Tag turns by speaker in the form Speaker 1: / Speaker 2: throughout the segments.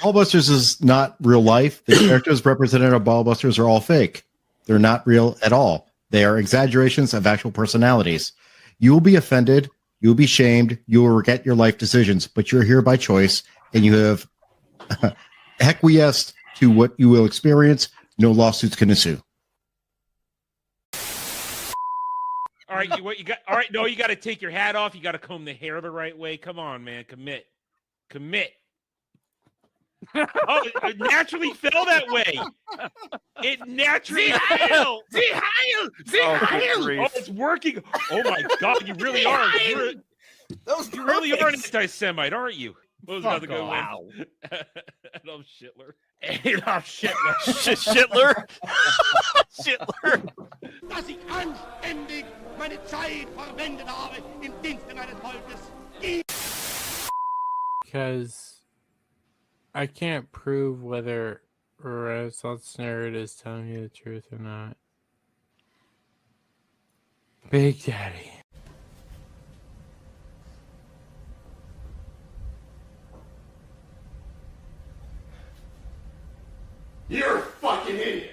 Speaker 1: Ballbusters is not real life. The characters represented on Ballbusters are all fake. They're not real at all. They are exaggerations of actual personalities. You will be offended. You will be shamed. You will regret your life decisions, but you're here by choice, and you have acquiesced to what you will experience. No lawsuits can ensue.
Speaker 2: All right, what you got? All right, no, you got to take your hat off. You got to comb the hair the right way. Come on, man, commit. Oh, it naturally fell that way. It naturally fell.
Speaker 3: GHAL!
Speaker 2: Oh, it's working. Oh my God, you really are. You really are an anti-Semite, aren't you? What was another good one? Adolf Hitler.
Speaker 3: Adolf Hitler.
Speaker 4: Shitler. Shitler.
Speaker 5: Dass ich anständig meine Zeit verwendet habe im Dienste meines Volkes.
Speaker 6: Because I can't prove whether Renaissance Nerd is telling you the truth or not. Big Daddy.
Speaker 5: You're a fucking idiot.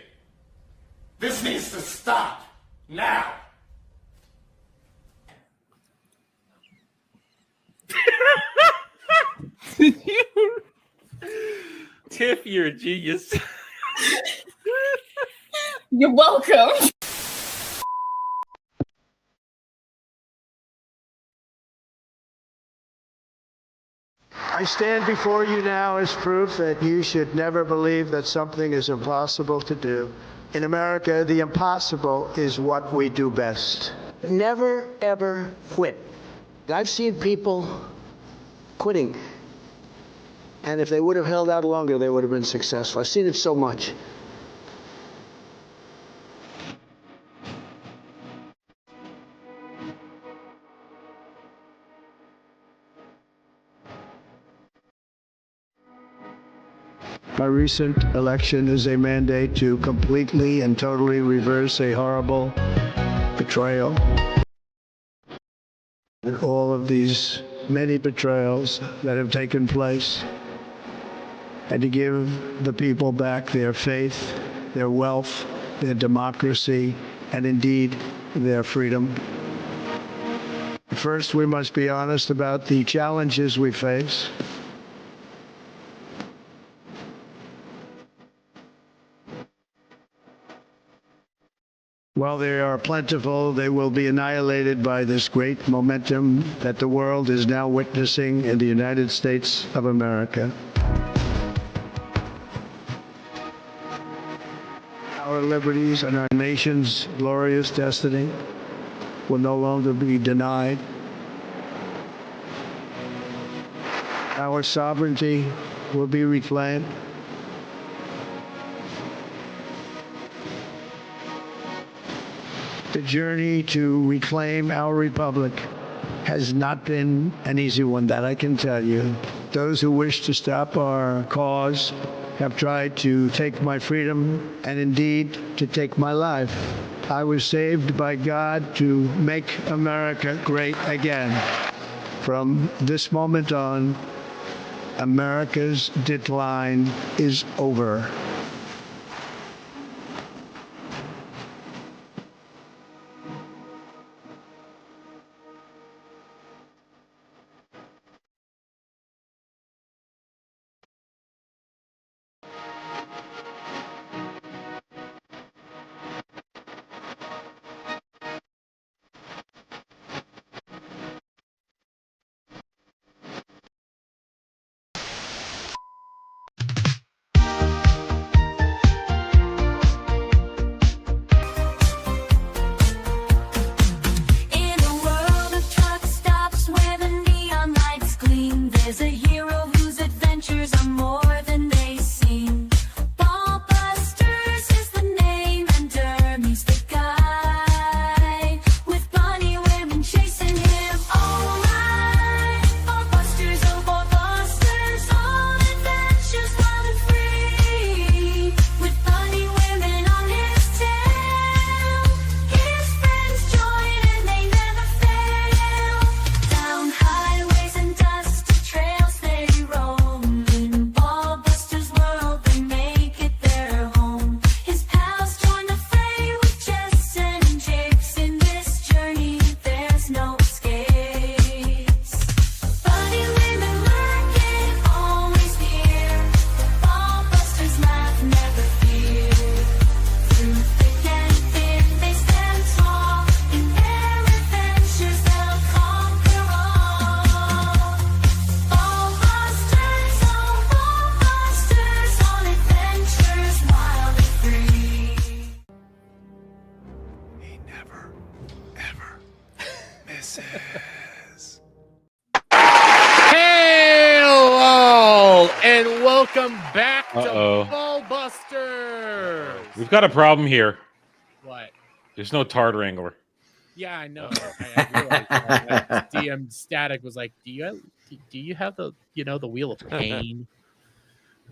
Speaker 5: This needs to stop. Now.
Speaker 2: Tiff, you're a genius.
Speaker 7: You're welcome.
Speaker 8: I stand before you now as proof that you should never believe that something is impossible to do. In America, the impossible is what we do best. Never, ever quit. I've seen people quitting, and if they would have held out longer, they would have been successful. I've seen it so much. My recent election is a mandate to completely and totally reverse a horrible betrayal. All of these many betrayals that have taken place, and to give the people back their faith, their wealth, their democracy, and indeed their freedom. First, we must be honest about the challenges we face. While they are plentiful, they will be annihilated by this great momentum that the world is now witnessing in the United States of America. Our liberties and our nation's glorious destiny will no longer be denied. Our sovereignty will be reclaimed. The journey to reclaim our republic has not been an easy one, that I can tell you. Those who wish to stop our cause have tried to take my freedom and indeed to take my life. I was saved by God to make America great again. From this moment on, America's decline is over.
Speaker 9: never, ever misses.
Speaker 3: Hello and welcome back to Ballbusters.
Speaker 2: We've got a problem here.
Speaker 3: What?
Speaker 2: There's no Tard Wrangler.
Speaker 3: Yeah, I know. I realized that. DM Static was like, "Do you have the the Wheel of Pain?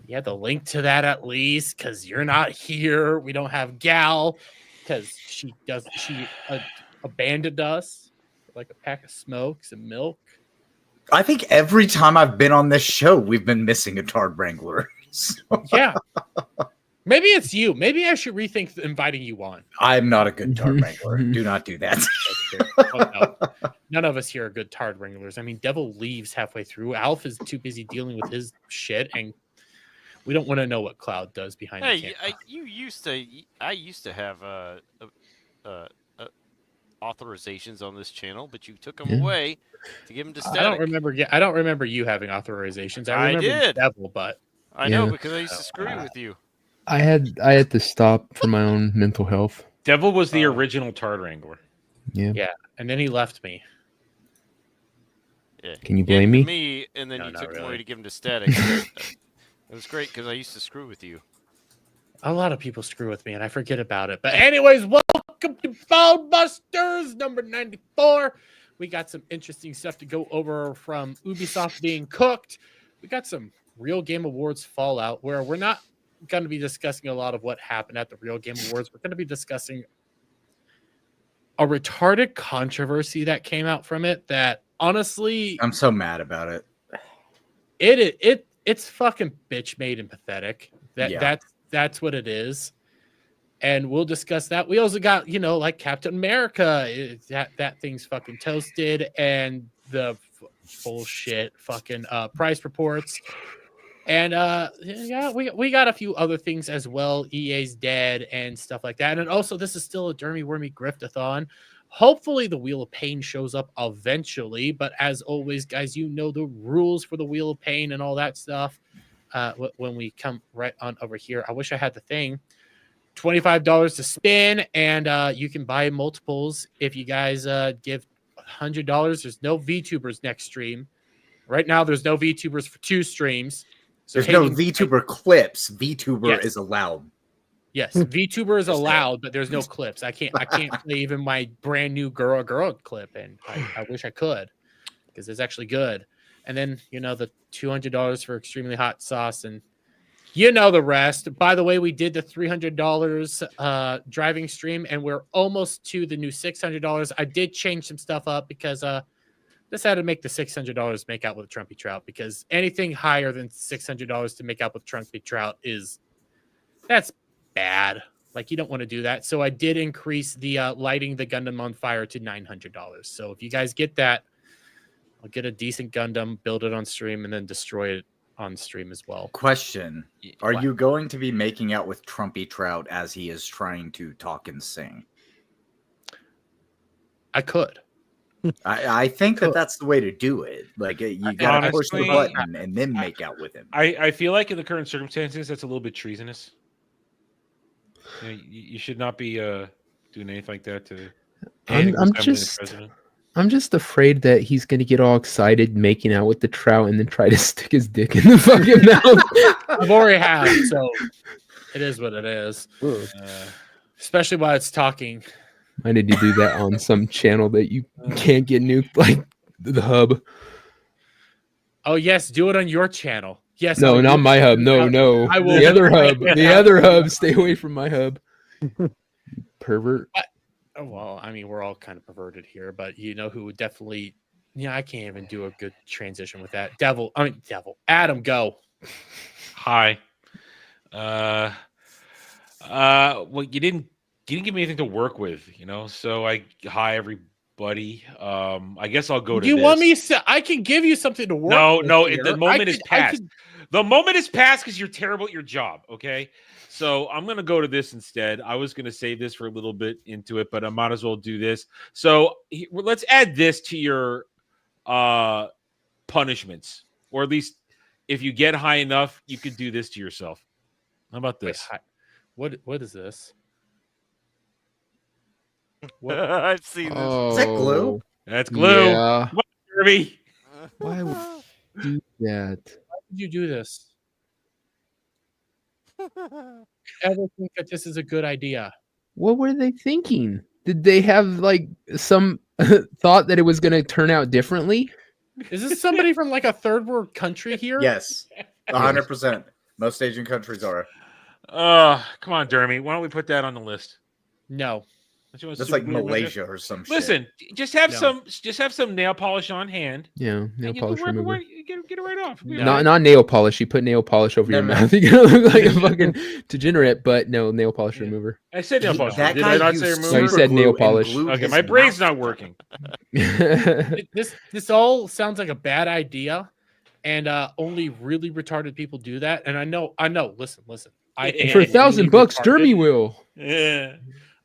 Speaker 3: You have the link to that at least, because you're not here. We don't have GHAL because she abandoned us like a pack of smokes and milk."
Speaker 10: I think every time I've been on this show, we've been missing a Tard Wrangler. So.
Speaker 3: Yeah. Maybe it's you. Maybe I should rethink inviting you on.
Speaker 10: I'm not a good Tard Wrangler. Do not do that.
Speaker 3: No. None of us here are good Tard Wranglers. I mean, Devil leaves halfway through. Alf is too busy dealing with his shit, and we don't want to know what Cloud does behind the camera.
Speaker 4: I used to have authorizations on this channel, but you took them away to give them to Static.
Speaker 3: I don't remember you having authorizations. I remember
Speaker 4: did.
Speaker 3: Devil, but
Speaker 4: I know because I used to screw with you.
Speaker 11: I had to stop for my own mental health.
Speaker 2: Devil was the original Tard Wrangler.
Speaker 3: Yeah, and then he left me.
Speaker 4: Yeah.
Speaker 11: Can you blame me?
Speaker 4: Me, and then you took them away to give them to Static. It was great because I used to screw with you.
Speaker 3: A lot of people screw with me, and I forget about it. But anyways, welcome to Ballbusters number 94. We got some interesting stuff to go over from Ubisoft being cooked. We got some Real Game Awards fallout where we're not going to be discussing a lot of what happened at the Real Game Awards. We're going to be discussing a retarded controversy that came out from it that honestly,
Speaker 10: I'm so mad about it.
Speaker 3: It's fucking bitch made and pathetic. That's what it is. And we'll discuss that. We also got, like Captain America, that thing's fucking toasted, and the bullshit fucking price reports. And we got a few other things as well. EA's dead and stuff like that. And also, this is still a Dermy Wormy Griftathon. Hopefully, the Wheel of Pain shows up eventually. But as always, guys, you know the rules for the Wheel of Pain and all that stuff. When we come right on over here, I wish I had the thing. $25 to spin, and you can buy multiples if you guys give $100. There's no VTubers next stream. Right now, there's no VTubers for 2 streams. So
Speaker 10: there's no VTuber clips. VTuber is allowed.
Speaker 3: Yes, VTuber is allowed, but there's no clips. I can't play even my brand new girl clip, and I wish I could because it's actually good. And then the $200 for extremely hot sauce, and the rest. By the way, we did the $300 driving stream, and we're almost to the new $600. I did change some stuff up because just had to make the $600 make out with a Trumpy Trout, because anything higher than $600 to make out with Trumpy Trout that's bad. Like, you don't want to do that. So I did increase the lighting the Gundam on fire to $900. So if you guys get that, I'll get a decent Gundam, build it on stream, and then destroy it on stream as well.
Speaker 10: Question: Are you going to be making out with Trumpy Trout as he is trying to talk and sing?
Speaker 3: I could.
Speaker 10: I think that's the way to do it. Like, you gotta push the button and then make out with him.
Speaker 2: I feel like in the current circumstances, that's a little bit treasonous. You should not be doing anything like that to.
Speaker 11: I'm just afraid that he's gonna get all excited making out with the trout and then try to stick his dick in the fucking mouth.
Speaker 3: I've already had, so it is what it is. Especially while it's talking.
Speaker 11: Why did you do that on some channel that you can't get nuked, like the hub?
Speaker 3: Oh yes, do it on your channel. Yes.
Speaker 11: No, not my hub. No.
Speaker 3: I will.
Speaker 11: The other hub. The other hub. Stay away from my hub. Pervert.
Speaker 3: Well, I mean, we're all kind of perverted here, but who would definitely, I can't even do a good transition with that. Devil. Adam, go.
Speaker 2: Hi. Well, you didn't give me anything to work with, so hi everybody. I guess I'll go to
Speaker 3: you want me to, I can give you something to work with.
Speaker 2: No, the moment is past. The moment is past because you're terrible at your job, okay? So I'm going to go to this instead. I was going to save this for a little bit into it, but I might as well do this. So let's add this to your punishments, or at least if you get high enough, you could do this to yourself. How about this?
Speaker 3: Wait, what is this?
Speaker 4: I've seen this.
Speaker 10: Is that glue?
Speaker 2: That's glue.
Speaker 11: Yeah.
Speaker 2: Come on, Kirby.
Speaker 11: Why would you do that?
Speaker 3: Why would you do this? Ever think that this is a good idea?
Speaker 11: What were they thinking? Did they have like some thought that it was going to turn out differently?
Speaker 3: Is this somebody from like a third world country here?
Speaker 10: Yes, 100%. Most Asian countries are.
Speaker 2: Come on, Dermy. Why don't we put that on the list?
Speaker 3: No.
Speaker 10: That's like Malaysia or some shit.
Speaker 2: Listen, just have some nail polish on hand.
Speaker 11: Yeah, nail polish remover.
Speaker 2: Get it right off.
Speaker 11: Not nail polish. You put nail polish over your mouth. You're gonna look like a fucking degenerate. But no, nail polish remover.
Speaker 2: I said nail polish. Did I not say remover?
Speaker 11: No, you said nail polish.
Speaker 2: Okay, my brain's not working.
Speaker 3: This all sounds like a bad idea, and only really retarded people do that. And I know. Listen.
Speaker 11: For $1,000, Dermy will.
Speaker 2: Yeah.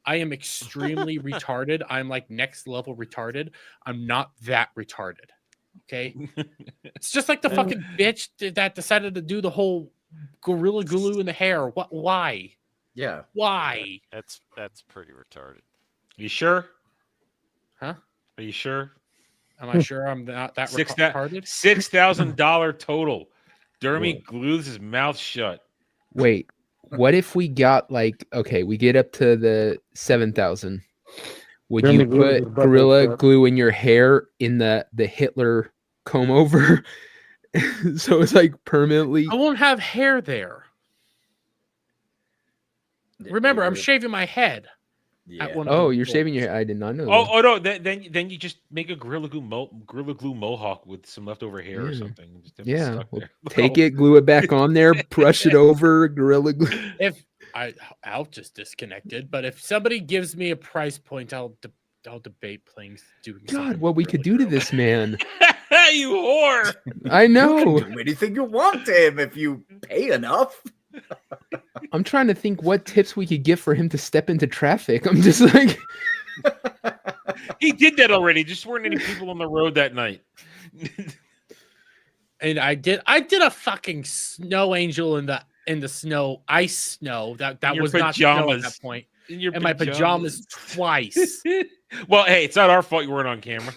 Speaker 3: I am extremely retarded. I'm like next level retarded. I'm not that retarded. Okay. It's just like the fucking bitch that decided to do the whole gorilla glue in the hair. What? Why?
Speaker 10: Yeah.
Speaker 3: Why?
Speaker 4: That's pretty retarded.
Speaker 2: You sure?
Speaker 3: Huh?
Speaker 2: Are you sure?
Speaker 3: Am I sure I'm not that retarded?
Speaker 2: $6,000 total. Dermy glues his mouth shut.
Speaker 11: Wait. What if we got like, okay, we get up to the 7,000. Would you put gorilla glue in your hair in the Hitler comb over? So it's like permanently.
Speaker 3: I won't have hair there. Remember, I'm shaving my head.
Speaker 10: Yeah.
Speaker 11: Oh, you're shaving your hair. I did not know.
Speaker 2: Oh no! Then you just make a gorilla glue mohawk with some leftover hair or something. Just
Speaker 11: yeah, take it, glue it back on there, brush it over, gorilla glue.
Speaker 3: If I'll just disconnected, but if somebody gives me a price point, I'll debate playing doing.
Speaker 11: God, what we could do to this man!
Speaker 2: You whore!
Speaker 11: I know.
Speaker 10: You can do anything you want to him if you pay enough.
Speaker 11: I'm trying to think what tips we could give for him to step into traffic. I'm just like,
Speaker 2: he did that already. Just weren't any people on the road that night.
Speaker 3: And I did a fucking snow angel in the ice snow. That was not snow at that point. In my pajamas twice.
Speaker 2: Well, hey, it's not our fault you weren't on camera.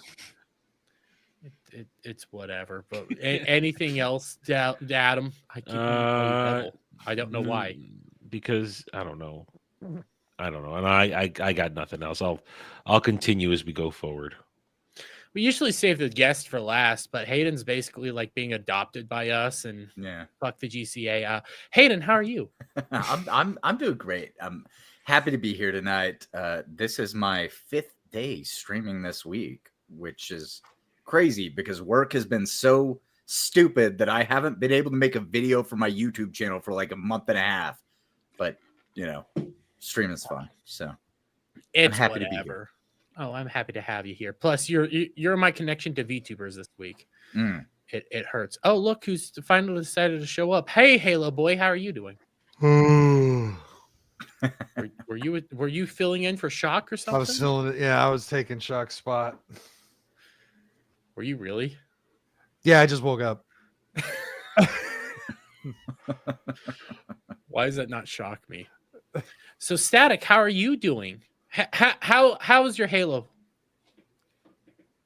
Speaker 3: It's whatever. But anything else, Adam? I don't know why.
Speaker 2: Because I don't know, and I got nothing else. I'll continue as we go forward.
Speaker 3: We usually save the guest for last, but Hayden's basically like being adopted by us, and fuck the GCA. Hayden, how are you?
Speaker 10: I'm doing great. I'm happy to be here tonight. This is my 5th day streaming this week, which is crazy because work has been so stupid that I haven't been able to make a video for my YouTube channel for like a month and a half. But streaming is fun, so
Speaker 3: I'm
Speaker 10: happy
Speaker 3: whatever.
Speaker 10: to be here.
Speaker 3: Oh, I'm happy to have you here. Plus, you're my connection to VTubers this week. It hurts. Oh, look who's finally decided to show up. Hey, Halo boy, how are you doing? Were you filling in for Shock or something?
Speaker 12: I was filling it. Yeah, I was taking Shock's spot.
Speaker 3: Were you really?
Speaker 12: Yeah, I just woke up.
Speaker 3: Why does that not shock me? So, Static, how are you doing? How is your Halo?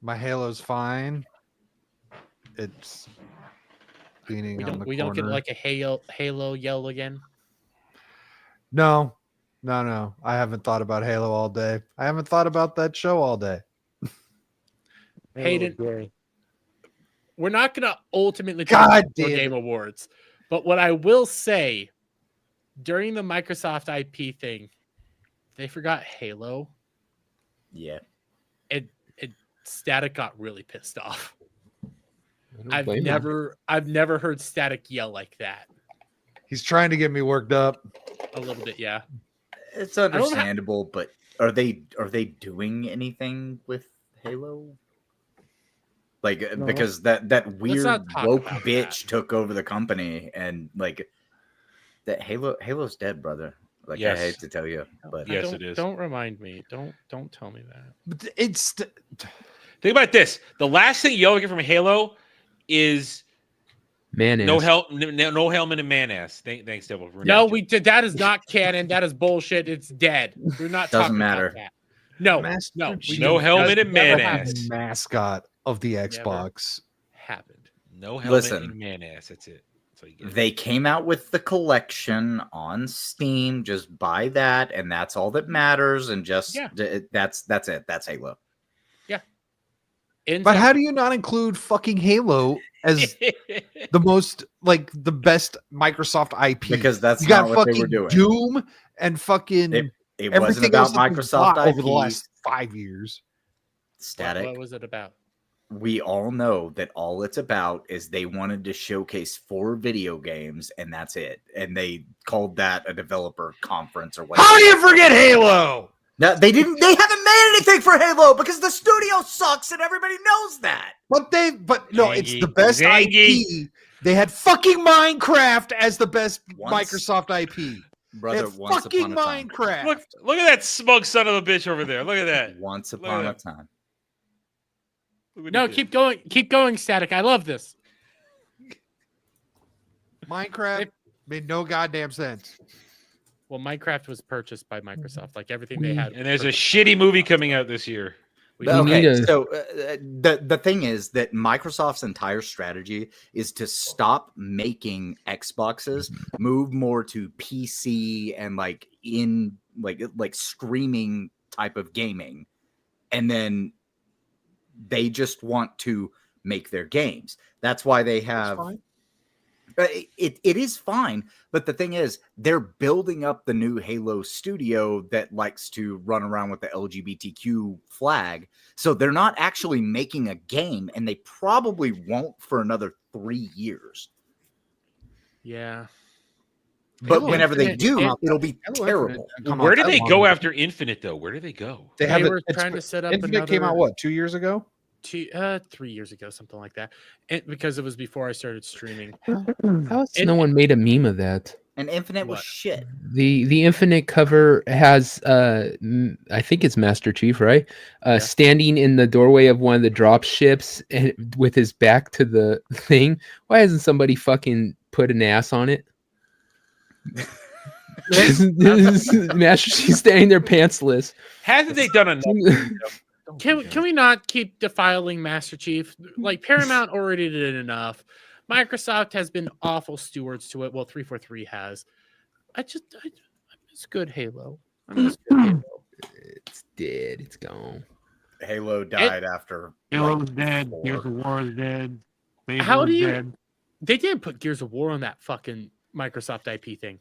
Speaker 12: My Halo's fine. It's leaning on the corner.
Speaker 3: We don't get like a Halo yell again?
Speaker 12: No. I haven't thought about Halo all day. I haven't thought about that show all day.
Speaker 3: Hayden, we're not going to ultimately talk about Game Awards, but what I will say, during the Microsoft IP thing, they forgot Halo.
Speaker 10: Yeah.
Speaker 3: Static got really pissed off. I've never heard Static yell like that.
Speaker 12: He's trying to get me worked up.
Speaker 3: A little bit, yeah.
Speaker 10: It's understandable, but are they doing anything with Halo? Like, no. Because that weird woke bitch took over the company, and like that Halo's dead, brother. Like, yes. I hate to tell you, but
Speaker 2: yes, it is.
Speaker 3: Don't remind me. Don't tell me that.
Speaker 12: But it's
Speaker 2: think about this. The last thing you ever get from Halo is
Speaker 11: man ass.
Speaker 2: No helmet and man ass. Thanks, Devil.
Speaker 3: No, we did. That is not canon. That is bullshit. It's dead. We're not.
Speaker 10: Doesn't matter.
Speaker 3: About that. No,
Speaker 12: Master
Speaker 3: no,
Speaker 12: Chief
Speaker 2: No helmet and
Speaker 3: never
Speaker 2: man
Speaker 3: happened.
Speaker 2: ass.
Speaker 12: mascot of the Xbox.
Speaker 3: Happened.
Speaker 2: No helmet
Speaker 10: Listen.
Speaker 2: and man ass. That's it. That's what you get.
Speaker 10: They came out with the collection on Steam. Just buy that, and that's all that matters. And just that's it. That's Halo.
Speaker 12: But how do you not include fucking Halo as the most, like, the best Microsoft IP?
Speaker 10: Because that's
Speaker 12: you got
Speaker 10: not what they
Speaker 12: fucking
Speaker 10: were doing.
Speaker 12: Doom and fucking
Speaker 10: It wasn't
Speaker 12: everything
Speaker 10: about
Speaker 12: else that we've
Speaker 10: Microsoft
Speaker 12: bought over the
Speaker 10: IP.
Speaker 12: last 5 years.
Speaker 10: Static.
Speaker 3: What was it about?
Speaker 10: We all know that all it's about is they wanted to showcase 4 video games, and that's it. And they called that a developer conference or whatever.
Speaker 12: How do you forget Halo?
Speaker 10: No, they didn't. They haven't made anything for Halo because the studio sucks, and everybody knows that.
Speaker 12: But it's the best IP. They had fucking Minecraft as the best Microsoft IP.
Speaker 10: Brother, once
Speaker 12: fucking
Speaker 10: upon a time.
Speaker 12: Minecraft.
Speaker 2: Look at that smug son of a bitch over there. Look at that.
Speaker 10: Once upon a time.
Speaker 3: No, keep going, Static. I love this.
Speaker 12: Minecraft made no goddamn sense.
Speaker 3: Well, Minecraft was purchased by Microsoft, like everything they had.
Speaker 2: And there's a shitty movie coming out this year.
Speaker 10: Okay, so the thing is that Microsoft's entire strategy is to stop making Xboxes, move more to PC and like streaming type of gaming, and then they just want to make their games. That's why they have. It is fine, but the thing is, they're building up the new Halo studio that likes to run around with the LGBTQ flag. So they're not actually making a game, and they probably won't for another 3 years.
Speaker 3: Yeah.
Speaker 10: But
Speaker 3: Halo
Speaker 10: whenever they
Speaker 3: Infinite,
Speaker 10: do, it'll be terrible.
Speaker 2: Where do they go after Infinite, though? Where do they go?
Speaker 3: They were trying to set up
Speaker 12: Infinite came out, what, 2 years ago?
Speaker 3: 3 years ago, something like that. Because it was before I started streaming.
Speaker 11: How has no one made a meme of that?
Speaker 10: And Infinite was shit.
Speaker 11: The Infinite cover has I think it's Master Chief, right? Standing in the doorway of one of the drop ships and with his back to the thing. Why hasn't somebody fucking put an ass on it? Master Chief standing there pantsless.
Speaker 2: Hasn't they done enough?
Speaker 3: Can we not keep defiling Master Chief? Like, Paramount already did enough. Microsoft has been awful stewards to it. Well, 343 has. I miss good Halo. I miss good Halo.
Speaker 11: It's dead. It's gone.
Speaker 10: Halo died after.
Speaker 6: Halo's dead. Gears of War is dead.
Speaker 3: How do you?
Speaker 6: Dead.
Speaker 3: They didn't put Gears of War on that fucking Microsoft IP thing.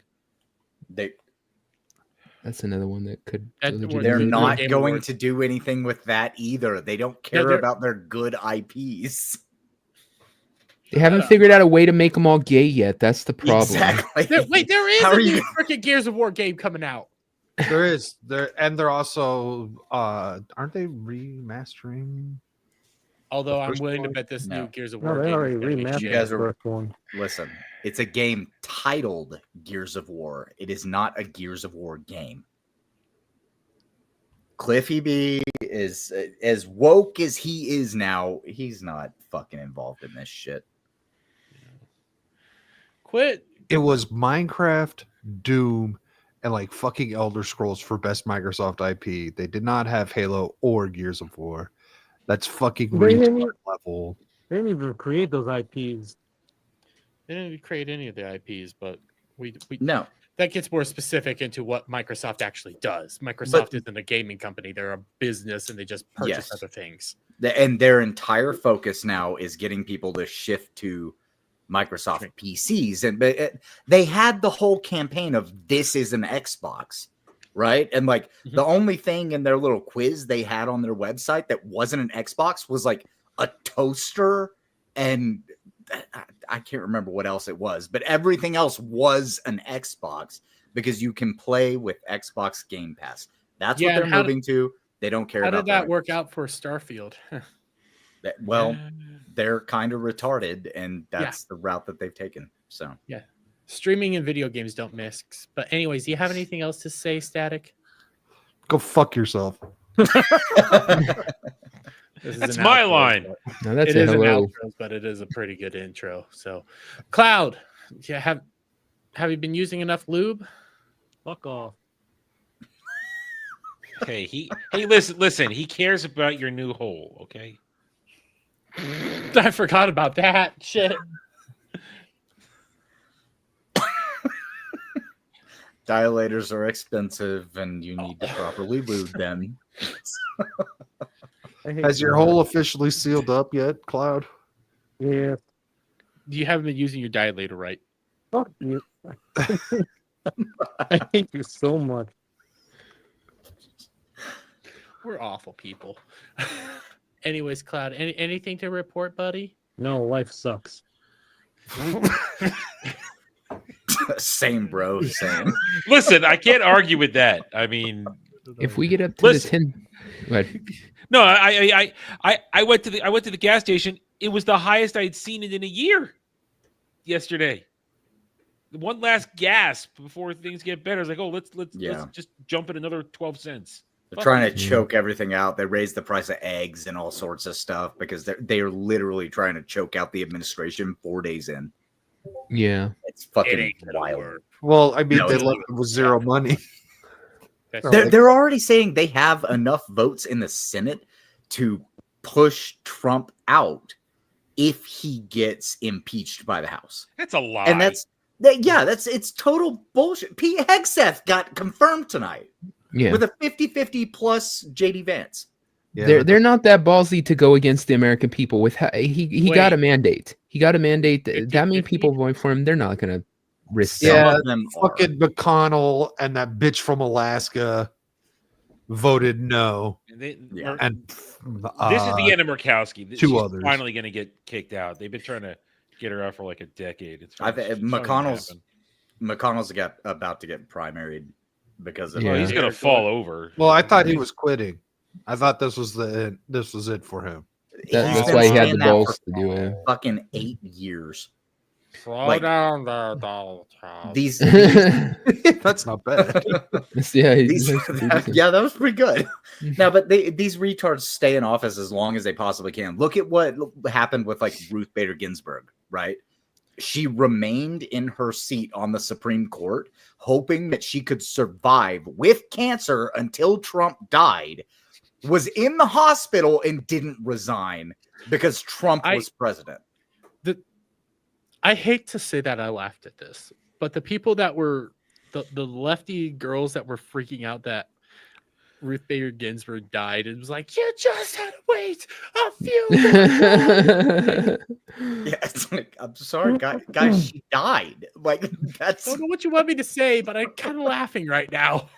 Speaker 11: That's another one that could.
Speaker 10: They're not going to do anything with that either. They don't care about their good IPs.
Speaker 11: They haven't figured out a way to make them all gay yet. That's the problem.
Speaker 10: Exactly.
Speaker 3: There is a new freaking Gears of War game coming out.
Speaker 12: There is. They're also aren't they remastering?
Speaker 3: Although I'm willing to bet this new Gears of War
Speaker 6: they
Speaker 3: game
Speaker 6: already
Speaker 3: is gonna be
Speaker 6: remastered
Speaker 3: shit.
Speaker 10: You guys
Speaker 6: the
Speaker 10: are
Speaker 6: first one.
Speaker 10: listen. It's a game titled Gears of War. It is not a Gears of War game. Cliffy B is as woke as he is now. He's not fucking involved in this shit.
Speaker 3: Quit.
Speaker 12: It was Minecraft, Doom, and like fucking Elder Scrolls for best Microsoft IP. They did not have Halo or Gears of War. That's fucking retard level.
Speaker 6: They didn't even create those IPs.
Speaker 3: They didn't create any of the IPs, but we
Speaker 10: No.
Speaker 3: That gets more specific into what Microsoft actually does. Microsoft isn't a gaming company; they're a business, and they just purchase other things.
Speaker 10: And their entire focus now is getting people to shift to Microsoft PCs, and they had the whole campaign of this is an Xbox, right? And like the only thing in their little quiz they had on their website that wasn't an Xbox was like a toaster, and I can't remember what else it was, but everything else was an Xbox because you can play with Xbox Game Pass. That's what they're moving to. They don't care.
Speaker 3: How
Speaker 10: about
Speaker 3: did that work out for Starfield?
Speaker 10: Well, they're kind of retarded, and that's the route that they've taken. So
Speaker 3: yeah, streaming and video games don't mix. But anyways, do you have anything else to say, Static?
Speaker 12: Go fuck yourself.
Speaker 2: That's my line.
Speaker 11: No, that's
Speaker 3: it is an
Speaker 11: hello.
Speaker 3: outro, but it is a pretty good intro. So, Cloud, have you been using enough lube?
Speaker 6: Fuck off.
Speaker 2: Hey, listen. He cares about your new hole. Okay.
Speaker 3: I forgot about that shit.
Speaker 10: Dilators are expensive, and you need to properly lube them.
Speaker 12: Has your hole officially sealed up yet, Cloud?
Speaker 6: Yeah.
Speaker 3: You haven't been using your dilator right.
Speaker 6: Fuck you. I hate you so much.
Speaker 3: We're awful people. Anyways, Cloud, anything to report, buddy?
Speaker 6: No, life sucks.
Speaker 10: Same, bro. Same.
Speaker 2: Listen, I can't argue with that. I mean,
Speaker 11: if we get up to the 10, what?
Speaker 2: No, I went to the gas station. It was the highest I'd seen it in a year. Yesterday, one last gasp before things get better. I was like, oh, let's just jump in another 12 cents.
Speaker 10: They're trying to choke everything out. They raised the price of eggs and all sorts of stuff because they're literally trying to choke out the administration 4 days in.
Speaker 11: Yeah,
Speaker 10: it's fucking wild.
Speaker 12: Well, I mean, they left it with zero money.
Speaker 10: They're already saying they have enough votes in the Senate to push Trump out if he gets impeached by the House.
Speaker 2: That's a lie.
Speaker 10: And it's total bullshit. Pete Hegseth got confirmed tonight.
Speaker 11: Yeah.
Speaker 10: With a 50-50 plus JD Vance.
Speaker 11: Yeah. They're not that ballsy to go against the American people. With he got a mandate. He got a mandate. That many people voting for him. They're not going to risk that.
Speaker 12: Yeah, fucking McConnell and that bitch from Alaska voted no.
Speaker 2: And
Speaker 12: this is
Speaker 2: the end of Murkowski.
Speaker 12: Two
Speaker 2: She's
Speaker 12: others
Speaker 2: finally going to get kicked out. They've been trying to get her out for like a decade.
Speaker 10: McConnell's about to get primaried because of
Speaker 2: he's going to fall over.
Speaker 12: Well, I thought he was quitting. I thought this was it for him.
Speaker 11: That's why he had the balls to do it.
Speaker 10: Fucking 8 years.
Speaker 3: Slow down there, Donald Trump.
Speaker 10: These
Speaker 12: that's not bad.
Speaker 10: That was pretty good. No, but these retards stay in office as long as they possibly can. Look at what happened with like Ruth Bader Ginsburg, right? She remained in her seat on the Supreme Court, hoping that she could survive with cancer until Trump died, was in the hospital and didn't resign because Trump was president.
Speaker 3: I hate to say that I laughed at this, but the people that were the lefty girls that were freaking out that Ruth Bader Ginsburg died, it was like, you just had to wait a few
Speaker 10: months. Yeah, it's like, I'm sorry, guys, she died. Like, that's.
Speaker 3: I don't know what you want me to say, but I'm kind of laughing right now.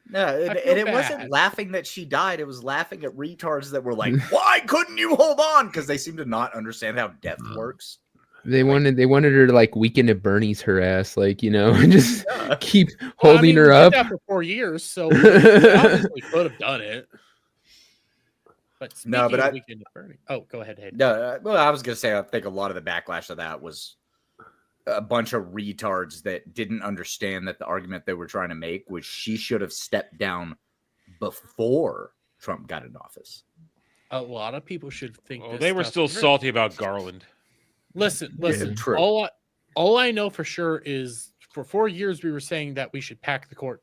Speaker 10: No, and it wasn't laughing that she died. It was laughing at retards that were like, why couldn't you hold on? Because they seem to not understand how death works.
Speaker 11: They wanted her to like Weekend at Bernie's her ass, like, you know, and just keep holding her up.
Speaker 3: We did that for 4 years, so we obviously could have done it. But of Weekend at Bernie. Oh, go ahead, Hayden.
Speaker 10: No, well, I was gonna say I think a lot of the backlash of that was a bunch of retards that didn't understand that the argument they were trying to make was she should have stepped down before Trump got in office.
Speaker 3: A lot of people should think
Speaker 2: they were still salty about Garland.
Speaker 3: Listen.
Speaker 10: Yeah,
Speaker 3: all I know for sure is for 4 years we were saying that we should pack the court.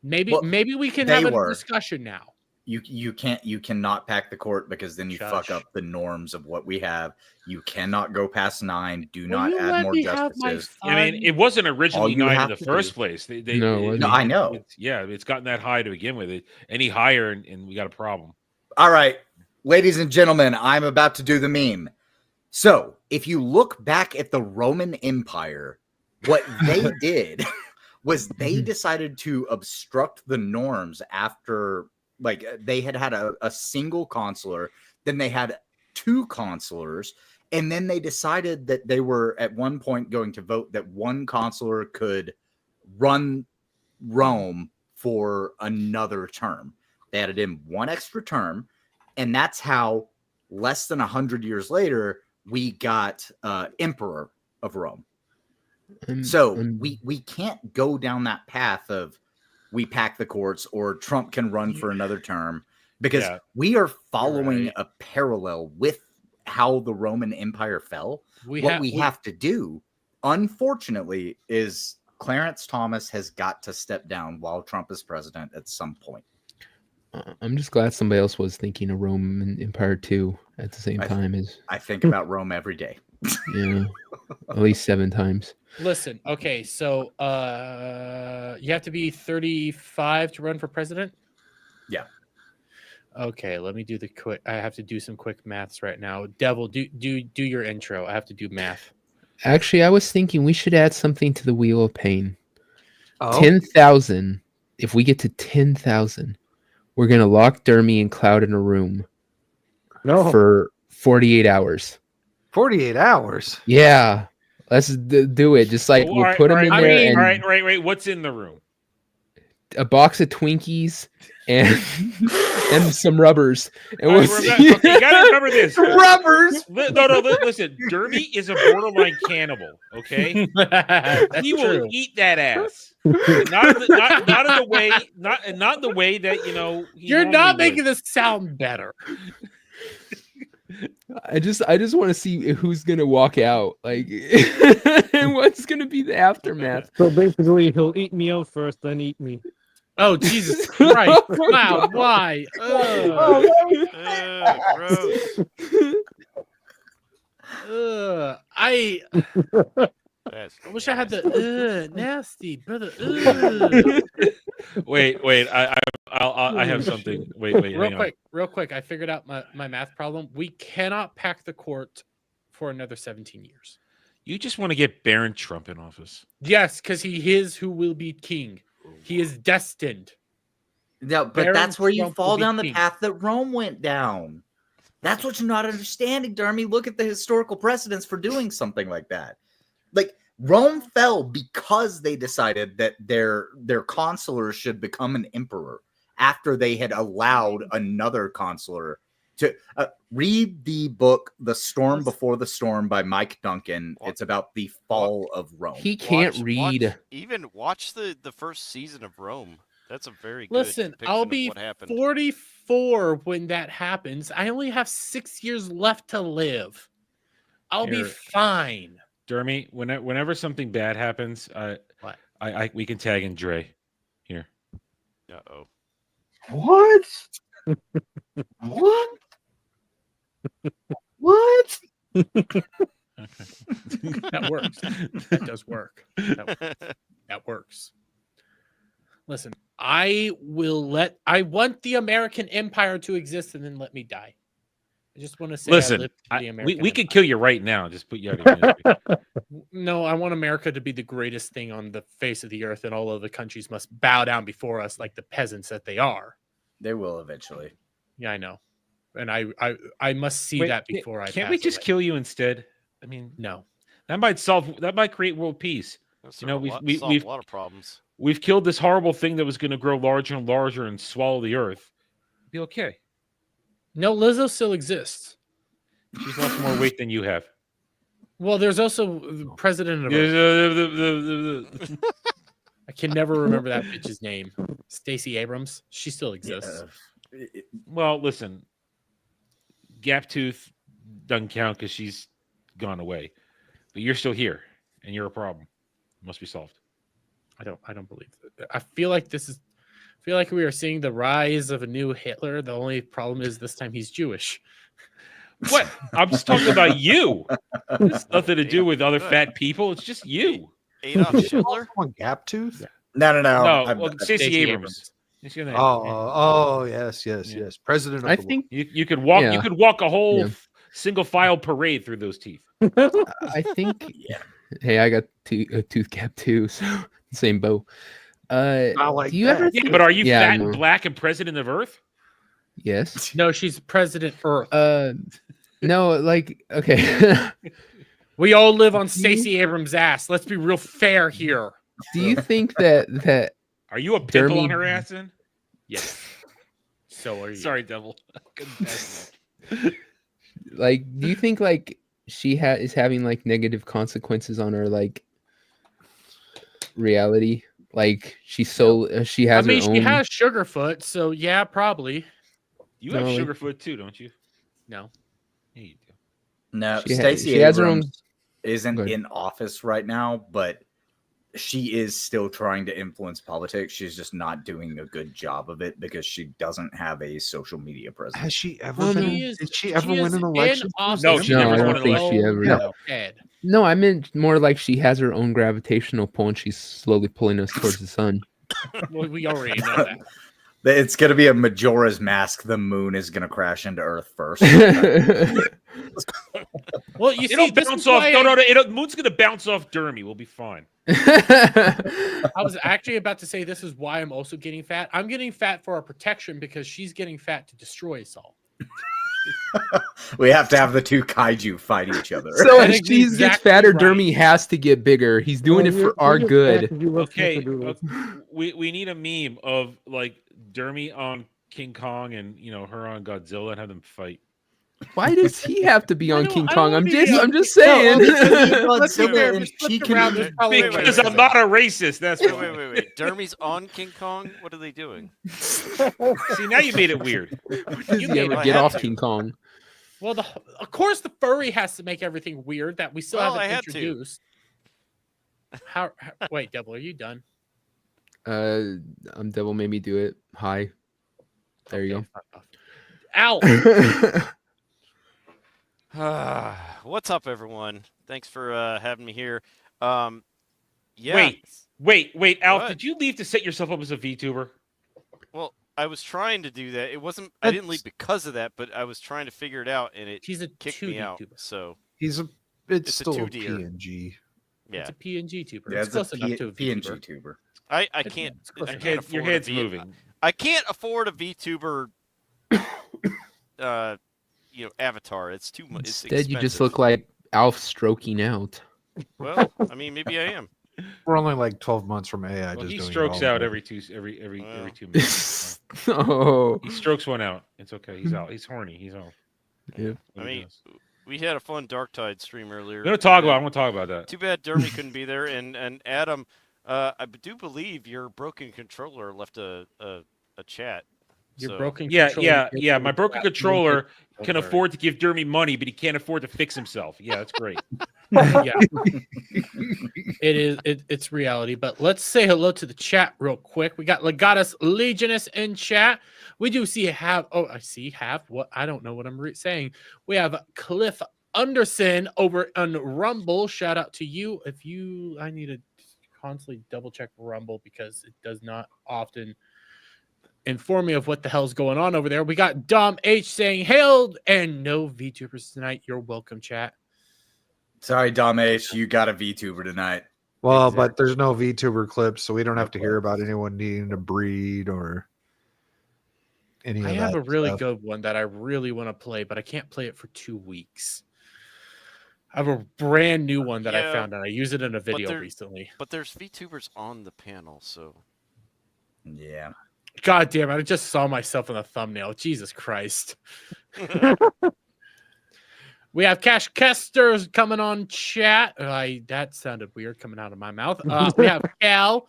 Speaker 3: Maybe we can have a discussion now.
Speaker 10: You cannot pack the court because then you fuck up the norms of what we have. You cannot go past 9. Do not add more justices.
Speaker 2: I mean, it wasn't originally 9 in the first place.
Speaker 10: I know.
Speaker 2: It's gotten that high to begin with. Any higher, and we got a problem.
Speaker 10: All right, ladies and gentlemen, I'm about to do the meme. So, if you look back at the Roman Empire, what they did was they decided to obstruct the norms after. Like they had a single consular, then they had 2 consulars, and then they decided that they were at one point going to vote that one consular could run Rome for another term. They added in one extra term, and that's how less than 100 years later we got Emperor of Rome. So we can't go down that path of we pack the courts or Trump can run for another term because we are following a parallel with how the Roman Empire fell. What we have to do, unfortunately, is Clarence Thomas has got to step down while Trump is president at some point.
Speaker 11: I'm just glad somebody else was thinking of Rome Empire 2 at the same time as
Speaker 10: I think about Rome every day.
Speaker 11: Yeah, at least 7 times.
Speaker 3: Listen, okay, so you have to be 35 to run for president?
Speaker 10: Yeah.
Speaker 3: Okay, let me do the quick. I have to do some quick maths right now. Devil, do your intro. I have to do math.
Speaker 11: Actually, I was thinking we should add something to the Wheel of Pain.
Speaker 12: Oh.
Speaker 11: 10,000. If we get to 10,000, we're gonna lock Dermy and Cloud in a room for 48 hours.
Speaker 12: 48 hours?
Speaker 11: Yeah, let's do it. Just like we'll put them in there.
Speaker 2: All right. What's in the room?
Speaker 11: A box of Twinkies and and some rubbers. And we'll see.
Speaker 2: Okay, you gotta remember this.
Speaker 12: Rubbers.
Speaker 2: No. Listen, Dermy is a borderline cannibal. Okay, he will eat that ass. Not in the way that
Speaker 3: You're not making this sound better.
Speaker 11: I just want to see who's gonna walk out, like, and what's gonna be the aftermath.
Speaker 13: So basically, he'll eat me out first, then eat me.
Speaker 3: Oh, Jesus Christ! Wow, why?
Speaker 4: Gross.
Speaker 3: I wish I had the nasty brother.
Speaker 2: Wait. I have something. Wait.
Speaker 3: Real quick. I figured out my math problem. We cannot pack the court for another 17 years.
Speaker 2: You just want to get Baron Trump in office.
Speaker 3: Yes, because he is who will be king. He is destined.
Speaker 10: Yeah, but
Speaker 3: Baron
Speaker 10: that's where you
Speaker 3: Trump
Speaker 10: fall
Speaker 3: will be
Speaker 10: down the
Speaker 3: king.
Speaker 10: path that Rome went down. That's what you're not understanding, Dermy. Look at the historical precedents for doing something like that. Like, Rome fell because they decided that their consular should become an emperor after they had allowed another consular to read the book "The Storm Before the Storm" by Mike Duncan. It's about the fall of Rome.
Speaker 11: He can't read.
Speaker 4: Watch the first season of Rome. That's a very good
Speaker 3: Listen,
Speaker 4: depiction
Speaker 3: I'll
Speaker 4: of
Speaker 3: be
Speaker 4: what happened.
Speaker 3: 44 when that happens. I only have 6 years left to live. I'll be fine.
Speaker 2: Dermy, whenever something bad happens, we can tag in Dre here.
Speaker 4: Uh-oh.
Speaker 1: What? What? What?
Speaker 3: That works. That does work. That works. Listen, I want the American empire to exist and then let me die. I just want to say,
Speaker 2: listen, we could kill you right now. Just put you out of your
Speaker 3: No, I want America to be the greatest thing on the face of the earth, and all other countries must bow down before us like the peasants that they are.
Speaker 10: They will eventually.
Speaker 3: Yeah, I know. And I must see that before I
Speaker 2: Can't we just kill you instead? I mean,
Speaker 3: no.
Speaker 2: That might create world peace.
Speaker 4: We've a lot of problems.
Speaker 2: We've killed this horrible thing that was going to grow larger and larger and swallow the earth. Be okay.
Speaker 3: No, Lizzo still exists.
Speaker 2: She's lost more weight than you have.
Speaker 3: Well, there's also the president of Earth. I can never remember that bitch's name. Stacey Abrams. She still exists.
Speaker 10: Yeah.
Speaker 2: Well, listen. Gaptooth doesn't count because she's gone away. But you're still here, and you're a problem. It must be solved.
Speaker 3: I don't believe that. I feel like we are seeing the rise of a new Hitler. The only problem is this time he's Jewish.
Speaker 2: What? I'm just talking about you. It's nothing to do with other fat people. It's just you.
Speaker 4: Adolf Hitler?
Speaker 12: On Gaptooth?
Speaker 10: No.
Speaker 2: No, Stacey Abrams.
Speaker 12: Yes. President of
Speaker 2: I think you could walk. Yeah. You could walk a whole single file parade through those teeth.
Speaker 11: I think. Yeah. Hey, I got a tooth cap too, so same bow.
Speaker 12: Not like
Speaker 11: do you ever?
Speaker 2: Yeah, but are you fat and black and president of Earth?
Speaker 11: Yes.
Speaker 3: No, she's President Earth.
Speaker 11: No, like okay.
Speaker 3: We all live on Stacey Abrams' ass. Let's be real fair here.
Speaker 11: Do you think that
Speaker 2: are you a pimple on her ass? Then?
Speaker 3: Yes. So are you?
Speaker 2: Sorry, devil.
Speaker 11: Like, do you think like she is having like negative consequences on her like reality? Like she has.
Speaker 3: She has Sugarfoot, so yeah, probably.
Speaker 2: You have Sugarfoot too, don't you?
Speaker 3: No.
Speaker 2: Yeah, you do.
Speaker 10: No,
Speaker 11: she
Speaker 10: Stacey
Speaker 11: has her own.
Speaker 10: Abrams isn't in office right now, but she is still trying to influence politics. She's just not doing a good job of it because she doesn't have a social media presence.
Speaker 12: Has she ever did she ever win an election?
Speaker 2: No, she never
Speaker 11: I
Speaker 2: won
Speaker 11: don't
Speaker 2: an
Speaker 11: think
Speaker 2: election.
Speaker 11: she ever. No, I meant more like she has her own gravitational pull and she's slowly pulling us towards the sun.
Speaker 3: Well, we already know that.
Speaker 10: It's going to be a Majora's Mask. The moon is going to crash into Earth first.
Speaker 3: Well, you
Speaker 2: It'll
Speaker 3: see, this
Speaker 2: bounce
Speaker 3: is
Speaker 2: off.
Speaker 3: why
Speaker 2: No. Moon's going to bounce off Dermy. We'll be fine.
Speaker 3: I was actually about to say this is why I'm also getting fat. I'm getting fat for our protection because she's getting fat to destroy us all.
Speaker 10: We have to have the two kaiju fight each other.
Speaker 11: So as Cheese gets fatter, Dermy has to get bigger. He's doing it for our good.
Speaker 2: Okay, we need a meme of like Dermy on King Kong and her on Godzilla and have them fight.
Speaker 11: Why does he have to be on King Kong? I'm just saying.
Speaker 2: Because I'm not a racist. That's
Speaker 4: wait. Dermy's on King Kong. What are they doing?
Speaker 2: See, now you made it weird.
Speaker 11: Does he ever get off King Kong?
Speaker 3: Well, of course, the furry has to make everything weird that we still haven't introduced. How? Wait, Devil, are you done?
Speaker 11: Devil made me do it. Hi. There you go.
Speaker 3: Ow.
Speaker 4: What's up, everyone? Thanks for having me here.
Speaker 2: Yeah. Wait, Alf,
Speaker 4: What?
Speaker 2: did you leave to set yourself up as a VTuber?
Speaker 4: Well, I was trying to do that. It wasn't. I didn't leave because of that, but I was trying to figure it out, and it kicked me out. So
Speaker 12: It's still a PNG.
Speaker 4: Yeah,
Speaker 3: it's a PNG tuber.
Speaker 10: Yeah,
Speaker 3: it's close enough to a
Speaker 10: PNG tuber.
Speaker 4: I can't.
Speaker 2: Your head's moving.
Speaker 4: I can't afford a VTuber. Avatar. It's too much.
Speaker 11: Instead, you just look like Alf stroking out.
Speaker 4: Well, I mean, maybe I am.
Speaker 12: We're only like 12 months from AI.
Speaker 2: Well,
Speaker 12: just
Speaker 2: he
Speaker 12: doing
Speaker 2: strokes
Speaker 12: it all
Speaker 2: out
Speaker 12: day.
Speaker 2: every 2 minutes.
Speaker 11: Oh.
Speaker 2: He strokes one out. It's okay. He's out. He's horny. He's out.
Speaker 11: Yeah.
Speaker 4: I mean, we had a fun Dark Tide stream earlier.
Speaker 2: I want to talk about that.
Speaker 4: Too bad Dermy couldn't be there, and Adam, I do believe your broken controller left a chat.
Speaker 3: Your
Speaker 4: So-
Speaker 3: broken
Speaker 2: Yeah. My broken controller can afford to give Dermy money, but he can't afford to fix himself. Yeah, that's great.
Speaker 3: Yeah. It's reality. But let's say hello to the chat real quick. We got Legatus Legionus in chat. We do see what I don't know what I'm saying. We have Cliff Anderson over on Rumble. Shout out to you. I need to constantly double check Rumble because it does not often inform me of what the hell's going on over there. We got Dom H saying hail and no VTubers tonight. You're welcome, chat.
Speaker 10: Sorry, Dom H, you got a VTuber tonight.
Speaker 12: Well, but there's no VTuber clips, so we don't have to hear about anyone needing to breed or any of that.
Speaker 3: I have a really
Speaker 12: stuff.
Speaker 3: good one that I really want to play, but I can't play it for 2 weeks. I have a brand new one that I found, and I use it in a video recently.
Speaker 4: But there's VTubers on the panel, so
Speaker 10: yeah.
Speaker 3: God damn it! I just saw myself in the thumbnail. Jesus Christ. We have Cash Kester coming on chat. That sounded weird coming out of my mouth. We have Cal.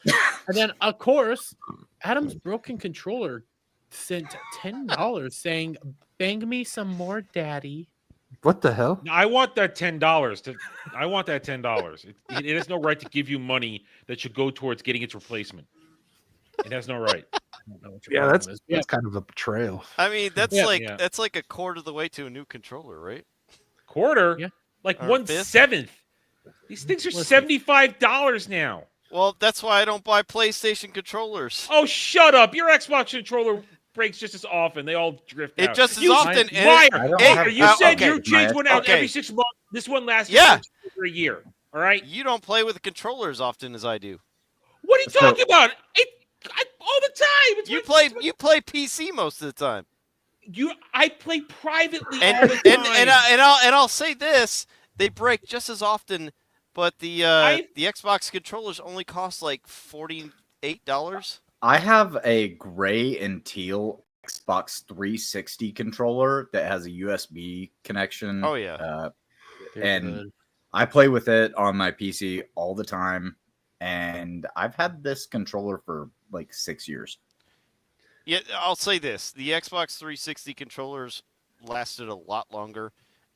Speaker 3: And then, of course, Adam's broken controller sent $10 saying, bang me some more, daddy.
Speaker 12: What the hell?
Speaker 2: I want that $10. I want that $10. It has no right to give you money that should go towards getting its replacement. It has no right.
Speaker 12: Yeah, that's kind of a betrayal.
Speaker 4: I mean, that's like a quarter of the way to a new controller, right?
Speaker 2: Quarter? Yeah. Like
Speaker 4: Or
Speaker 2: 1/7. These things are $75 now.
Speaker 4: Well, that's why I don't buy PlayStation controllers.
Speaker 2: Oh, shut up. Your Xbox controller breaks just as often. They all drift out.
Speaker 4: Just as often.
Speaker 2: Liar. You said you change one out every 6 months. This one lasts for a year. All right?
Speaker 4: You don't play with the controller as often as I do.
Speaker 2: What are you talking about? All the time.
Speaker 4: You play PC most of the time.
Speaker 2: I play privately
Speaker 4: and,
Speaker 2: all the time.
Speaker 4: And I'll say this: they break just as often, but the Xbox controllers only cost like $48.
Speaker 10: I have a gray and teal Xbox 360 controller that has a USB connection.
Speaker 4: Oh yeah,
Speaker 10: and I play with it on my PC all the time. And I've had this controller for like 6 years.
Speaker 4: Yeah, I'll say this. The Xbox 360 controllers lasted a lot longer.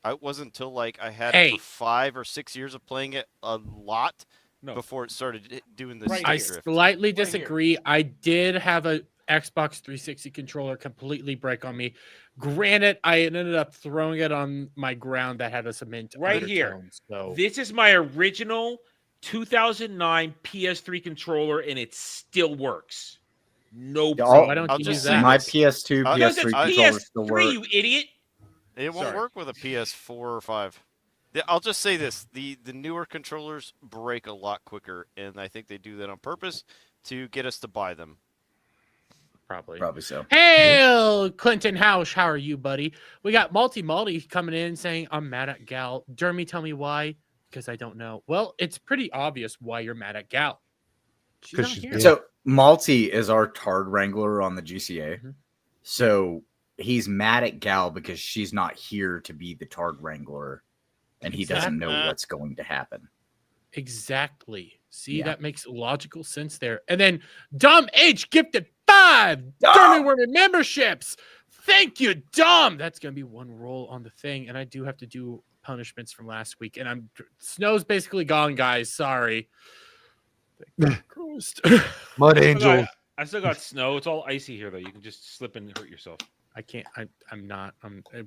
Speaker 4: It wasn't until like I had it for 5 or 6 years of playing it a lot before it started doing the
Speaker 3: I
Speaker 4: stick drift.
Speaker 3: slightly disagree. I did have a Xbox 360 controller completely break on me. Granted, I ended up throwing it on my ground that had a cement
Speaker 2: right here.
Speaker 3: undertone, so
Speaker 2: This is my original 2009 PS3 controller, and it still works. No problem.
Speaker 3: Why don't you use that?
Speaker 10: My PS2,
Speaker 2: Because it's
Speaker 10: PS3 controllers still
Speaker 2: PS3,
Speaker 10: work.
Speaker 2: you idiot.
Speaker 4: It won't work with a PS4 or 5. I'll just say this: the newer controllers break a lot quicker, and I think they do that on purpose to get us to buy them.
Speaker 10: Probably so.
Speaker 3: Hey, Clinton Housh, how are you, buddy? We got Malty coming in saying, I'm mad at Gal. Dermy, tell me why. Because I don't know. Well, it's pretty obvious why you're mad at Gal. She's not here.
Speaker 10: So Malty is our Tard Wrangler on the GCA. So he's mad at Gal because she's not here to be the Tard Wrangler, and he doesn't know what's going to happen.
Speaker 3: Exactly. See, that makes logical sense there. And then Dom H gifted 5 Dermy Wormy memberships. Thank you, Dom. That's going to be one roll on the thing, and I do have to do punishments from last week, and Snow's basically gone, guys. Sorry.
Speaker 12: Mud Angel.
Speaker 2: I still got snow. It's all icy here, though. You can just slip and hurt yourself.
Speaker 3: I can't. I'm not.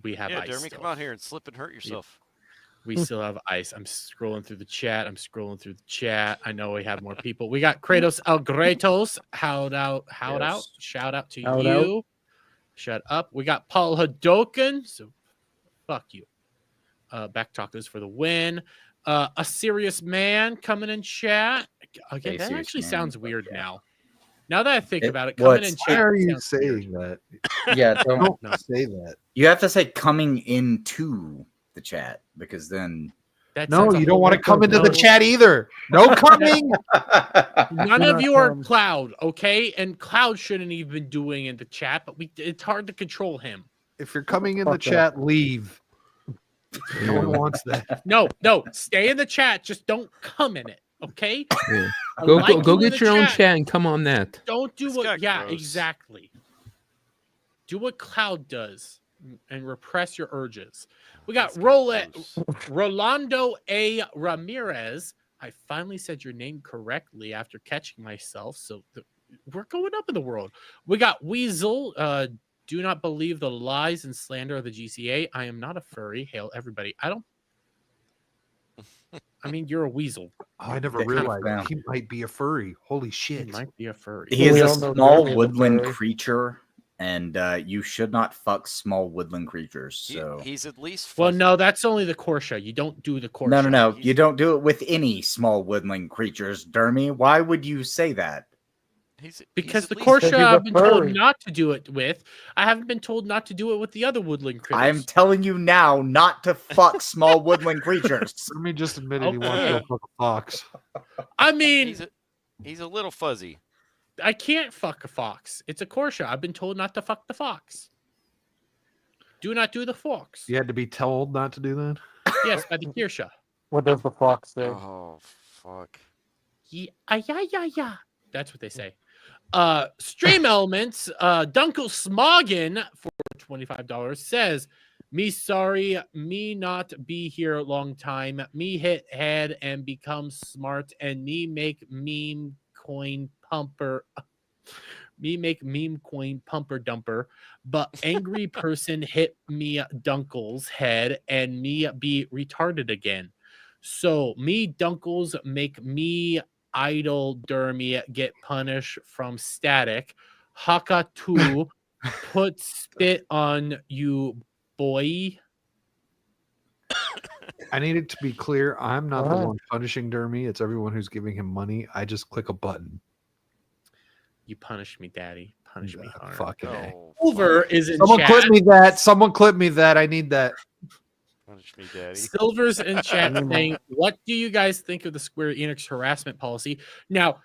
Speaker 3: We have ice.
Speaker 4: Jeremy,
Speaker 3: still.
Speaker 4: come out here and slip and hurt yourself.
Speaker 3: We still have ice. I'm scrolling through the chat. I know we have more people. We got Kratos Algretos. Shout out to you. Shut up. We got Paul Hadoken. So fuck you. Back talkers for the win. A serious man coming in chat. Okay, that actually sounds weird now. Now that I think about it, coming in chat.
Speaker 12: Why are you saying that?
Speaker 10: Yeah, don't
Speaker 12: say that.
Speaker 10: You have to say coming into the chat, because then
Speaker 12: no, you don't want to come into the chat either. No coming.
Speaker 3: None of you are Cloud, okay? And Cloud shouldn't even be doing in the chat, but it's hard to control him.
Speaker 12: If you're coming in the chat, leave. No one wants that.
Speaker 3: No, stay in the chat. Just don't come in it, okay?
Speaker 11: Yeah. Go get your own chat and come on that.
Speaker 3: Don't do what. Yeah,
Speaker 4: gross.
Speaker 3: exactly. Do what Cloud does and repress your urges. We got Rolando A. Ramirez. I finally said your name correctly after catching myself, so we're going up in the world. We got Weasel. Do not believe the lies and slander of the GCA. I am not a furry. Hail everybody. I mean, you're a weasel.
Speaker 12: Oh, I never realized he might be a furry. Holy shit.
Speaker 3: He might be a furry.
Speaker 10: He is a small woodland creature, and you should not fuck small woodland creatures. So
Speaker 4: he's at least
Speaker 3: well, no, that's only the Korsha. You don't do the Korsha.
Speaker 10: No. You don't do it with any small woodland creatures, Dermy. Why would you say that?
Speaker 3: Because the Korsha I've been told not to do it with. I haven't been told not to do it with the other woodland creatures.
Speaker 10: I'm telling you now not to fuck small woodland creatures.
Speaker 12: Let me just admit it. He wants to fuck a fox.
Speaker 3: I mean,
Speaker 4: he's a little fuzzy.
Speaker 3: I can't fuck a fox. It's a Korsha. I've been told not to fuck the fox. Do not do the fox.
Speaker 12: You had to be told not to do that?
Speaker 3: Yes, by the Kirsha.
Speaker 13: What does the fox say?
Speaker 4: Oh, fuck.
Speaker 3: Yeah. That's what they say. Stream Elements, Dunkel Smoggin for $25 says, me sorry, me not be here long time. Me hit head and become smart, and me make meme coin pumper. Me make meme coin pumper dumper, but angry person hit me Dunkel's head and me be retarded again. So me Dunkles make me idle Dermy get punished from static. Haka 2 put spit on you, boy.
Speaker 12: I need it to be clear. I'm not the one punishing Dermy. It's everyone who's giving him money. I just click a button.
Speaker 3: You punish me, daddy. Punish me hard.
Speaker 12: Fucking
Speaker 3: Silver is in
Speaker 12: Someone
Speaker 3: chat.
Speaker 12: clip me that. Someone clip me that. I need that.
Speaker 4: Punish me, daddy.
Speaker 3: Silver's in chat saying, what do you guys think of the Square Enix harassment policy? Now,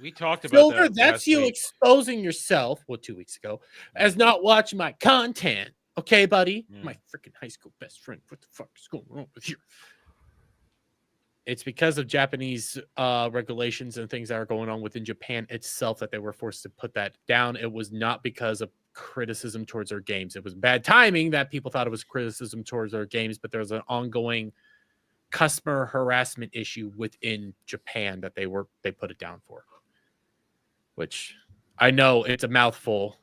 Speaker 2: we talked about
Speaker 3: Silver,
Speaker 2: that
Speaker 3: that's
Speaker 2: last
Speaker 3: you
Speaker 2: week.
Speaker 3: exposing yourself, 2 weeks ago, as not watching my content. Okay, buddy? My freaking high school best friend. What the fuck is going on with you? It's because of Japanese regulations and things that are going on within Japan itself that they were forced to put that down. It was not because of criticism towards their games. It was bad timing that people thought it was criticism towards their games, but there's an ongoing customer harassment issue within Japan that they put it down for. Which I know it's a mouthful,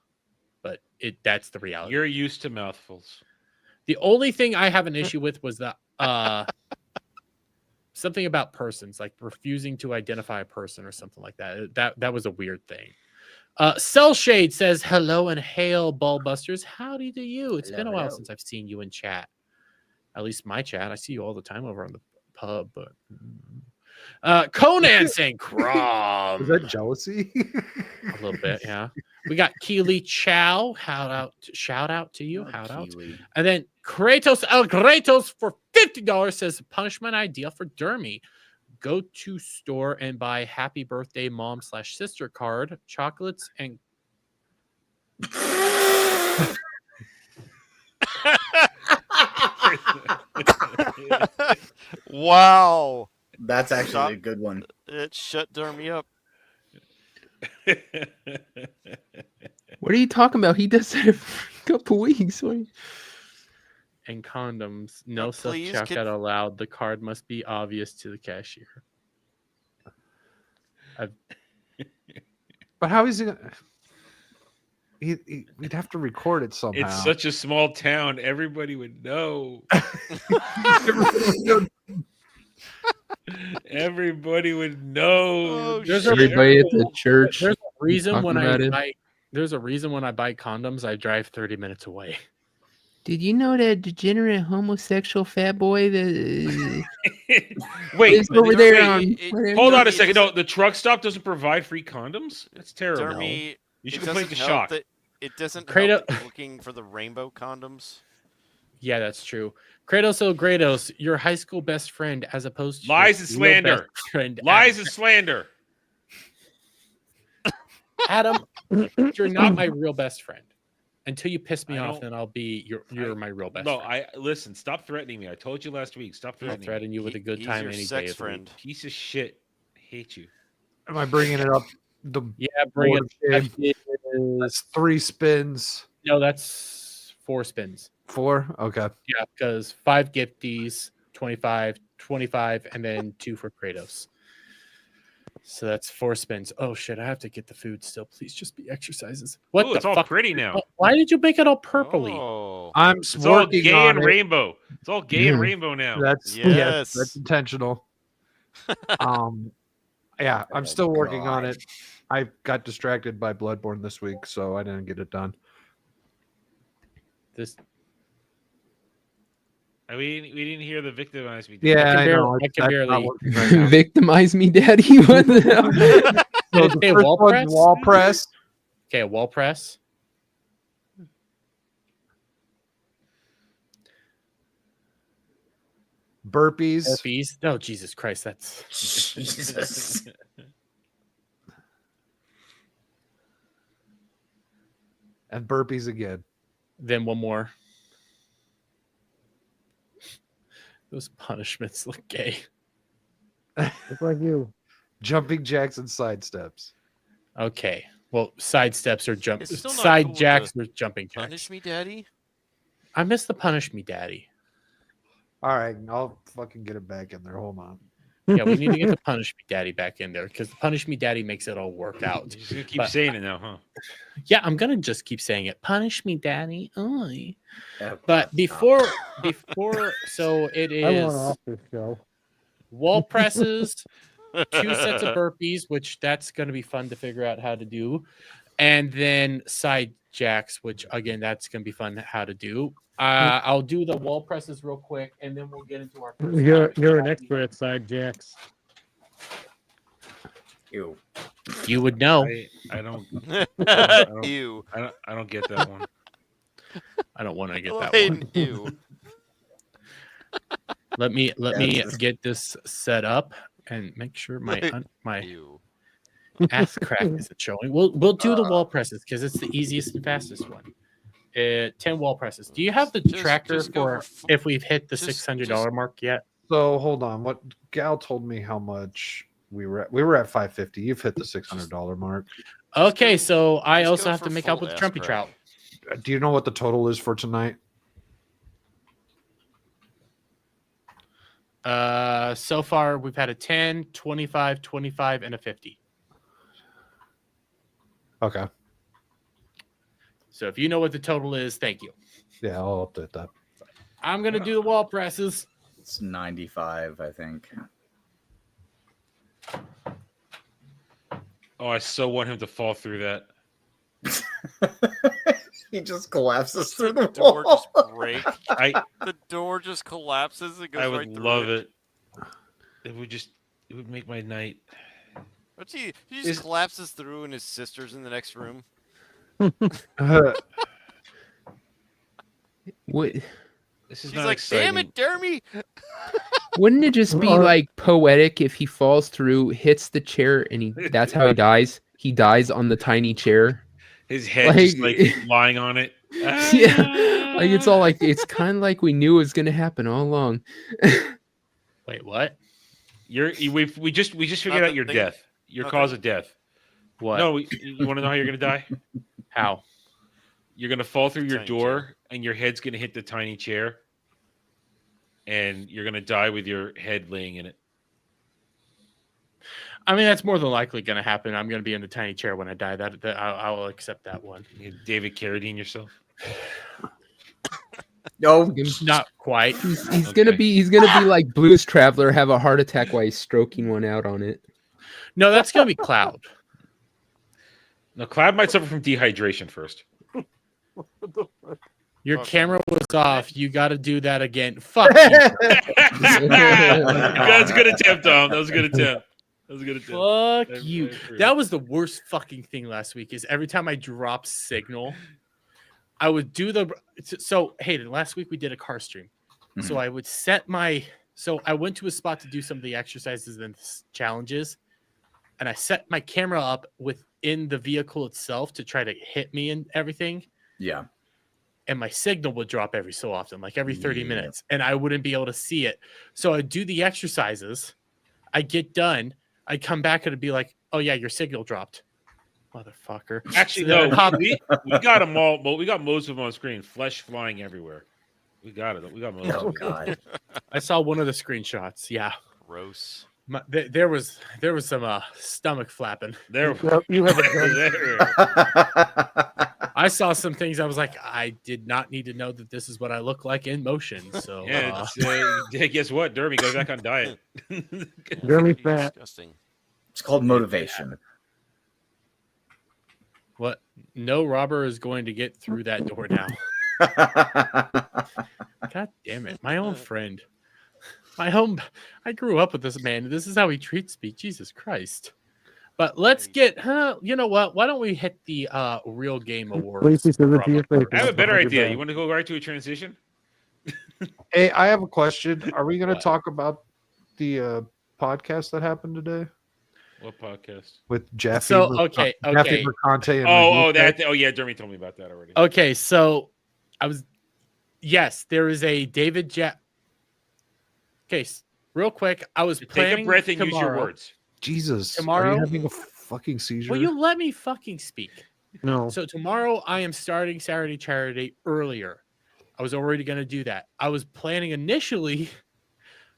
Speaker 3: but that's the reality.
Speaker 2: You're used to mouthfuls.
Speaker 3: The only thing I have an issue with was the something about persons, like refusing to identify a person or something like that. That was a weird thing. Cell Shade says hello and hail, Ballbusters. Howdy to you. It's been a while since I've seen you in chat. At least my chat. I see you all the time over on the pub, but Conan saying Crom.
Speaker 12: Is that jealousy?
Speaker 3: A little bit, yeah. We got Keely Chow. Shout out to you. And then Kratos El Kratos for $50 says punishment idea for Dermy. Go to store and buy happy birthday mom/sister card, chocolates, and
Speaker 4: Wow.
Speaker 10: That's actually a good one.
Speaker 4: It shut Dermy up.
Speaker 11: What are you talking about? He does that every couple weeks.
Speaker 3: and condoms. No
Speaker 4: please,
Speaker 3: self-checkout allowed. The card must be obvious to the cashier.
Speaker 12: But how is he gonna... We'd have to record it somehow.
Speaker 2: It's such a small town. Everybody would know. Everybody would know.
Speaker 11: There's everybody at the church.
Speaker 3: There's a reason when I buy condoms, I drive 30 minutes away.
Speaker 11: Did you know that degenerate homosexual fat boy that
Speaker 2: wait
Speaker 11: over there?
Speaker 2: Hold on a second. No, the truck stop doesn't provide free condoms. That's terrible.
Speaker 4: Dermy,
Speaker 2: you should complain to Shock.
Speaker 4: It doesn't help looking for the rainbow condoms.
Speaker 3: Yeah, that's true. Kratos O Kratos, your high school best friend, as opposed to
Speaker 2: lies and slander. Lies and slander.
Speaker 3: Adam, you're not my real best friend. Until you piss me off, then I'll be you're my real best friend.
Speaker 2: Listen, stop threatening me. I told you last week. Stop threatening.
Speaker 3: I'll threaten you with a good time any day.
Speaker 4: Friend.
Speaker 2: Piece of shit. I hate you.
Speaker 12: Am I bringing it up?
Speaker 3: Bring it.
Speaker 12: That's 3 spins.
Speaker 3: No, that's 4 spins.
Speaker 12: 4? Okay.
Speaker 3: Yeah, because 5 gifties, 25, and then 2 for Kratos. So that's 4 spins. Oh shit! I have to get the food still. Please just be exercises. What the
Speaker 2: it's all
Speaker 3: fuck?
Speaker 2: pretty now.
Speaker 3: Why did you make it all purpley?
Speaker 4: Oh.
Speaker 2: It's all gay and rainbow. It's all gay and rainbow now.
Speaker 12: That's that's intentional. Yeah, I'm still working on it. I got distracted by Bloodborne this week, so I didn't get it done.
Speaker 2: We didn't hear the victimize me.
Speaker 12: Yeah, I know.
Speaker 3: I can barely
Speaker 11: victimize me, Daddy. What the hell?
Speaker 12: So the first one's wall press.
Speaker 3: Okay, a wall press.
Speaker 12: Burpees.
Speaker 3: Oh, Jesus Christ, that's
Speaker 10: Jesus.
Speaker 12: And burpees again.
Speaker 3: Then one more. Those punishments look gay.
Speaker 13: Look like you.
Speaker 12: Jumping jacks and side steps.
Speaker 3: Okay. Well, side steps or jump.
Speaker 4: It's still not
Speaker 3: Side
Speaker 4: cool
Speaker 3: jacks
Speaker 4: to
Speaker 3: or jumping jacks.
Speaker 4: Punish me, Daddy.
Speaker 3: I miss the punish me, Daddy.
Speaker 12: All right, I'll fucking get it back in there. Hold on.
Speaker 3: Yeah, we need to get the punish me, Daddy back in there because the punish me, Daddy makes it all work out.
Speaker 2: You're gonna keep saying it now, huh?
Speaker 3: Yeah, I'm gonna just keep saying it. Punish me, Daddy. But before, so it
Speaker 13: I want
Speaker 3: is
Speaker 13: off this show.
Speaker 3: wall presses, 2 sets of burpees, which that's gonna be fun to figure out how to do, and then side jacks, which again that's gonna be fun how to do. I'll do the wall presses real quick, and then we'll get into our.
Speaker 13: You're an expert at side jacks.
Speaker 10: Ew.
Speaker 3: You would know.
Speaker 2: I don't.
Speaker 4: Ew.
Speaker 2: I don't get that one.
Speaker 3: I don't want to get that
Speaker 4: Hayden,
Speaker 3: one.
Speaker 4: ew.
Speaker 3: Let me get this set up and make sure my
Speaker 4: Ew.
Speaker 3: ass crack isn't showing. We'll do the wall presses because it's the easiest and fastest one. 10 wall presses. Do you have the tracker for if we've hit the $600 mark yet?
Speaker 12: So hold on. What Gal told me how much we were at. We were at 550. You've hit the $600 mark.
Speaker 3: Okay, so I also have to make out with Trumpy Trout.
Speaker 12: Do you know what the total is for tonight?
Speaker 3: So far we've had a 10, 25, 25, and a 50.
Speaker 12: Okay.
Speaker 3: So if you know what the total is, thank you.
Speaker 12: Yeah, I'll update that.
Speaker 3: I'm gonna do the wall presses.
Speaker 10: It's 95, I think.
Speaker 2: Oh, I so want him to fall through that.
Speaker 10: He just collapses through
Speaker 4: The
Speaker 10: the
Speaker 4: door
Speaker 10: wall.
Speaker 4: just break. The door just collapses and goes
Speaker 2: I would
Speaker 4: right through
Speaker 2: love it. It would make my night.
Speaker 4: What's he just collapses through and his sister's in the next room.
Speaker 11: What?
Speaker 2: This is
Speaker 4: She's
Speaker 2: not
Speaker 4: like,
Speaker 2: exciting.
Speaker 4: damn it, Jeremy.
Speaker 11: Wouldn't it just be like poetic if he falls through, hits the chair, and that's how he dies? He dies on the tiny chair.
Speaker 2: His head just like lying on it.
Speaker 11: Yeah, like it's all like it's kind of like we knew it was gonna happen all along.
Speaker 3: Wait, what?
Speaker 2: We just figured out your death. Your cause of death.
Speaker 3: What?
Speaker 2: No, you want to know how you're gonna die?
Speaker 3: How?
Speaker 2: You're gonna fall through your
Speaker 4: Tiny
Speaker 2: door,
Speaker 4: chair.
Speaker 2: and your head's gonna hit the tiny chair, and you're gonna die with your head laying in it.
Speaker 3: I mean, that's more than likely going to happen. I'm going to be in the tiny chair when I die. I will accept that one.
Speaker 2: You David Carradine yourself.
Speaker 10: No,
Speaker 3: not quite.
Speaker 11: He's gonna be like Blues Traveler, have a heart attack while he's stroking one out on it.
Speaker 3: No, that's gonna be Cloud.
Speaker 2: No, Cloud might suffer from dehydration first.
Speaker 3: Your camera was off. You got to do that again. Fuck you.
Speaker 2: That's a good attempt, Tom. That was a good attempt.
Speaker 3: Fuck you. That was the worst fucking thing last week. Is every time I drop signal, I would do the. So Hayden, last week we did a car stream.
Speaker 10: Mm-hmm.
Speaker 3: So I would set my. So I went to a spot to do some of the exercises and challenges, and I set my camera up within the vehicle itself to try to hit me and everything.
Speaker 10: Yeah.
Speaker 3: And my signal would drop every so often, like every 30 minutes, and I wouldn't be able to see it. So I'd do the exercises. I get done. I'd come back and it'd be like, oh, yeah, your signal dropped. Motherfucker.
Speaker 2: Actually,
Speaker 3: So
Speaker 2: no, we got them all. Well, we got most of them on screen. Flesh flying everywhere. We got it. We got most of them.
Speaker 10: Oh, God.
Speaker 3: I saw one of the screenshots. Yeah.
Speaker 4: Gross.
Speaker 3: There was some stomach flapping.
Speaker 2: There.
Speaker 13: You have
Speaker 3: I saw some things. I was like, I did not need to know that this is what I look like in motion. So
Speaker 2: yeah, guess what, Derby, go back on diet.
Speaker 13: Jeremy fat.
Speaker 4: Disgusting.
Speaker 10: It's called motivation.
Speaker 3: What? No robber is going to get through that door now. God damn it! My own friend. I grew up with this man. This is how he treats me. Jesus Christ. But let's get, you know what? Why don't we hit the real game awards?
Speaker 13: Lacey says it to your face.
Speaker 2: I have a better idea. You want to go right to a transition?
Speaker 12: Hey, I have a question. Are we going to talk about the podcast that happened today
Speaker 2: What podcast?
Speaker 12: with Jaffe?
Speaker 3: So, okay.
Speaker 12: Jaffe Mercante and
Speaker 2: Oh, yeah, Jeremy told me about that already.
Speaker 3: Okay, so yes, there is a David Okay, real quick, I was planning
Speaker 2: Take a breath and use your
Speaker 3: tomorrow.
Speaker 2: words.
Speaker 12: Jesus.
Speaker 3: Tomorrow?
Speaker 12: Are you having a fucking seizure?
Speaker 3: Will you let me fucking speak?
Speaker 13: No.
Speaker 3: So tomorrow I am starting Saturday Charity earlier. I was already going to do that. I was planning initially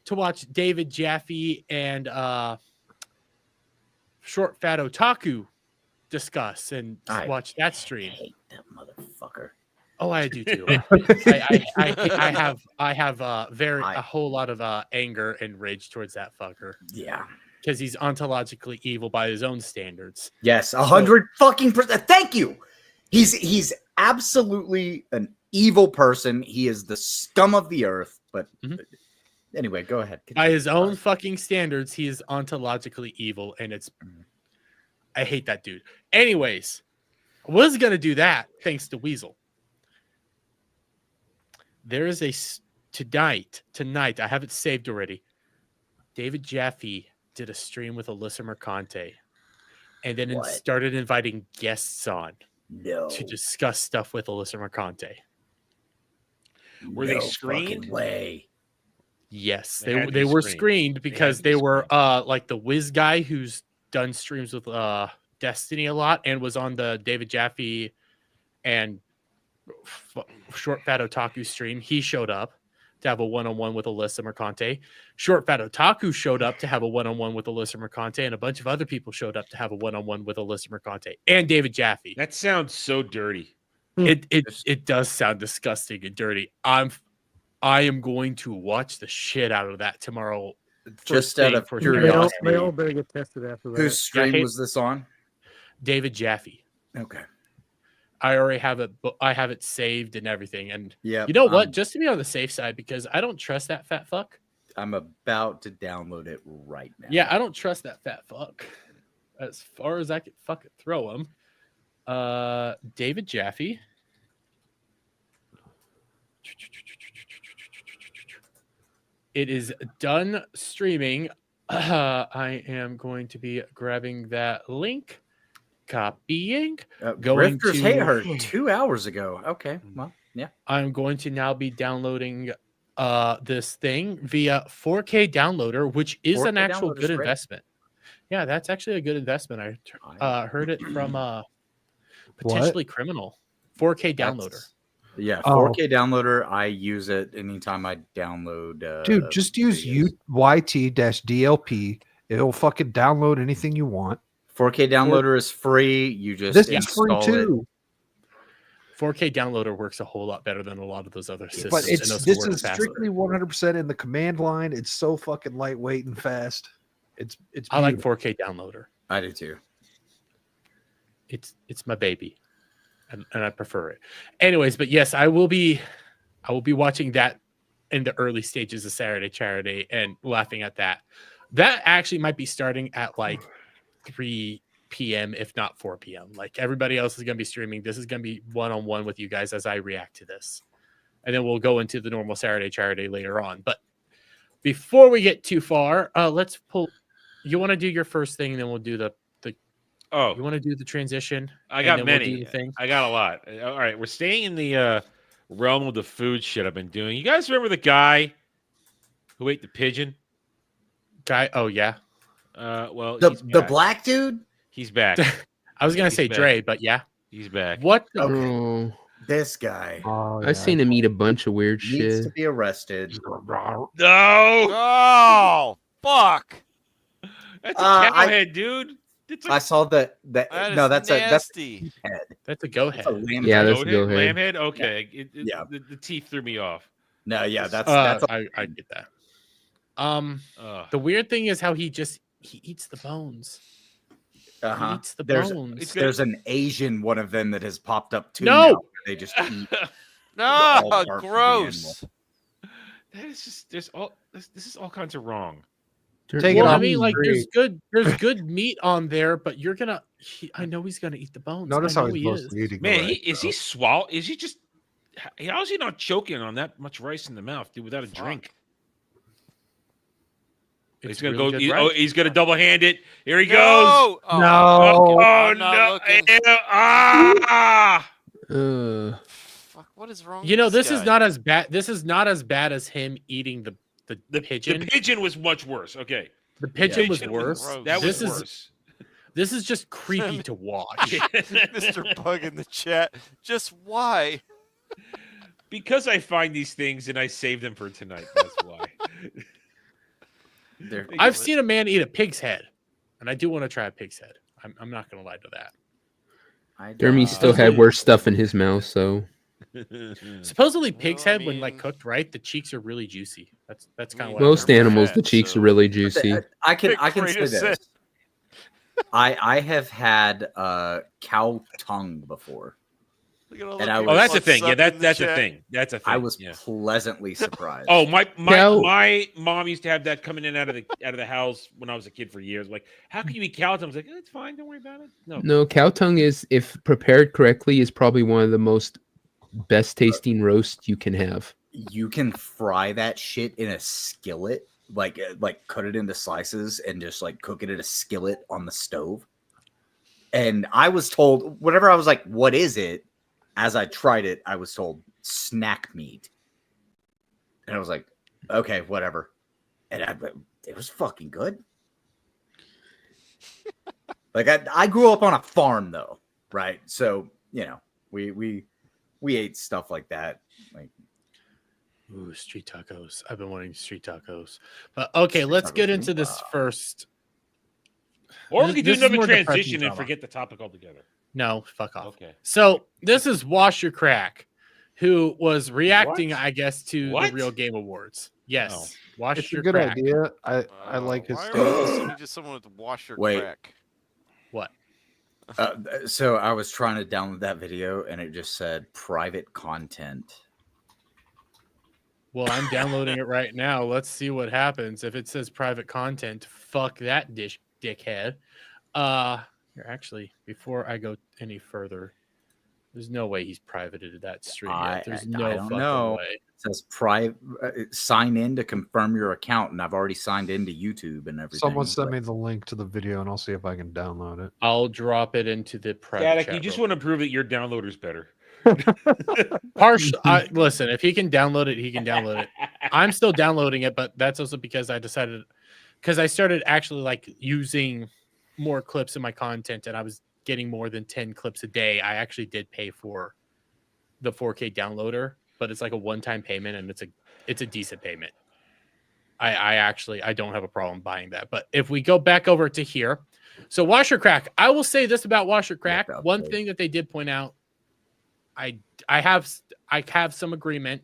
Speaker 3: to watch David Jaffe and Short Fat Otaku discuss and watch that stream.
Speaker 10: I hate that motherfucker.
Speaker 3: Oh, I do too. I have a whole lot of anger and rage towards that fucker.
Speaker 10: Yeah.
Speaker 3: Because he's ontologically evil by his own standards.
Speaker 10: Yes, 100 fucking percent. Thank you. He's absolutely an evil person. He is the scum of the earth. But anyway, go ahead.
Speaker 3: By his own fucking standards, he is ontologically evil, and I hate that dude. Anyways, I was gonna do that thanks to Weasel. There is tonight. I have it saved already. David Jaffe did a stream with Alyssa Mercante, and then started inviting guests on to discuss stuff with Alyssa Mercante.
Speaker 2: Were they screened?
Speaker 10: Way.
Speaker 3: Yes, they were screened because they were like the Wiz guy who's done streams with Destiny a lot and was on the David Jaffe and Short Fat Otaku stream. He showed up. to have a one-on-one with Alyssa Mercante. Short Fat Otaku showed up to have a one-on-one with Alyssa Mercante, and a bunch of other people showed up to have a one-on-one with Alyssa Mercante and David Jaffe.
Speaker 2: That sounds so dirty.
Speaker 3: It does sound disgusting and dirty. I am going to watch the shit out of that tomorrow.
Speaker 10: Just out of curiosity,
Speaker 13: they all better get tested after that.
Speaker 10: whose stream was this on?
Speaker 3: David Jaffe.
Speaker 10: Okay.
Speaker 3: I already have it. I have it saved and everything. And
Speaker 10: yeah,
Speaker 3: you know what? Just to be on the safe side, because I don't trust that fat fuck.
Speaker 10: I'm about to download it right now.
Speaker 3: Yeah, I don't trust that fat fuck. As far as I could fucking throw him. David Jaffe. It is done streaming. I am going to be grabbing that link. Copying.
Speaker 10: Going Grifters hate her 2 hours ago. Okay, well, yeah.
Speaker 3: I'm going to now be downloading this thing via 4K downloader, which is 4K an actual good investment. Yeah, that's actually a good investment. I heard it from Potentially Criminal. 4K downloader.
Speaker 10: Yeah, 4K downloader. I use it anytime I download.
Speaker 12: Dude, just use UYT-DLP. It'll fucking download anything you want.
Speaker 10: 4K downloader is free. You just install
Speaker 12: free too.
Speaker 10: It.
Speaker 3: 4K downloader works a whole lot better than a lot of those other systems.
Speaker 12: But this is strictly 100% in the command line. It's so fucking lightweight and fast. It's.
Speaker 3: I like 4K downloader.
Speaker 10: I do too.
Speaker 3: It's my baby, and I prefer it. Anyways, but yes, I will be watching that in the early stages of Saturday Charity and laughing at that. That actually might be starting at like 3 p.m. if not 4 p.m. Like everybody else is going to be streaming. This is going to be one-on-one with you guys as I react to this. And then we'll go into the normal Saturday Charity later on. But before we get too far, let's pull. You want to do your first thing, and then we'll do the.
Speaker 2: Oh,
Speaker 3: you want to do the transition?
Speaker 2: I got many. I got a lot. All right, we're staying in the realm of the food shit I've been doing. You guys remember the guy who ate the pigeon?
Speaker 3: Guy? Oh yeah.
Speaker 10: Well, the black dude.
Speaker 2: He's back.
Speaker 3: I was gonna say back. Dre, but yeah,
Speaker 2: he's back.
Speaker 3: What?
Speaker 10: Okay. This guy.
Speaker 11: Oh, yeah. I've seen him eat a bunch of weird shit.
Speaker 10: Needs to be arrested.
Speaker 2: No.
Speaker 4: Oh, fuck.
Speaker 2: That's a cow head, dude.
Speaker 10: I saw that. No, that's
Speaker 4: nasty.
Speaker 10: Head.
Speaker 3: That's a goat head.
Speaker 11: Yeah, that's a goat head.
Speaker 2: Lamb head. Okay.
Speaker 10: Yeah.
Speaker 2: The teeth threw me off.
Speaker 10: No, yeah, that's.
Speaker 3: I get that. The weird thing is how he eats the bones.
Speaker 10: Uh-huh.
Speaker 3: Eats the bones.
Speaker 10: There's an Asian one of them that has popped up too.
Speaker 3: No,
Speaker 10: they just eat.
Speaker 4: No, gross.
Speaker 2: That is just this is all kinds of wrong.
Speaker 3: I mean, like there's good meat on there, but you're gonna. I know he's gonna eat the bones.
Speaker 12: Notice how he's mostly eating.
Speaker 2: Man, is he swallow? Is he just? How is he not choking on that much rice in the mouth, dude, without a drink? He's gonna really go. He's gonna double hand it. Here he goes.
Speaker 4: Oh,
Speaker 12: no!
Speaker 2: Oh no!
Speaker 4: Fuck! What is wrong?
Speaker 3: You know,
Speaker 4: this
Speaker 3: is not as bad. This is not as bad as him eating the pigeon.
Speaker 2: The pigeon was much worse. Okay,
Speaker 3: the pigeon was worse.
Speaker 2: That was worse.
Speaker 3: This is just creepy to watch.
Speaker 4: Mr.Bug in the chat. Just why?
Speaker 2: Because I find these things and I save them for tonight. That's why.
Speaker 3: I've seen a man eat a pig's head, and I do want to try a pig's head. I'm not going to lie to that.
Speaker 11: Jeremy still had worse stuff in his mouth, so.
Speaker 3: Supposedly, pig's head, when like cooked right, the cheeks are really juicy. That's kind of what
Speaker 11: most animals. The cheeks are really juicy.
Speaker 10: I can say this. I have had cow tongue before.
Speaker 2: That's a thing. Yeah, that's a thing. That's a thing.
Speaker 10: I was pleasantly surprised.
Speaker 2: Oh, my mom used to have that coming in out of the house when I was a kid for years. Like, how can you eat cow tongue? I was like, it's fine. Don't worry about it.
Speaker 11: No, cow tongue is, if prepared correctly, is probably one of the most best tasting roast you can have.
Speaker 10: You can fry that shit in a skillet, like cut it into slices and just like cook it in a skillet on the stove. And I was told, whatever, I was like, what is it? As I tried it, I was told snack meat. And I was like, okay, whatever. And it was fucking good. Like I grew up on a farm though, right? So, you know, we ate stuff like that. Like
Speaker 3: Ooh, street tacos. I've been wanting street tacos. But okay, let's get into this first.
Speaker 2: Or we could do
Speaker 3: This is
Speaker 2: another
Speaker 3: more depressing
Speaker 2: transition and
Speaker 3: drama.
Speaker 2: forget the topic altogether.
Speaker 3: No, fuck off.
Speaker 2: Okay.
Speaker 3: So this is Wash Your Crack, who was reacting,
Speaker 2: What?
Speaker 3: I guess, to
Speaker 2: What?
Speaker 3: the Real Game Awards. Yes. Wash
Speaker 12: It's
Speaker 3: Your
Speaker 12: a good
Speaker 3: Crack.
Speaker 12: idea. I like his
Speaker 4: Why are
Speaker 12: stance.
Speaker 4: we listening to someone with wash your
Speaker 10: Wait.
Speaker 4: crack?
Speaker 3: What?
Speaker 10: So I was trying to download that video, and it just said private content.
Speaker 3: Well, I'm downloading it right now. Let's see what happens. If it says private content, fuck that dickhead. Here, actually, before I go any further, there's no way he's privated that stream yet. There's no
Speaker 10: I don't
Speaker 3: fucking
Speaker 10: know.
Speaker 3: way.
Speaker 10: It says sign in to confirm your account, and I've already signed into YouTube and everything.
Speaker 12: Someone send me the link to the video, and I'll see if I can download it.
Speaker 3: I'll drop it into the private
Speaker 2: Static,
Speaker 3: chat
Speaker 2: you just
Speaker 3: real
Speaker 2: want to prove that your downloader's better.
Speaker 3: Listen, if he can download it, he can download it. I'm still downloading it, but that's also because I started actually like using more clips in my content, and I was getting more than 10 clips a day. I actually did pay for the 4K downloader, but it's like a one-time payment, and it's a decent payment. I don't have a problem buying that. But if we go back over to here, so Wash Your Crack, I will say this about Wash Your Crack. One thing that they did point out, I have some agreement,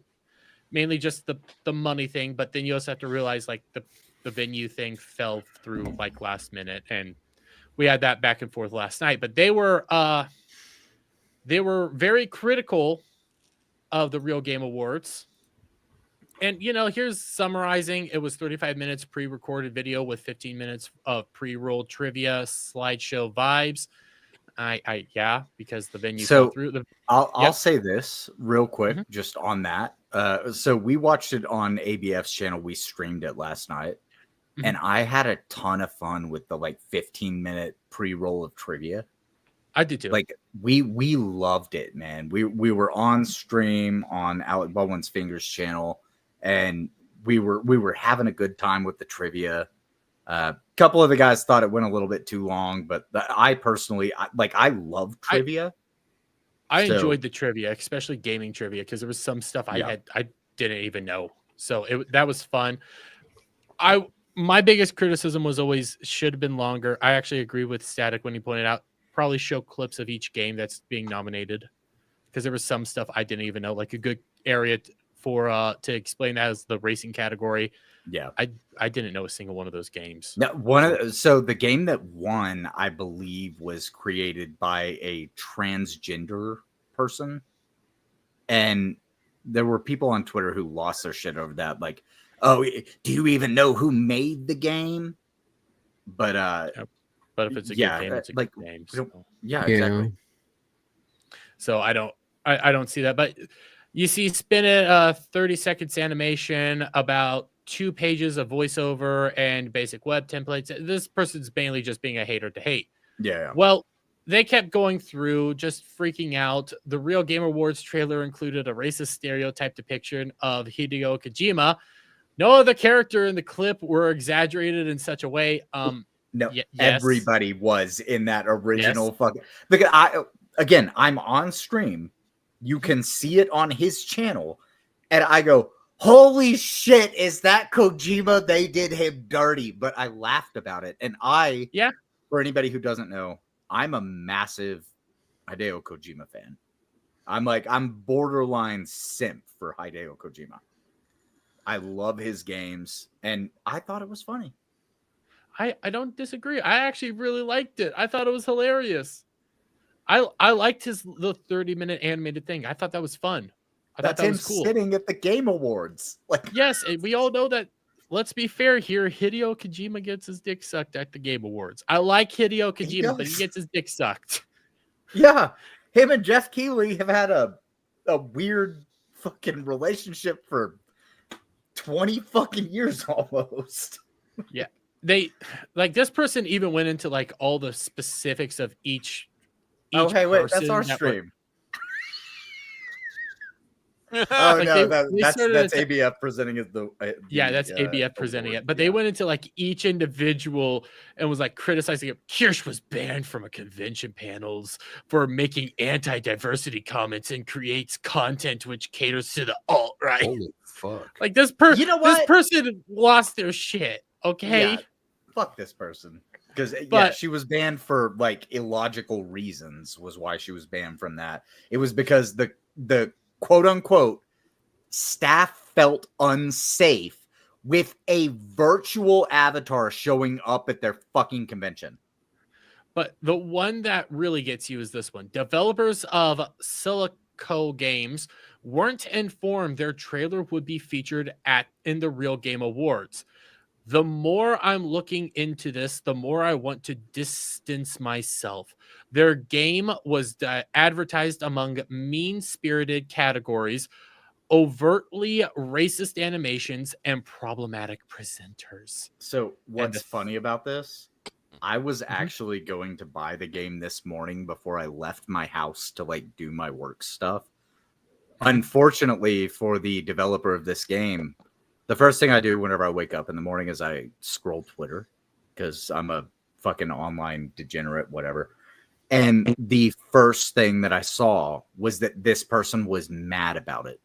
Speaker 3: mainly just the money thing, but then you also have to realize like the venue thing fell through like last minute, and we had that back and forth last night. But they were very critical of the Real Game Awards. And here's summarizing. It was 35 minutes pre-recorded video with 15 minutes of pre-roll trivia, slideshow vibes. Because the venue fell through.
Speaker 10: I'll say this real quick, just on that. So we watched it on ABF's channel. We streamed it last night, and I had a ton of fun with the 15-minute pre-roll of trivia.
Speaker 3: I did too.
Speaker 10: Like we loved it, man. We were on stream on Alec Baldwin's Fingers channel, and we were having a good time with the trivia. A couple of the guys thought it went a little bit too long, but I personally, I love trivia.
Speaker 3: I enjoyed the trivia, especially gaming trivia, because there was some stuff I didn't even know. So that was fun. My biggest criticism was always should have been longer. I actually agree with Static when he pointed out probably show clips of each game that's being nominated, because there was some stuff I didn't even know, like a good area to explain that as the racing category.
Speaker 10: Yeah,
Speaker 3: I didn't know a single one of those games.
Speaker 10: Now, so the game that won, I believe, was created by a transgender person, and there were people on Twitter who lost their shit over that. Like, oh, do you even know who made the game? But
Speaker 3: if it's a good game, it's a good game. So.
Speaker 10: Yeah, exactly.
Speaker 3: So I don't see that, but you see spin it 30 seconds animation, about 2 pages of voiceover and basic web templates. This person's mainly just being a hater to hate.
Speaker 10: Yeah.
Speaker 3: Well, they kept going through, just freaking out. The Real Game Awards trailer included a racist stereotype depiction of Hideo Kojima. No other character in the clip were exaggerated in such a way.
Speaker 10: Everybody was in that original fucking. Because I'm on stream. You can see it on his channel, and I go, holy shit, is that Kojima? They did him dirty. But I laughed about it. And for anybody who doesn't know, I'm a massive Hideo Kojima fan. I'm borderline simp for Hideo Kojima. I love his games, and I thought it was funny.
Speaker 3: I don't disagree. I actually really liked it. I thought it was hilarious. I liked the 30-minute animated thing. I thought that was fun.
Speaker 10: That's him sitting at the Game Awards.
Speaker 3: Yes, we all know that. Let's be fair here. Hideo Kojima gets his dick sucked at the Game Awards. I like Hideo Kojima, but he gets his dick sucked.
Speaker 10: Yeah, him and Jeff Keighley have had a weird fucking relationship for 20 fucking years almost.
Speaker 3: Yeah, they this person even went into all the specifics of each.
Speaker 10: Oh, hey, wait, that's our stream. Oh no, that's ABF presenting as the
Speaker 3: that's ABF presenting it. But they went into each individual and was criticizing it. Kirsch was banned from a convention panels for making anti-diversity comments and creates content which caters to the alt-right.
Speaker 11: Holy
Speaker 12: fuck?
Speaker 3: Like this person lost their shit. Okay.
Speaker 10: Yeah, fuck this person. Because
Speaker 3: But-
Speaker 10: she was banned for like illogical reasons. Was why she was banned from that. It was because the quote unquote staff felt unsafe with a virtual avatar showing up at their fucking convention.
Speaker 3: But the one that really gets you is this one. Developers of Silico Games weren't informed their trailer would be featured in the Real Game Awards. The more I'm looking into this, the more I want to distance myself. Their game was advertised among mean-spirited categories, overtly racist animations, and problematic presenters.
Speaker 10: So what's funny about this? I was actually going to buy the game this morning before I left my house to like do my work stuff. Unfortunately for the developer of this game, the first thing I do whenever I wake up in the morning is I scroll Twitter because I'm a fucking online degenerate, whatever. And the first thing that I saw was that this person was mad about it.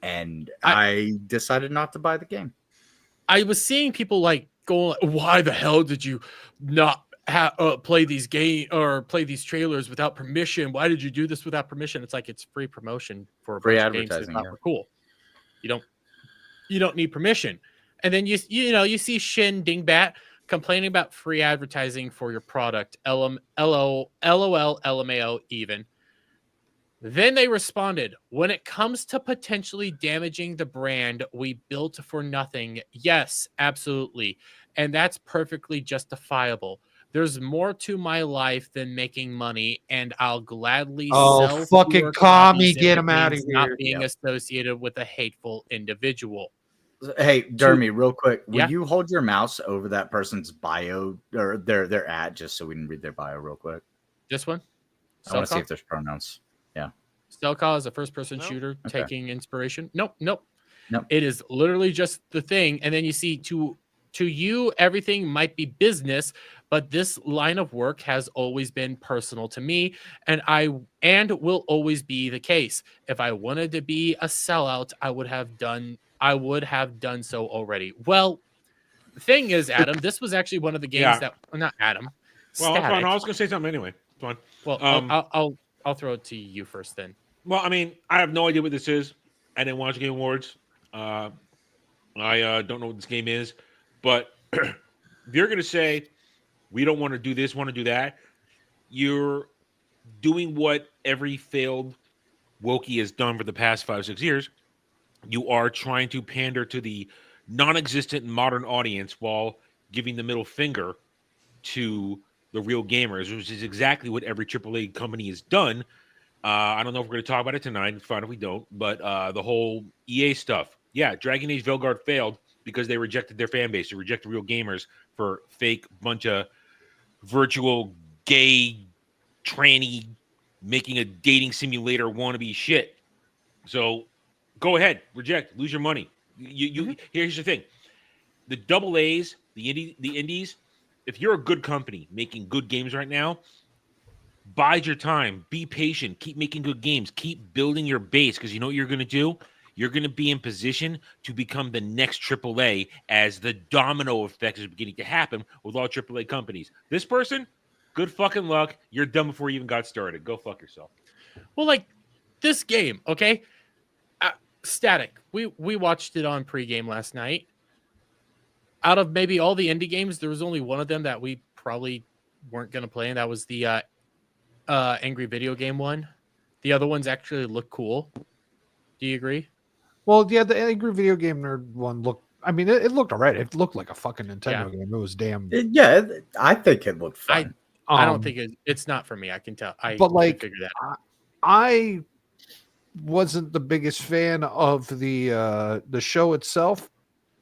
Speaker 10: And I decided not to buy the game.
Speaker 3: I was seeing people like going, why the hell did you not play these these trailers without permission? Why did you do this without permission? It's like it's free promotion for a
Speaker 10: Free
Speaker 3: bunch of games that's
Speaker 10: advertising,
Speaker 3: not cool. You don't need permission. And then you see Shin Dingbat complaining about free advertising for your product. LOL, LMAO even. Then they responded, when it comes to potentially damaging the brand we built for nothing, yes, absolutely. And that's perfectly justifiable. There's more to my life than making money, and I'll gladly sell
Speaker 12: fucking commie, get him out of
Speaker 3: not
Speaker 12: here.
Speaker 3: being associated with a hateful individual.
Speaker 10: Hey, Dermy, real quick, will you hold your mouse over that person's bio or their ad just so we can read their bio real quick?
Speaker 3: This one?
Speaker 10: I want to see if there's pronouns. Yeah.
Speaker 3: Stelka is a first-person shooter taking inspiration. Nope.
Speaker 10: Nope.
Speaker 3: It is literally just the thing. And then you see to you, everything might be business, but this line of work has always been personal to me, and will always be the case. If I wanted to be a sellout, I would have done so already. Well, the thing is, Adam, this was actually one of the games not Adam.
Speaker 2: Well,
Speaker 3: Static.
Speaker 2: fine. I was going to say something anyway. It's fine.
Speaker 3: Well, I'll throw it to you first then.
Speaker 2: Well, I mean, I have no idea what this is. I didn't watch Game Awards. I don't know what this game is. But if you're going to say, we don't want to do this, want to do that, you're doing what every failed Wokey has done for the past 5-6 years. You are trying to pander to the non-existent modern audience while giving the middle finger to the real gamers, which is exactly what every AAA company has done. I don't know if we're going to talk about it tonight. It's fine if we don't. But the whole EA stuff. Yeah, Dragon Age Veilguard failed because they rejected their fan base. They rejected real gamers for fake bunch of virtual gay tranny making a dating simulator wannabe shit. So go ahead, reject, lose your money. Here's the thing: the double A's, the indies. If you're a good company making good games right now, bide your time, be patient, keep making good games, keep building your base, because you know what you're going to do? You're going to be in position to become the next AAA as the domino effect is beginning to happen with all AAA companies. This person, good fucking luck. You're done before you even got started. Go fuck yourself.
Speaker 3: Well, like this game, okay? Static. We watched it on pregame last night. Out of maybe all the indie games, there was only one of them that we probably weren't going to play, and that was the Angry Video Game one. The other ones actually look cool. Do you agree?
Speaker 12: Well, yeah, the Angry Video Game Nerd one looked. I mean, it looked all right. It looked like a fucking Nintendo game. It was damn.
Speaker 10: Yeah, I think it looked fun.
Speaker 3: I don't think it's not for me. I can tell.
Speaker 12: But like,
Speaker 3: figure that out.
Speaker 12: I wasn't the biggest fan of the show itself,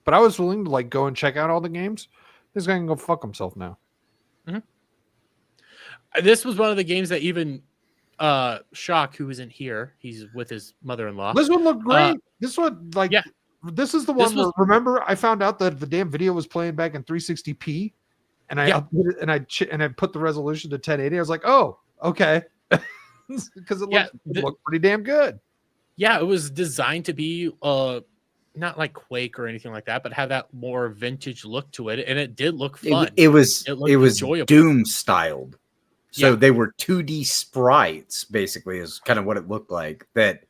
Speaker 12: but I was willing to like go and check out all the games. This guy can go fuck himself now.
Speaker 3: This was one of the games that even Shock, who isn't here, he's with his mother-in-law.
Speaker 12: This one looked great. This one, like, this is the one where, remember, I found out that the damn video was playing back in 360p, and I updated it, and I put the resolution to 1080. I was like, oh, okay, because it looked pretty damn good.
Speaker 3: Yeah, it was designed to be not like Quake or anything like that, but have that more vintage look to it, and it did look fun.
Speaker 10: It was
Speaker 3: enjoyable.
Speaker 10: Doom styled. So
Speaker 3: Yeah.
Speaker 10: they were 2D sprites, basically, is kind of what it looked like. That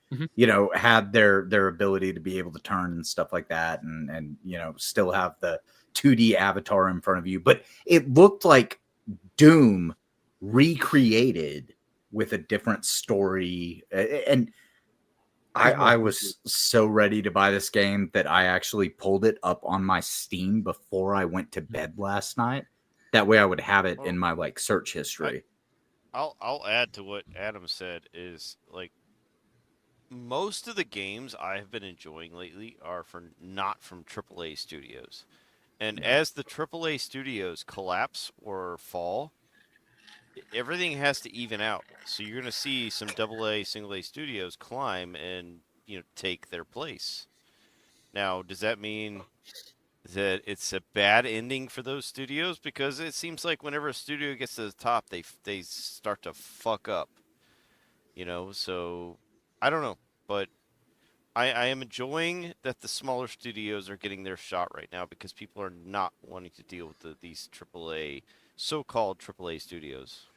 Speaker 10: had their ability to be able to turn and stuff like that, and still have the 2D avatar in front of you. But it looked like Doom recreated with a different story, and I was so ready to buy this game that I actually pulled it up on my Steam before I went to bed last night. That way I would have it in my search history.
Speaker 4: I'll add to what Adam said is most of the games I have been enjoying lately are not from AAA studios. And as the AAA studios collapse or fall, everything has to even out. So you're going to see some AA, single A studios climb and take their place. Now, does that mean that it's a bad ending for those studios? Because it seems like whenever a studio gets to the top, they start to fuck up. So I don't know, but I am enjoying that the smaller studios are getting their shot right now because people are not wanting to deal with these AAA, so-called AAA studios.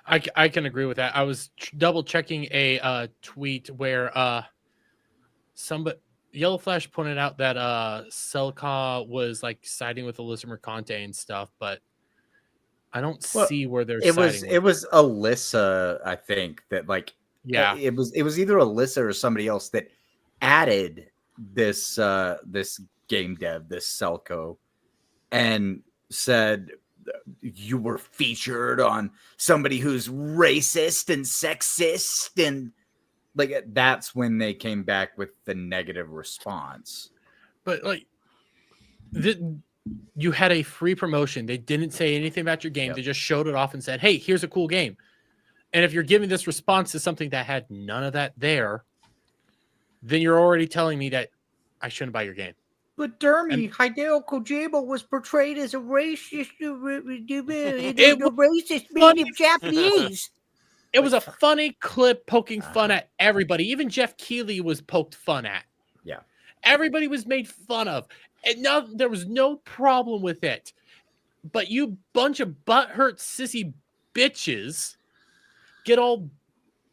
Speaker 3: I can agree with that. I was double checking a tweet where somebody Yellow Flash pointed out that Celica was siding with Alyssa Mercante and stuff, but I don't see where they're siding.
Speaker 10: It was Alyssa, I think, that it was either Alyssa or somebody else that added this this game dev, this Celica, and said you were featured on somebody who's racist and sexist, and that's when they came back with the negative response.
Speaker 3: But you had a free promotion. They didn't say anything about your game. Yep. They just showed it off and said, hey, here's a cool game. And if you're giving this response to something that had none of that there, then you're already telling me that I shouldn't buy your game.
Speaker 10: But Dermy, Hideo Kojima was portrayed as a racist, racist Japanese.
Speaker 3: It was a funny clip poking fun at everybody. Even Jeff Keighley was poked fun at.
Speaker 10: Yeah.
Speaker 3: Everybody was made fun of. And there was no problem with it. But you bunch of butthurt sissy bitches get all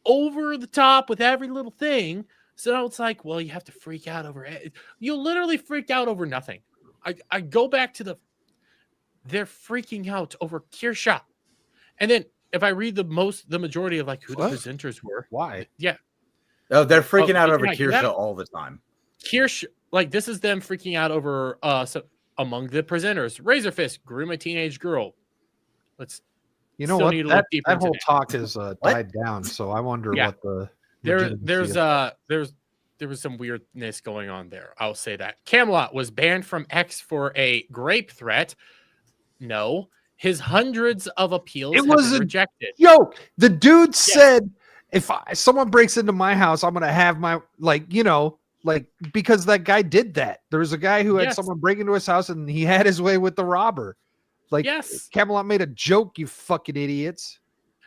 Speaker 3: over the top with every little thing. So now it's well, you have to freak out over it. You literally freaked out over nothing. I go back to they're freaking out over Kirsha. And then if I read the majority of who the presenters were.
Speaker 12: Why?
Speaker 3: Yeah.
Speaker 10: Oh, they're freaking out over Kirsha all the time.
Speaker 3: Kirsha, this is them freaking out over among the presenters. Razorfist, groom a teenage girl.
Speaker 12: You know what? That whole talk has died down, so I wonder what the there was some weirdness going on there. I'll say that. Camelot was banned from X for a grape threat. No, his hundreds of appeals have been rejected. Yo, the dude said, if someone breaks into my house, I'm gonna have my because that guy did that. There was a guy who had someone break into his house and he had his way with the robber. Camelot made a joke, you fucking idiots.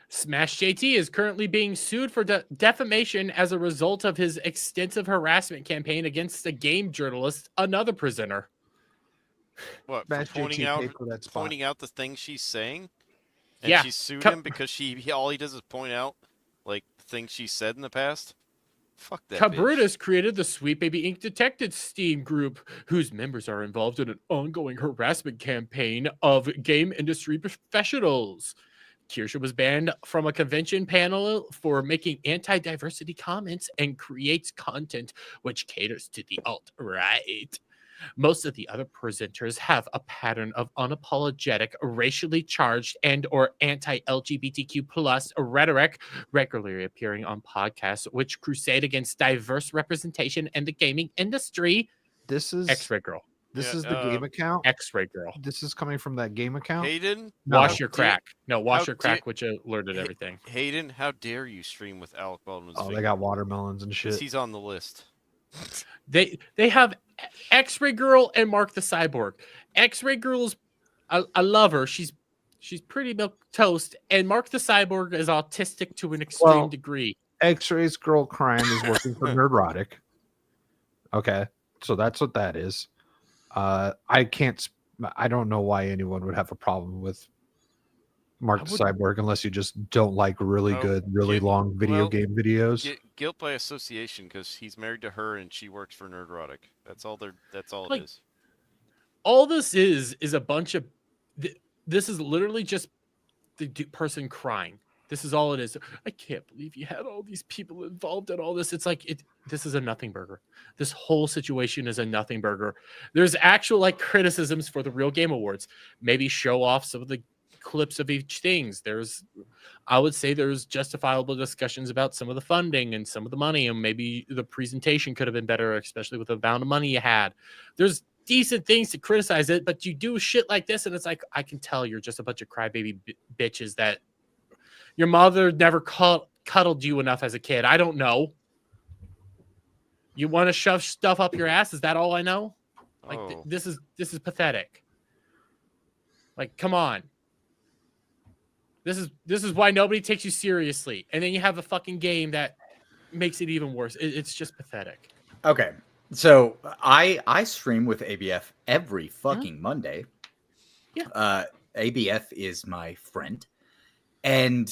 Speaker 3: Smash JT is currently being sued for defamation as a result of his extensive harassment campaign against a game journalist, another presenter.
Speaker 4: What, pointing out the things she's saying? And she sued him because all he does is point out things she said in the past? Fuck that
Speaker 3: Cabrutus created the Sweet Baby Inc. Detected Steam group, whose members are involved in an ongoing harassment campaign of game industry professionals. Kirsha was banned from a convention panel for making anti-diversity comments and creates content which caters to the alt-right. Most of the other presenters have a pattern of unapologetic, racially charged, and or anti-LGBTQ plus rhetoric, regularly appearing on podcasts which crusade against diverse representation in the gaming industry.
Speaker 12: This is
Speaker 3: X-Ray Girl.
Speaker 12: This is the game account.
Speaker 3: X-Ray Girl.
Speaker 12: This is coming from that game account.
Speaker 4: Hayden,
Speaker 3: Wash Your Crack, which alerted everything.
Speaker 4: Hayden, how dare you stream with Alec Baldwin's
Speaker 12: they got watermelons and shit.
Speaker 4: He's on the list.
Speaker 3: They have X-Ray Girl and Mark the Cyborg. X-Ray Girl's I love her. She's She's pretty milk toast, and Mark the Cyborg is autistic to an extreme degree.
Speaker 14: X-Rays Girl Crime is working for Nerdrotic. Okay, so that's what that is. I don't know why anyone would have a problem with Mark the Cyborg unless you just don't like really good, really long video game videos.
Speaker 4: Guilt by association, because he's married to her and she works for Nerdrotic. That's all
Speaker 3: Like,
Speaker 4: it is.
Speaker 3: All this is a bunch of. This is literally just the person crying. This is all it is. I can't believe you had all these people involved in all this. It's like this is a nothing burger. This whole situation is a nothing burger. There's actual like criticisms for the Real Game Awards. Maybe show off some of the clips of each things. I would say there's justifiable discussions about some of the funding and some of the money, and maybe the presentation could have been better, especially with the amount of money you had. There's decent things to criticize it, but you do shit like this, and it's like, I can tell you're just a bunch of crybaby bitches that your mother never cuddled you enough as a kid. I don't know. You want to shove stuff up your ass? Is that all I know? Like this is pathetic. Like, come on. This is why nobody takes you seriously, and then you have a fucking game that makes it even worse. It's just pathetic.
Speaker 10: Okay. So I stream with ABF every fucking Monday.
Speaker 3: Yeah.
Speaker 10: ABF is my friend, and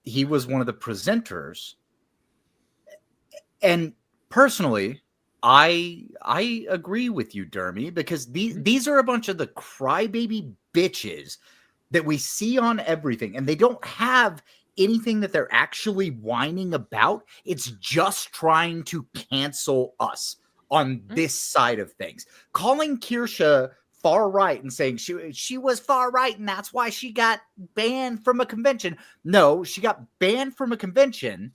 Speaker 10: he was one of the presenters. And personally, I agree with you, Dermy, because these are a bunch of the crybaby bitches that we see on everything, and they don't have anything that they're actually whining about. It's just trying to cancel us on this side of things. Calling Kirsha far right and saying she was far right and that's why she got banned from a convention. No, she got banned from a convention,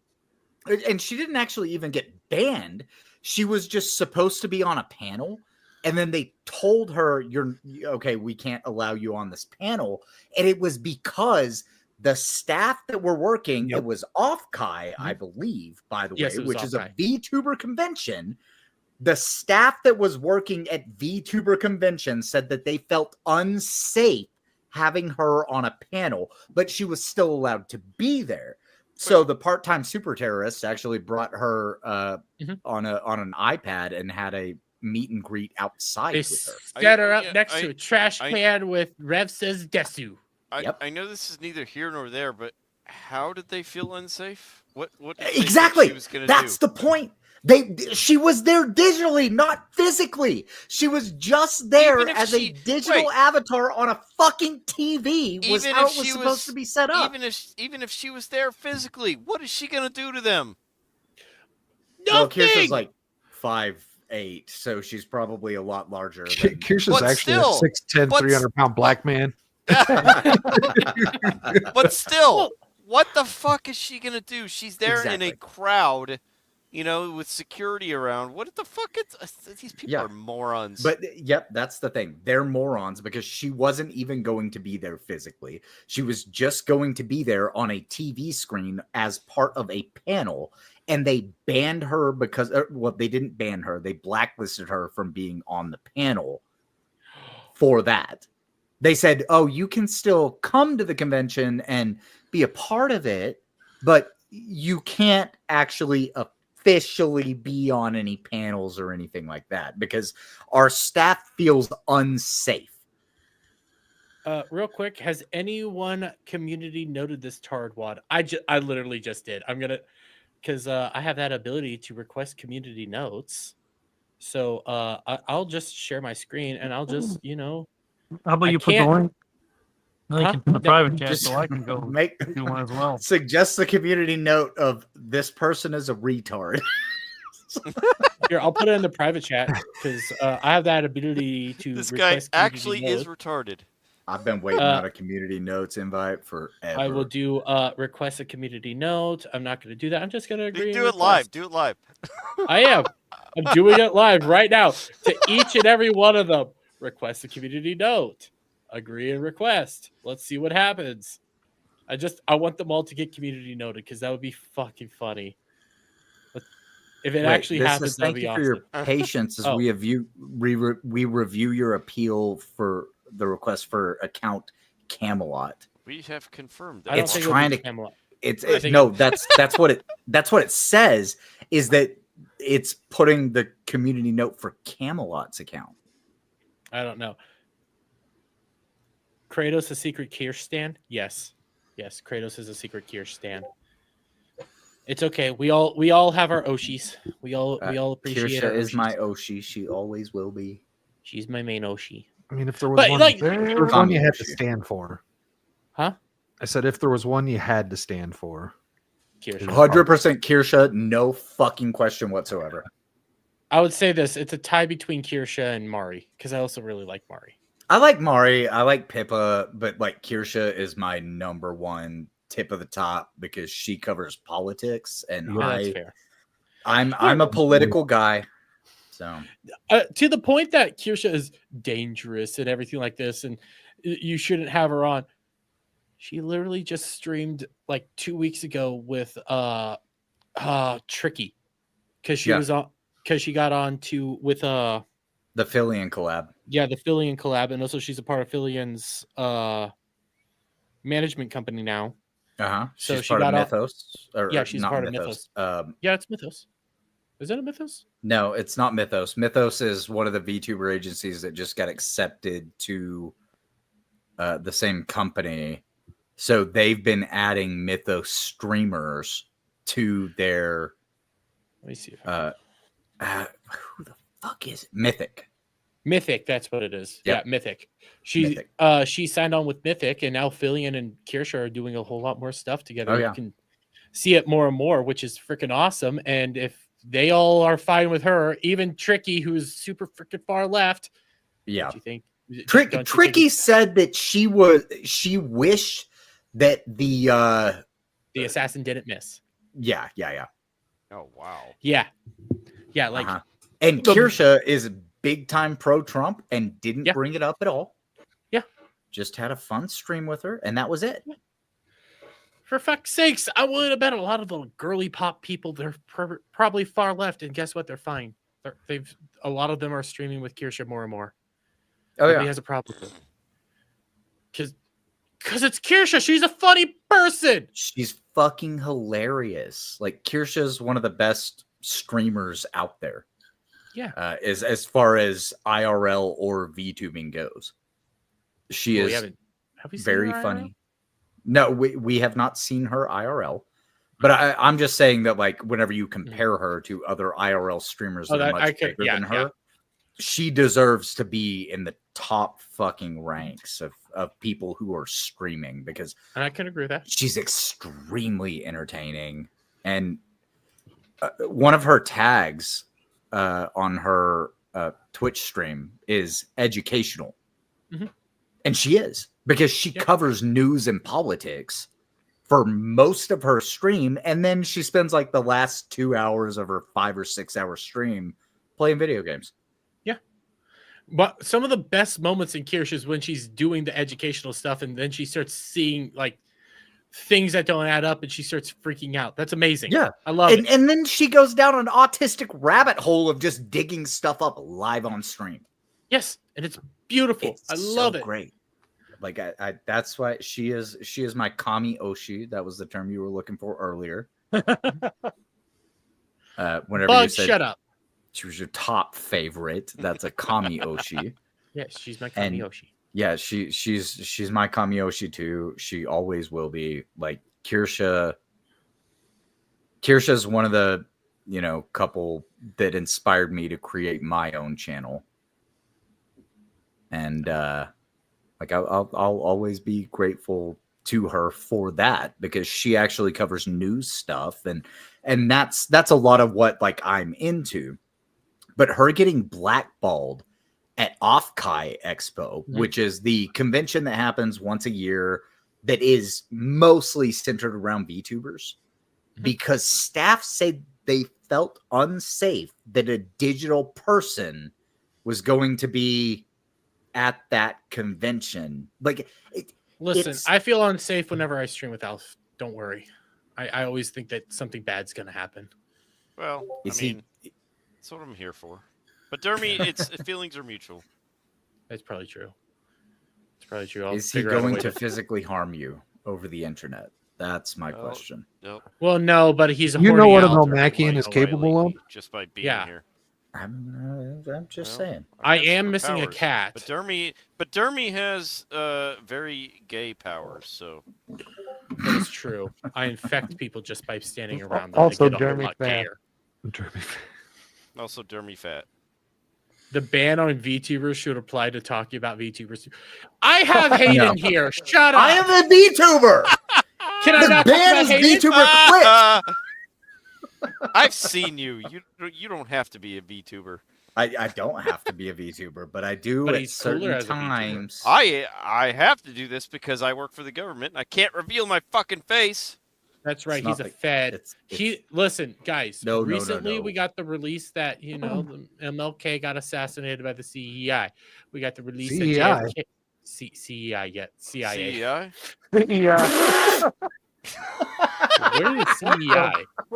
Speaker 10: and she didn't actually even get banned. She was just supposed to be on a panel, and then they told her, "You're okay, we can't allow you on this panel." And it was because the staff that were working, it was off Kai, I believe, by the way, which is a VTuber convention. The staff that was working at VTuber convention said that they felt unsafe having her on a panel, but she was still allowed to be there. So the part-time super terrorists actually brought her on an iPad and had a meet and greet outside with her.
Speaker 3: Set her up next to a trash can with Rev says Desu.
Speaker 4: I know this is neither here nor there, but how did they feel unsafe? What
Speaker 10: exactly?
Speaker 4: She was gonna
Speaker 10: That's
Speaker 4: do?
Speaker 10: The point. She was there digitally, not physically. She was just there as a digital avatar on a fucking TV. Was how it was supposed to be set up.
Speaker 4: Even if she was there physically, what is she gonna do to them?
Speaker 10: Well, Kirsha's like 5'8", so she's probably a lot larger. Than...
Speaker 14: Kirsha's actually a 6'10", 300-pound black man.
Speaker 4: But still, what the fuck is she gonna do? She's there in a crowd, with security around. What the fuck? These people are morons.
Speaker 10: But that's the thing. They're morons because she wasn't even going to be there physically. She was just going to be there on a TV screen as part of a panel. And they banned her because, they didn't ban her. They blacklisted her from being on the panel for that. They said, oh, you can still come to the convention and be a part of it, but you can't actually officially be on any panels or anything like that because our staff feels unsafe.
Speaker 3: Real quick, has anyone community noted this Tardwad? I literally just did. I'm gonna, because I have that ability to request community notes. So I'll just share my screen and I'll just,
Speaker 13: How about you put the link? Link in the private chat so I can go do one as well.
Speaker 10: Suggest the community note of this person is a retard.
Speaker 3: Here, I'll put it in the private chat because I have that ability to.
Speaker 4: This guy actually is retarded.
Speaker 10: I've been waiting on a community notes invite forever.
Speaker 3: I will do request a community note. I'm not going to do that. I'm just going to agree.
Speaker 4: Do it live. Do it live.
Speaker 3: I am. I'm doing it live right now to each and every one of them. Request a community note. Agree and request. Let's see what happens. I want them all to get community noted because that would be fucking funny. If it actually happens, that'd be awesome.
Speaker 10: Thank you for your patience as we review your appeal for the request for account Camelot.
Speaker 4: We have confirmed
Speaker 3: I don't
Speaker 10: It's
Speaker 3: think
Speaker 10: trying
Speaker 3: it'll
Speaker 10: to.
Speaker 3: be Camelot.
Speaker 10: That's what it says. Is that it's putting the community note for Camelot's account.
Speaker 3: I don't know. Kratos a secret Kirsch stan? Yes. Yes, Kratos is a secret Kirsch stan. It's okay. We all have our Oshis. We all appreciate
Speaker 10: Kirsha
Speaker 3: our
Speaker 10: is
Speaker 3: Oshis.
Speaker 10: my Oshi. She always will be.
Speaker 3: She's my main Oshi.
Speaker 14: I mean, if there was
Speaker 3: But,
Speaker 14: one,
Speaker 3: like-
Speaker 14: if there was one you had to
Speaker 10: Oshi.
Speaker 14: stand for.
Speaker 3: Huh?
Speaker 14: I said if there was one you had to stand for.
Speaker 3: Kirsch.
Speaker 10: 100% Kirsha, no fucking question whatsoever.
Speaker 3: I would say this. It's a tie between Kirsha and Mari, because I also really like Mari.
Speaker 10: I like Mari, I like Pippa, but like Kirsha is my number one tip of the top because she covers politics, and
Speaker 3: that's fair.
Speaker 10: I'm a political guy, so
Speaker 3: To the point that Kirsha is dangerous and everything like this, and you shouldn't have her on. She literally just streamed like 2 weeks ago with Tricky, because she was on, because she got on to with
Speaker 10: the Fillion collab.
Speaker 3: Yeah, the Fillion collab, and also she's a part of Fillion's management company now.
Speaker 10: So
Speaker 3: she
Speaker 10: she's part of
Speaker 3: got
Speaker 10: Mythos.
Speaker 3: Yeah, she's
Speaker 10: not
Speaker 3: part of Mythos. Yeah, it's Mythos. Is that a Mythos?
Speaker 10: No, it's not Mythos. Mythos is one of the VTuber agencies that just got accepted to the same company. So they've been adding Mythos streamers to their.
Speaker 3: Let me see.
Speaker 10: Who the fuck is it? Mythic?
Speaker 3: Mythic, that's what it is.
Speaker 10: Yep.
Speaker 3: Yeah, Mythic.
Speaker 10: Mythic.
Speaker 3: She signed on with Mythic, and now Fillion and Kirsha are doing a whole lot more stuff together.
Speaker 10: Oh, yeah.
Speaker 3: You can see it more and more, which is freaking awesome. And if they all are fine with her, even Tricky, who's super freaking far left.
Speaker 10: Yeah.
Speaker 3: What do you think?
Speaker 10: Tricky said that she wished that the
Speaker 3: assassin didn't miss.
Speaker 10: Yeah.
Speaker 4: Oh wow.
Speaker 3: Yeah. Like
Speaker 10: and Kirsha is big time pro Trump and didn't bring it up at all.
Speaker 3: Yeah.
Speaker 10: Just had a fun stream with her, and that was it.
Speaker 3: Yeah. For fuck's sakes, I would have bet a lot of the girly pop people, they're probably far left, and guess what? They're fine. A lot of them are streaming with Kirsha more and more. Nobody has a problem with it. Because it's Kirsha. She's a funny person.
Speaker 10: She's fucking hilarious. Like, Kirsha's one of the best streamers out there.
Speaker 3: Yeah.
Speaker 10: As far as IRL or VTubing goes. She is
Speaker 3: have we seen
Speaker 10: very
Speaker 3: her
Speaker 10: funny.
Speaker 3: IRL?
Speaker 10: No, we have not seen her IRL. But I'm just saying that, like, whenever you compare her to other IRL streamers that are much bigger than her, she deserves to be in the top fucking ranks of people who are streaming, because
Speaker 3: and I can agree with that.
Speaker 10: She's extremely entertaining. And one of her tags on her Twitch stream is educational.
Speaker 3: Mm-hmm.
Speaker 10: And she is, because she covers news and politics for most of her stream, and then she spends like the last 2 hours of her 5 or 6 hour stream playing video games.
Speaker 3: Yeah. But some of the best moments in Kirsha is when she's doing the educational stuff, and then she starts seeing like things that don't add up, and she starts freaking out. That's amazing.
Speaker 10: Yeah.
Speaker 3: I love it.
Speaker 10: And then she goes down an autistic rabbit hole of just digging stuff up live on stream.
Speaker 3: Yes, and it's beautiful. I love it.
Speaker 10: Great. Like I that's why she is my Kami Oshi. That was the term you were looking for earlier. Whenever
Speaker 3: Bug,
Speaker 10: you said
Speaker 3: shut up.
Speaker 10: She was your top favorite. That's a Kami Oshi.
Speaker 3: Yes, she's my Kami Oshi.
Speaker 10: Yeah, she's my Kami Oshi too. She always will be. Like, Kirsha's one of the, couple that inspired me to create my own channel. And like, I'll always be grateful to her for that, because she actually covers news stuff, and that's a lot of what, like, I'm into. But her getting blackballed at Offkai Expo, which is the convention that happens once a year that is mostly centered around VTubers, because staff said they felt unsafe that a digital person was going to be at that convention. Like,
Speaker 3: listen, I feel unsafe whenever I stream with Alf. Don't worry. I always think that something bad's going to happen.
Speaker 4: Well, that's what I'm here for. But Dermy, feelings are mutual.
Speaker 3: That's probably true. It's probably true.
Speaker 10: Is he going to physically harm you over the internet? That's my question.
Speaker 4: Nope.
Speaker 3: Well, no, but he's a
Speaker 14: You know
Speaker 3: horny
Speaker 14: what an
Speaker 3: Alf.
Speaker 14: Olmakian is capable of?
Speaker 4: Just by being here.
Speaker 10: I'm just saying.
Speaker 3: I am missing a cat.
Speaker 4: But Dermy has very gay powers, so
Speaker 3: That is true. I infect people just by standing around them.
Speaker 6: Also,
Speaker 3: I get a whole
Speaker 6: Dermy
Speaker 3: lot
Speaker 6: fat.
Speaker 3: gayer.
Speaker 4: also Dermy fat.
Speaker 3: The ban on VTubers should apply to talking about VTubers. I have Hayden here. Shut up.
Speaker 10: I am a VTuber.
Speaker 3: Can I not
Speaker 10: ban is VTuber quit.
Speaker 4: I've seen you. You don't have to be a VTuber.
Speaker 10: I don't have to be a VTuber, but I do at certain times.
Speaker 4: I have to do this because I work for the government. And I can't reveal my fucking face.
Speaker 3: That's right. He's a Fed. Listen, guys. Recently, we got the release that the MLK got assassinated by the CEI. We got the release that JFK, CEI yet CIA.
Speaker 4: CEI.
Speaker 3: Where is CEI?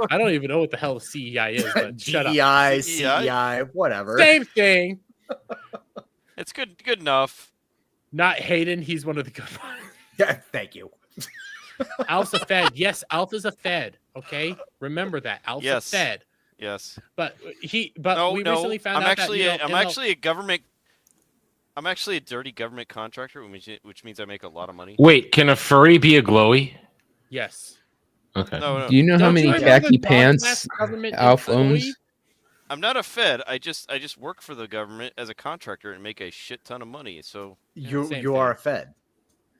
Speaker 3: I don't even know what the hell the CEI is. But shut up.
Speaker 10: CEI, whatever.
Speaker 3: Same thing.
Speaker 4: It's good enough.
Speaker 3: Not Hayden. He's one of the good ones.
Speaker 10: Yeah, thank you.
Speaker 3: Alf's a Fed. Yes, Alf is a Fed. Okay, remember that. Alf's a Fed.
Speaker 4: Yes.
Speaker 3: But we recently found out that
Speaker 4: I'm actually a government. I'm actually a dirty government contractor, which means I make a lot of money.
Speaker 2: Wait, can a furry be a glowy?
Speaker 3: Yes.
Speaker 2: Okay.
Speaker 11: Do you know how many khaki pants Alf owns?
Speaker 4: I'm not a Fed. I just work for the government as a contractor and make a shit ton of money. So
Speaker 10: you are a Fed.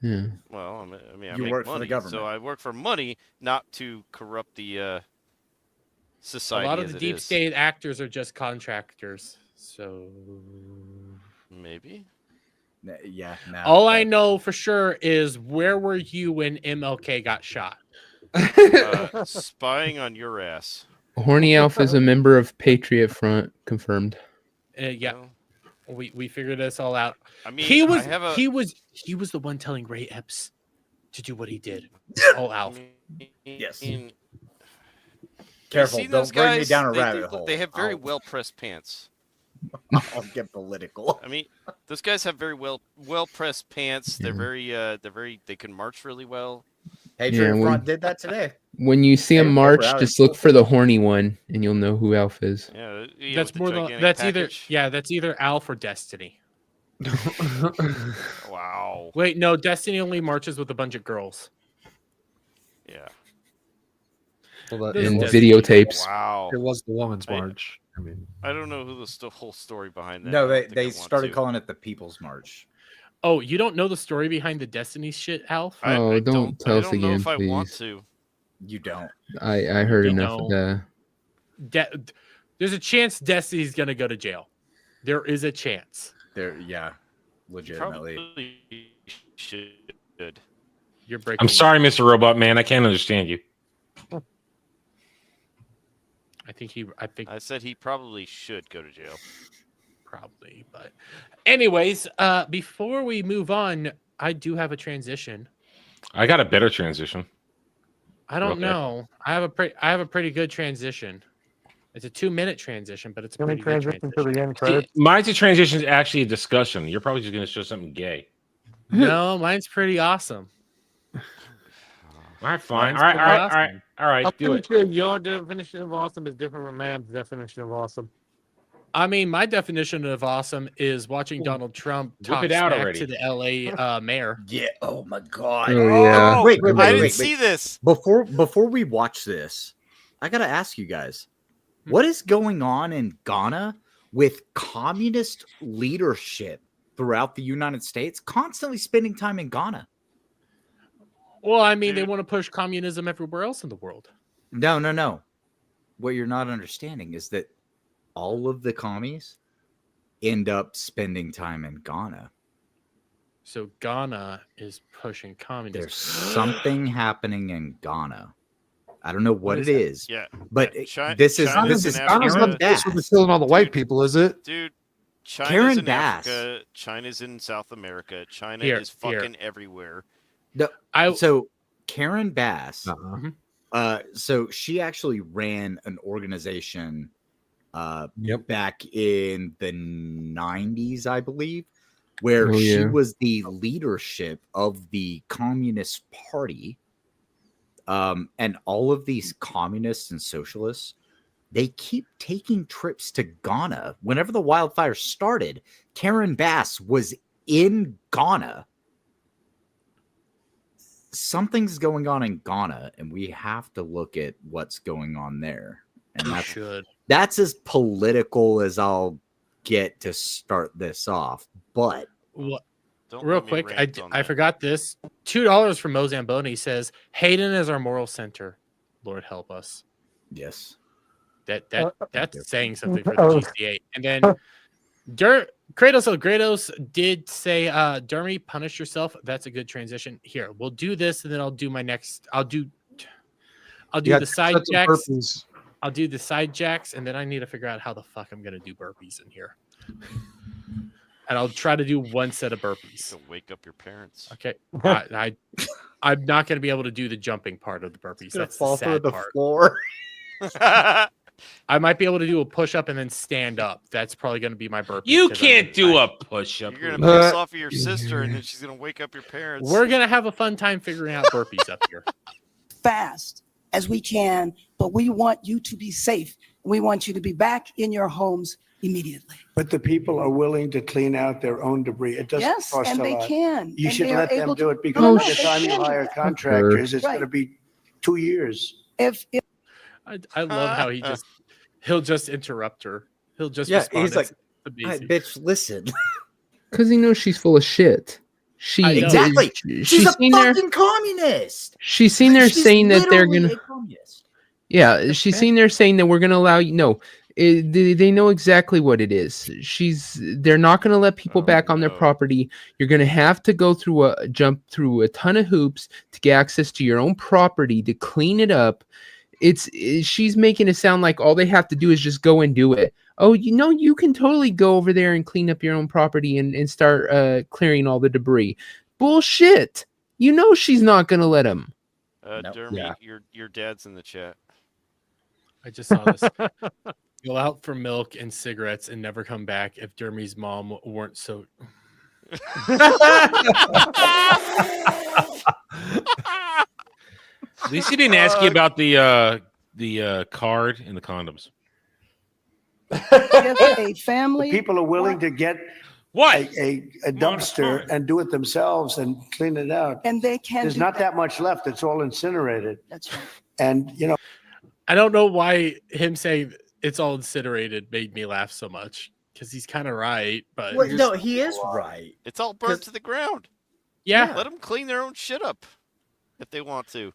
Speaker 11: Yeah.
Speaker 4: Well, I mean, I
Speaker 10: you
Speaker 4: make
Speaker 10: work
Speaker 4: money,
Speaker 10: for the government.
Speaker 4: so I work for money, not to corrupt the society.
Speaker 3: A lot of the deep state actors are just contractors. So
Speaker 4: maybe.
Speaker 10: Yeah. No,
Speaker 3: all I know for sure is where were you when MLK got shot?
Speaker 4: Spying on your ass.
Speaker 11: Horny Alf is a member of Patriot Front, confirmed.
Speaker 3: Yeah. We figured this all out.
Speaker 4: I mean,
Speaker 3: he was the one telling Ray Epps to do what he did. Oh, Alf.
Speaker 10: Yes.
Speaker 4: Careful,
Speaker 10: don't bring me down a rabbit hole.
Speaker 4: They have very well pressed pants.
Speaker 10: I'll get political.
Speaker 4: I mean, those guys have very well pressed pants. They're very they can march really well.
Speaker 10: Patriot Front did that today.
Speaker 11: When you see him march, just look for the horny one, and you'll know who Alf is.
Speaker 4: Yeah,
Speaker 3: that's more that's either Alf or Destiny.
Speaker 4: Wow.
Speaker 3: Wait, no, Destiny only marches with a bunch of girls.
Speaker 4: Yeah.
Speaker 11: Well, and videotapes.
Speaker 4: Wow.
Speaker 14: It was the woman's march. I mean,
Speaker 4: I don't know who the whole story behind that.
Speaker 10: No, they started calling it the People's March.
Speaker 3: Oh, you don't know the story behind the Destiny shit, Alf?
Speaker 11: Oh, don't tell us again,
Speaker 4: if
Speaker 11: please.
Speaker 4: I want to.
Speaker 10: You don't.
Speaker 11: I heard enough of that.
Speaker 3: There's a chance Destiny's gonna go to jail. There is a chance.
Speaker 10: Legitimately.
Speaker 4: Probably should.
Speaker 3: You're breaking.
Speaker 2: I'm sorry, Mr. Robot Man. I can't understand you.
Speaker 4: I said he probably should go to jail.
Speaker 3: Probably, but anyways, before we move on, I do have a transition.
Speaker 2: I got a better transition.
Speaker 3: I don't know. I have a pretty good transition. It's a 2-minute transition, but it's a pretty good transition
Speaker 6: to the end credits.
Speaker 2: Mine's a transition is actually a discussion. You're probably just going to show something gay.
Speaker 3: No, mine's pretty awesome.
Speaker 2: All right, fine. All right.
Speaker 6: I'm
Speaker 2: Do
Speaker 6: pretty
Speaker 2: it.
Speaker 6: sure your definition of awesome is different from man's definition of awesome.
Speaker 3: I mean, my definition of awesome is watching Donald Trump talk
Speaker 2: it out
Speaker 3: smack
Speaker 2: already.
Speaker 3: to the LA mayor.
Speaker 10: Yeah. Oh my God.
Speaker 11: Oh, yeah.
Speaker 10: Wait.
Speaker 4: I didn't see this.
Speaker 10: Before we watch this, I gotta ask you guys, what is going on in Ghana with communist leadership throughout the United States constantly spending time in Ghana?
Speaker 3: Well, I mean, they want to push communism everywhere else in the world.
Speaker 10: No. What you're not understanding is that all of the commies end up spending time in Ghana.
Speaker 3: So Ghana is pushing communism.
Speaker 10: There's something happening in Ghana. I don't know what it is.
Speaker 4: Yeah,
Speaker 10: but
Speaker 4: China's
Speaker 10: this is
Speaker 14: Ghana's not the place where they're killing all the white people, is it?
Speaker 4: Dude, China's
Speaker 10: Karen
Speaker 4: in
Speaker 10: Bass.
Speaker 4: Africa. China's in South America. China
Speaker 3: Here,
Speaker 4: is fucking everywhere.
Speaker 10: So Karen Bass.
Speaker 14: Uh-huh.
Speaker 10: So she actually ran an organization back in the 90s, I believe, where she was the leadership of the Communist Party. And all of these communists and socialists, they keep taking trips to Ghana. Whenever the wildfire started, Karen Bass was in Ghana. Something's going on in Ghana, and we have to look at what's going on there. And that's as political as I'll get to start this off. But
Speaker 3: real quick, I forgot this. $2 from Mozamboni says Hayden is our moral center. Lord help us.
Speaker 10: Yes.
Speaker 3: That's saying something for the GCA. And then Kratos did say, Dermy, punish yourself. That's a good transition. Here, we'll do this, and then I'll do my next. I'll do the side jacks. I'll do the side jacks, and then I need to figure out how the fuck I'm gonna do burpees in here. And I'll try to do one set of burpees.
Speaker 4: To wake up your parents.
Speaker 3: Okay. I'm not going to be able to do the jumping part of the burpees. That's
Speaker 10: fall
Speaker 3: the sad
Speaker 10: through the
Speaker 3: part.
Speaker 10: floor.
Speaker 3: I might be able to do a push-up and then stand up. That's probably going to be my burpee.
Speaker 2: You can't do a push-up.
Speaker 4: You're going to piss off of your sister, and then she's going to wake up your parents.
Speaker 3: We're going to have a fun time figuring out burpees up here.
Speaker 15: Fast as we can, but we want you to be safe. We want you to be back in your homes immediately.
Speaker 8: But the people are willing to clean out their own debris. It doesn't cost a lot.
Speaker 15: Yes, and they can.
Speaker 8: You
Speaker 15: and
Speaker 8: should let them do it because by the time you hire contractors, it's going to be 2 years.
Speaker 3: I love how he'll just interrupt her. He'll just respond.
Speaker 10: He's like, "Hey, bitch, listen."
Speaker 11: Because he knows she's full of shit.
Speaker 10: Exactly. She's a fucking communist.
Speaker 11: She's seen there saying that they're gonna. Yeah, she's seen there saying that we're gonna allow you. No. They know exactly what it is. They're not going to let people back on their property. You're going to have to jump through a ton of hoops to get access to your own property to clean it up. She's making it sound like all they have to do is just go and do it. Oh, you can totally go over there and clean up your own property and start clearing all the debris. Bullshit. She's not going to let him.
Speaker 4: Dermy, your dad's in the chat.
Speaker 3: I just saw this. Go out for milk and cigarettes and never come back if Dermy's mom weren't so.
Speaker 2: At least he didn't ask you about the card and the condoms.
Speaker 15: A family.
Speaker 8: People are willing to get a dumpster and do it themselves and clean it out.
Speaker 15: And they can.
Speaker 8: There's not that much left. It's all incinerated.
Speaker 15: That's right.
Speaker 8: And
Speaker 3: I don't know why him saying it's all incinerated made me laugh so much because he's kind of right. But
Speaker 10: no, he is right.
Speaker 4: It's all burnt to the ground.
Speaker 3: Yeah.
Speaker 4: Let them clean their own shit up if they want to.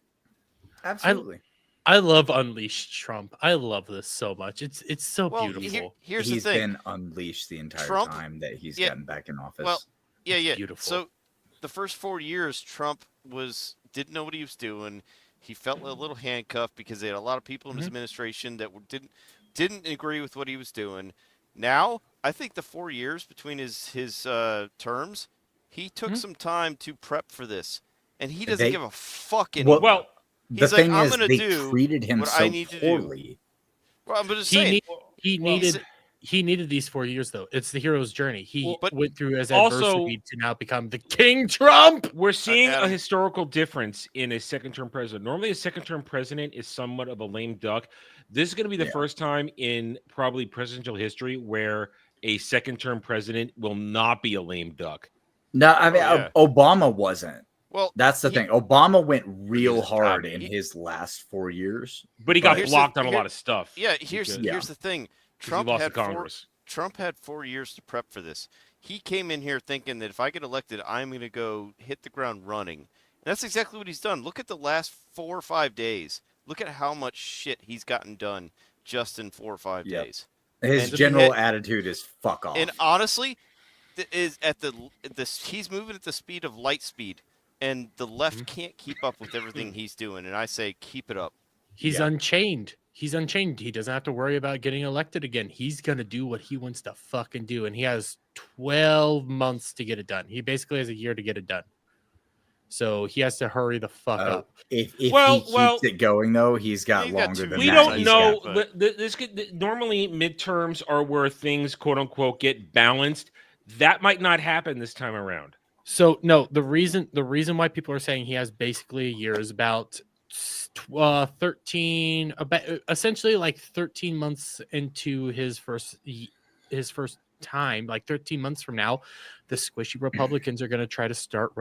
Speaker 10: Absolutely.
Speaker 3: I love Unleashed Trump. I love this so much. It's so beautiful.
Speaker 10: He's the thing. Been unleashed the entire time that he's gotten back in office.
Speaker 4: Well, yeah.
Speaker 3: Beautiful.
Speaker 4: So the first 4 years, Trump didn't know what he was doing. He felt a little handcuffed because they had a lot of people in his administration that didn't agree with what he was doing. Now, I think the 4 years between his terms, he took some time to prep for this, and he doesn't give a fuck anymore.
Speaker 10: The thing is, they treated him so poorly.
Speaker 4: Well, I'm just saying.
Speaker 3: He needed these 4 years, though. It's the hero's journey. He went through his adversity to now become the King Trump.
Speaker 2: We're seeing a historical difference in a second-term president. Normally, a second-term president is somewhat of a lame duck. This is going to be the first time in probably presidential history where a second-term president will not be a lame duck.
Speaker 10: No, I mean, Obama wasn't.
Speaker 4: Well,
Speaker 10: that's the thing. Obama went real hard in his last 4 years,
Speaker 2: but he got blocked on a lot of stuff.
Speaker 4: Yeah, here's the thing. Trump had 4 years to prep for this. He came in here thinking that if I get elected, I'm going to go hit the ground running. And that's exactly what he's done. Look at the last 4 or 5 days. Look at how much shit he's gotten done just in 4 or 5 days.
Speaker 10: His general attitude is fuck off.
Speaker 4: And honestly, he's moving at the speed of light speed, and the left can't keep up with everything he's doing. And I say, keep it up.
Speaker 3: He's unchained. He's unchained. He doesn't have to worry about getting elected again. He's going to do what he wants to fucking do. And he has 12 months to get it done. He basically has a year to get it done. So he has to hurry the fuck up.
Speaker 10: If he keeps it going, though, he's got longer than that.
Speaker 2: We don't know. Normally, midterms are where things, quote unquote, get balanced. That might not happen this time around.
Speaker 3: So no, the reason why people are saying he has basically a year is about 13, about essentially like 13 months into his first time, like 13 months from now, the squishy Republicans are going to try to start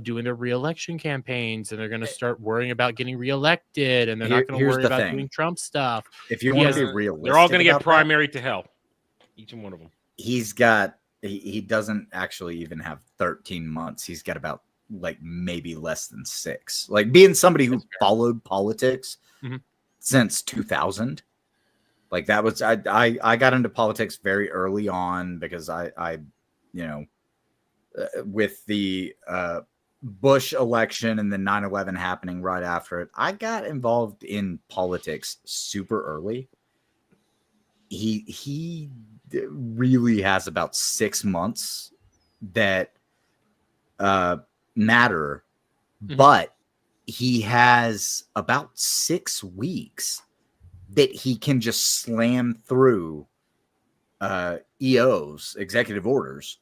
Speaker 3: doing their re-election campaigns, and they're going to start worrying about getting re-elected, and they're not going to worry about doing Trump stuff.
Speaker 10: If you want to be realistic,
Speaker 2: they're all going to get primary to hell, each and one of them.
Speaker 10: He doesn't actually even have 13 months. He's got about like maybe less than 6. Like, being somebody who followed politics since 2000, like that was I got into politics very early on because I with the Bush election and then 9/11 happening right after it, I got involved in politics super early. He really has about 6 months that matter, but he has about 6 weeks that he can just slam through EOs, executive orders,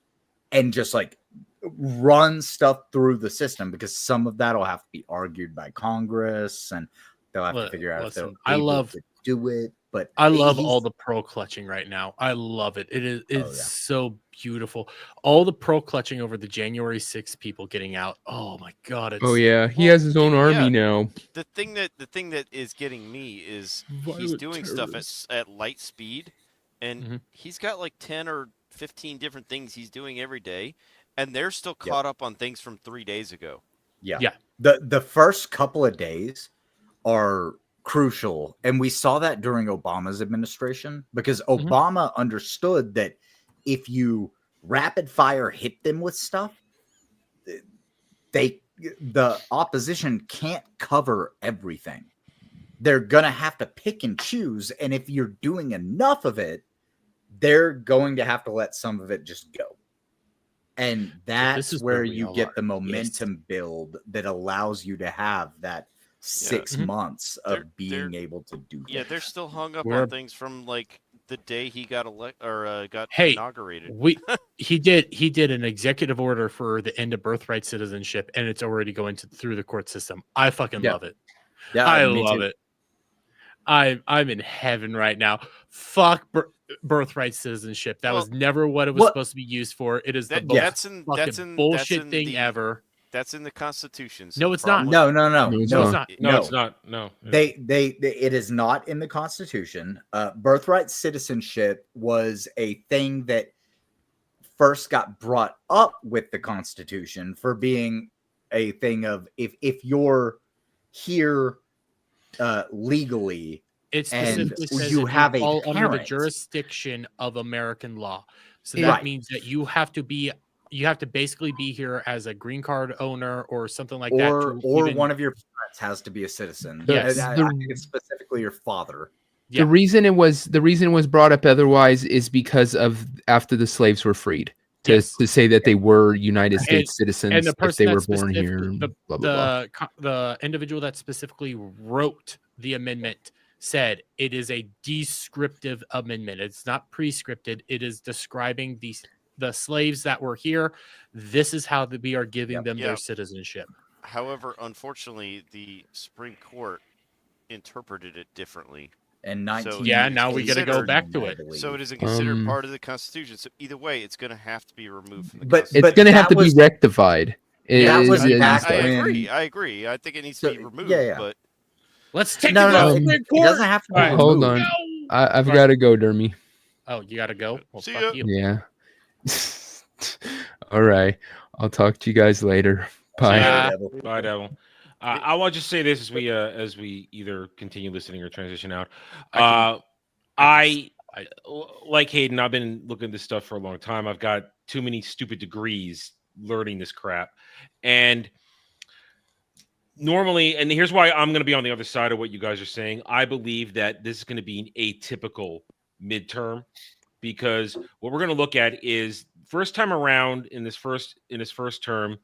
Speaker 10: and just like run stuff through the system, because some of that will have to be argued by Congress and they'll have to figure out if they're able to do it. But
Speaker 3: I love all the pro clutching right now. I love it. It's so beautiful. All the pro clutching over the January 6th people getting out. Oh my god!
Speaker 11: He has his own army now.
Speaker 4: The thing that is getting me is he's doing stuff at light speed, and he's got like 10 or 15 different things he's doing every day, and they're still caught up on things from 3 days ago.
Speaker 10: Yeah. The first couple of days are crucial, and we saw that during Obama's administration, because Obama understood that if you rapid fire hit them with stuff, the opposition can't cover everything. They're gonna have to pick and choose, and if you're doing enough of it, they're going to have to let some of it just go. And that's where you get the momentum build that allows you to have that 6 months of being able to do that.
Speaker 4: Yeah, they're still hung up on things from like the day he got inaugurated.
Speaker 3: He did an executive order for the end of birthright citizenship, and it's already going through the court system. I fucking love it.
Speaker 10: Yeah,
Speaker 3: I love it. I'm in heaven right now. Fuck birthright citizenship. That was never what it was supposed to be used for. It is the most bullshit thing ever.
Speaker 4: That's in the Constitution.
Speaker 3: So no, it's not.
Speaker 10: No,
Speaker 3: it's not.
Speaker 2: No, it's not. No,
Speaker 10: it is not in the Constitution. Birthright citizenship was a thing that first got brought up with the Constitution for being a thing of if you're here legally,
Speaker 3: it specifically says
Speaker 10: you have a
Speaker 3: all
Speaker 10: parent
Speaker 3: under the jurisdiction of American law. So that means that you have to basically be here as a green card owner or something like that.
Speaker 10: Or one of your parents has to be a citizen.
Speaker 3: Yes.
Speaker 10: I think it's specifically your father.
Speaker 11: The reason it was brought up otherwise is because of after the slaves were freed. To say that they were United States citizens
Speaker 3: and the person
Speaker 11: if they were born here.
Speaker 3: The individual that specifically wrote the amendment said it is a descriptive amendment. It's not prescripted. It is describing the slaves that were here. This is how we are giving them their citizenship.
Speaker 4: However, unfortunately, the Supreme Court interpreted it differently.
Speaker 10: And
Speaker 3: now we got to go back to it.
Speaker 4: So it isn't considered part of the Constitution. So either way, it's going to have to be removed from the
Speaker 11: But
Speaker 4: Constitution.
Speaker 11: it's going to have to be rectified.
Speaker 4: I agree. I think it needs to be removed. But
Speaker 3: let's take it to the Supreme Court.
Speaker 10: It doesn't have to be removed.
Speaker 11: Hold on. I've got to go, Dermy.
Speaker 3: Oh, you got to go? Well,
Speaker 4: see
Speaker 3: fuck
Speaker 4: ya.
Speaker 3: you.
Speaker 11: Yeah. All right. I'll talk to you guys later. Bye.
Speaker 2: Bye, Devil. I want to just say this as we either continue listening or transition out. I like Hayden. I've been looking at this stuff for a long time. I've got too many stupid degrees learning this crap, and normally, and here's why I'm going to be on the other side of what you guys are saying. I believe that this is going to be an atypical midterm, because what we're going to look at is first time around in his first term,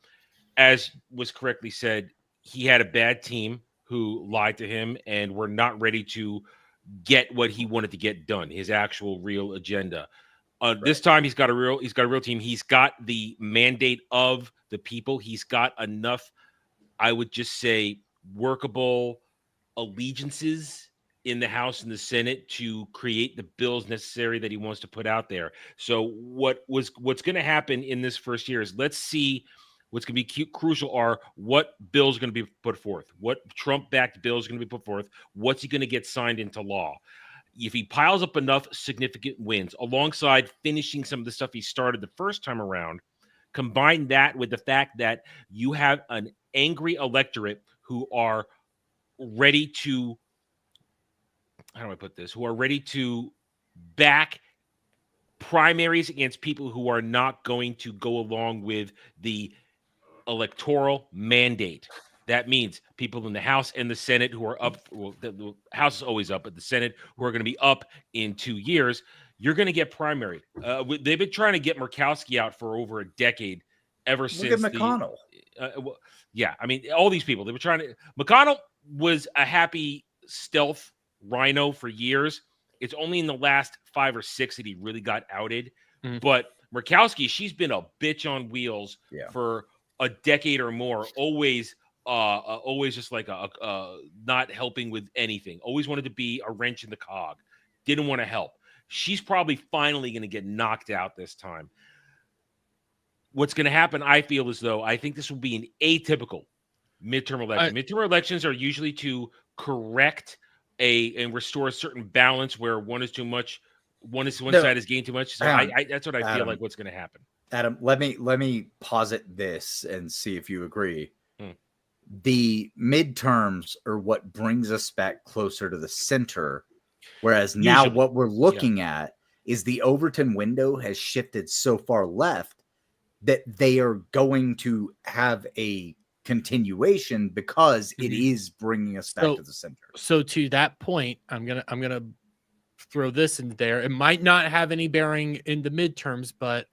Speaker 2: as was correctly said, he had a bad team who lied to him and were not ready to get what he wanted to get done, his actual real agenda. This time he's got a real team. He's got the mandate of the people. He's got enough, I would just say, workable allegiances in the House and the Senate to create the bills necessary that he wants to put out there. So what's going to happen in this first year is, let's see what's going to be crucial are what bills are going to be put forth, what Trump-backed bills are going to be put forth, what's he going to get signed into law. If he piles up enough significant wins alongside finishing some of the stuff he started the first time around, combine that with the fact that you have an angry electorate who are ready to, how do I put this, who are ready to back primaries against people who are not going to go along with the electoral mandate. That means people in the House and the Senate who are up. Well, the House is always up, but the Senate who are going to be up in 2 years, you're going to get primary. They've been trying to get Murkowski out for over a decade, ever since
Speaker 10: McConnell.
Speaker 2: Yeah, I mean, all these people, they were trying to. McConnell was a happy stealth rhino for years. It's only in the last 5 or 6 that he really got outed. But Murkowski, she's been a bitch on wheels for a decade or more. Always just like not helping with anything. Always wanted to be a wrench in the cog. Didn't want to help. She's probably finally going to get knocked out this time. What's going to happen, I feel as though, I think this will be an atypical midterm election. Midterm elections are usually to correct and restore a certain balance where one is too much, one side has gained too much. So that's what I feel like what's going to happen.
Speaker 10: Adam, let me posit this and see if you agree. The midterms are what brings us back closer to the center, whereas now what we're looking at is the Overton window has shifted so far left that they are going to have a continuation because it is bringing us back to the center.
Speaker 3: So to that point, I'm gonna throw this in there. It might not have any bearing in the midterms, but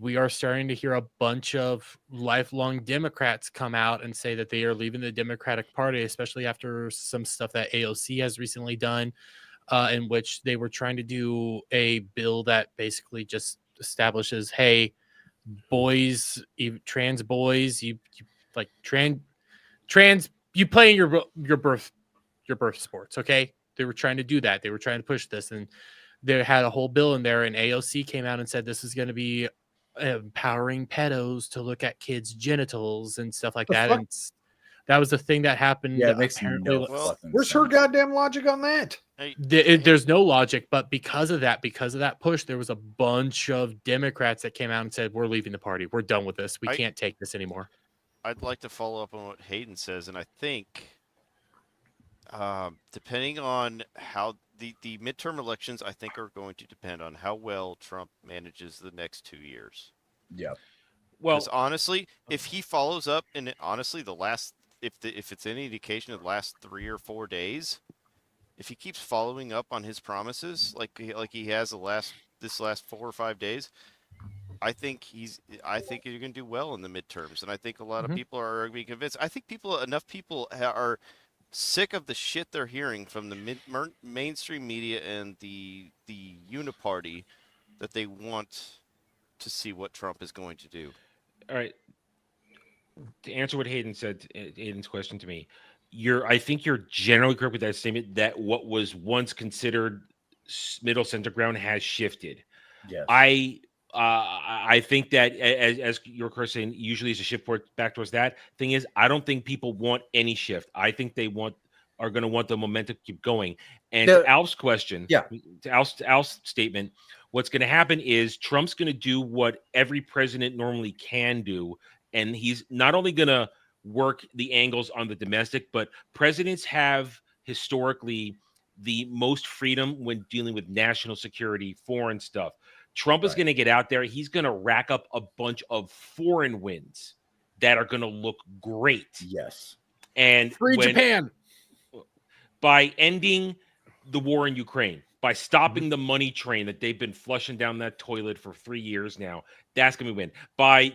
Speaker 3: we are starting to hear a bunch of lifelong Democrats come out and say that they are leaving the Democratic Party, especially after some stuff that AOC has recently done, in which they were trying to do a bill that basically just establishes, hey, boys, trans boys, you like trans, you play in your birth sports, okay? They were trying to do that. They were trying to push this, and they had a whole bill in there, and AOC came out and said this is going to be empowering pedos to look at kids' genitals and stuff like that. And that was the thing that happened.
Speaker 10: Yeah, it makes no
Speaker 14: where's her goddamn logic on that?
Speaker 3: There's no logic, but because of that push, there was a bunch of Democrats that came out and said, we're leaving the party. We're done with this. We can't take this anymore.
Speaker 4: I'd like to follow up on what Hayden says, and I think depending on how the midterm elections, I think, are going to depend on how well Trump manages the next 2 years.
Speaker 10: Yeah.
Speaker 4: Well, honestly, if he follows up, and honestly, if it's any indication of the last 3 or 4 days, if he keeps following up on his promises like he has this last 4 or 5 days, I think you're going to do well in the midterms, and I think a lot of people are going to be convinced. I think enough people are sick of the shit they're hearing from the mainstream media and the uniparty that they want to see what Trump is going to do.
Speaker 2: All right. To answer what Hayden said, Hayden's question to me, I think you're generally correct with that statement that what was once considered middle center ground has shifted.
Speaker 10: Yes.
Speaker 2: I think that as you're correct saying, usually is a shift back towards that. Thing is, I don't think people want any shift. I think they are going to want the momentum to keep going. And to Alf's question, to Alf's statement, what's going to happen is Trump's going to do what every president normally can do, and he's not only going to work the angles on the domestic, but presidents have historically the most freedom when dealing with national security, foreign stuff. Trump is going to get out there. He's going to rack up a bunch of foreign wins that are going to look great.
Speaker 10: Yes.
Speaker 2: And
Speaker 3: free Japan.
Speaker 2: By ending the war in Ukraine, by stopping the money train that they've been flushing down that toilet for 3 years now, that's going to win. By